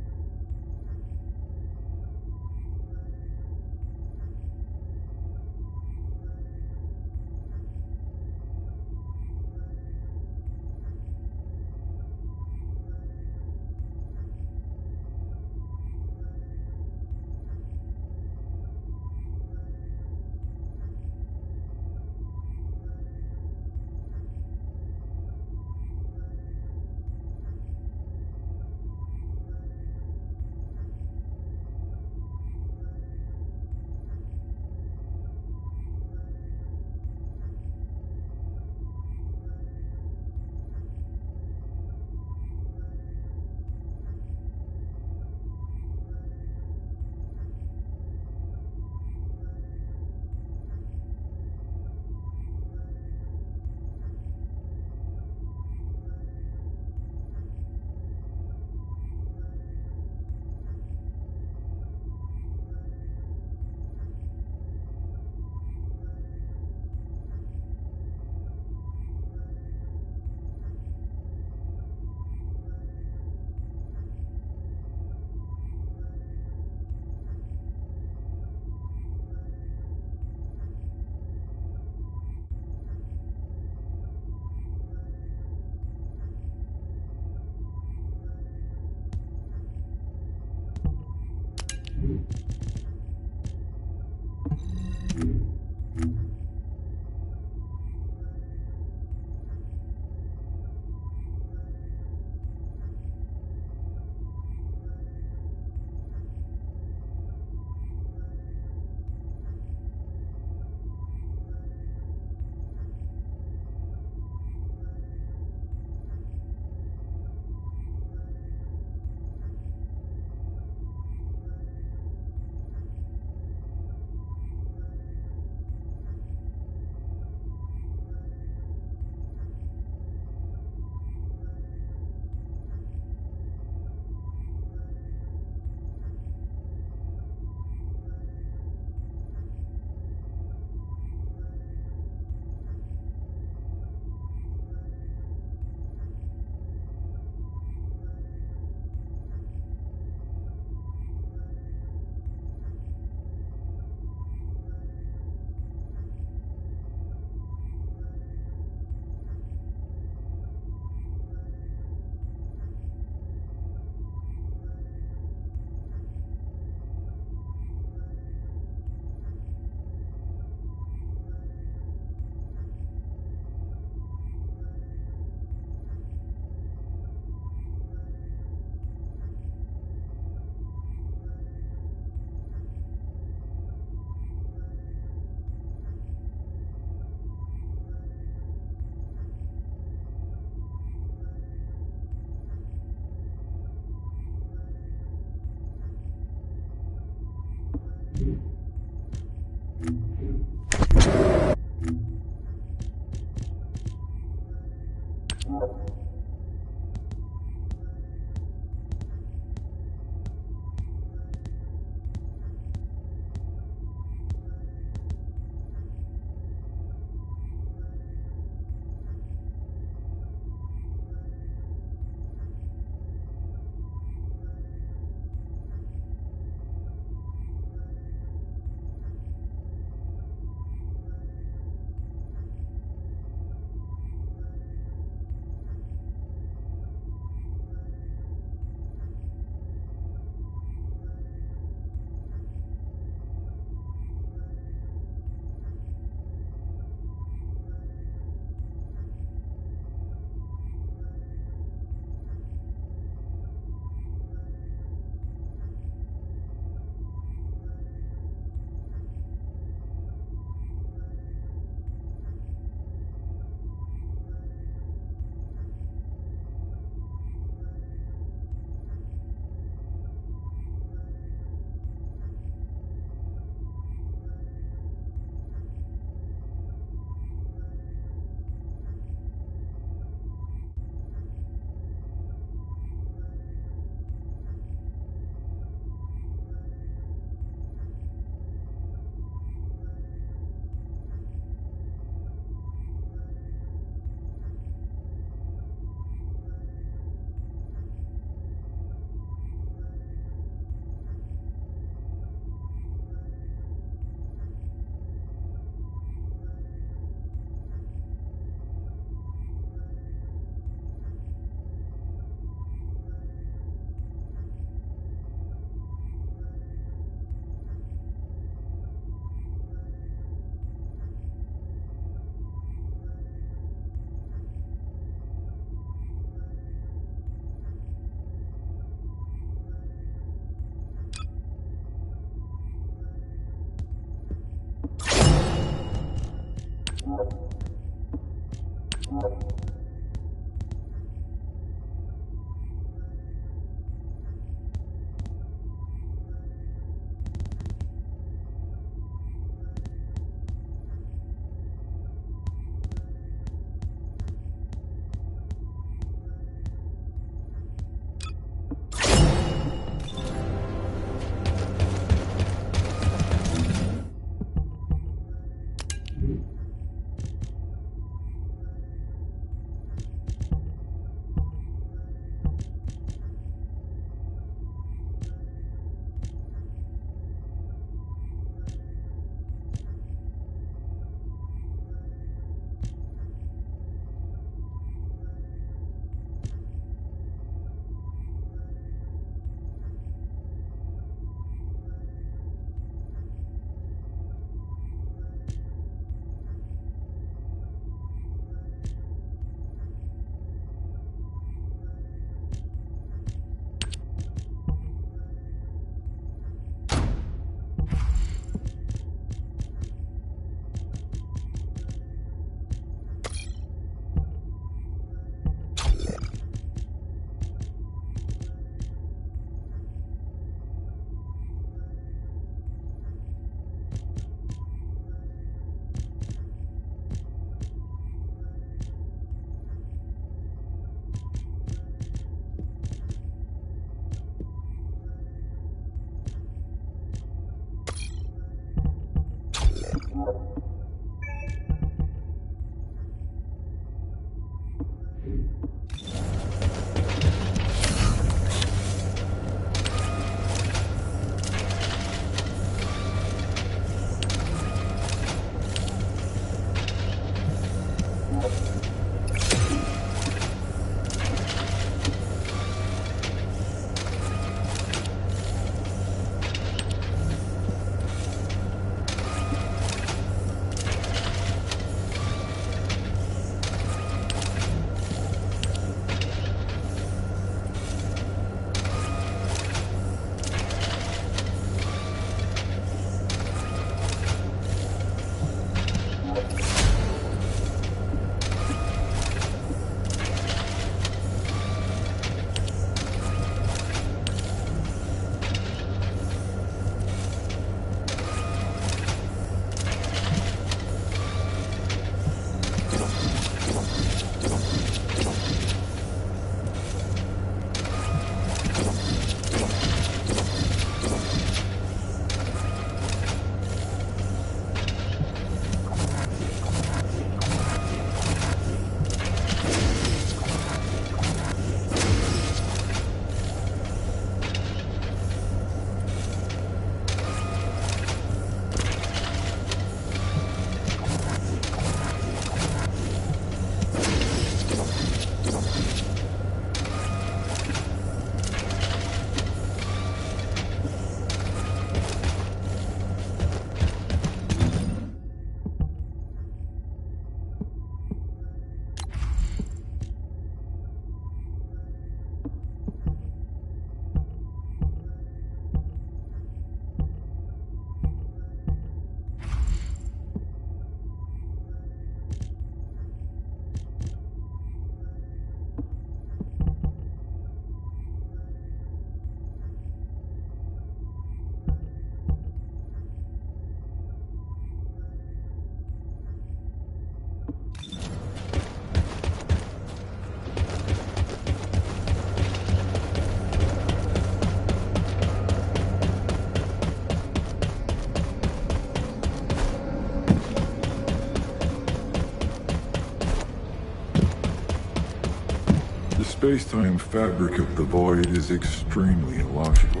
space-time fabric of the void is extremely illogical.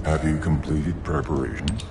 Have you completed preparations?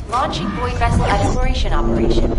Launching Void Vessel Exploration Operation.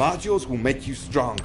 Modules will make you stronger.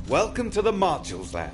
Welcome to the Modules Lab.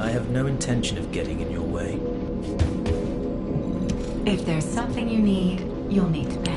I have no intention of getting in your way. If there's something you need, you'll need to pay.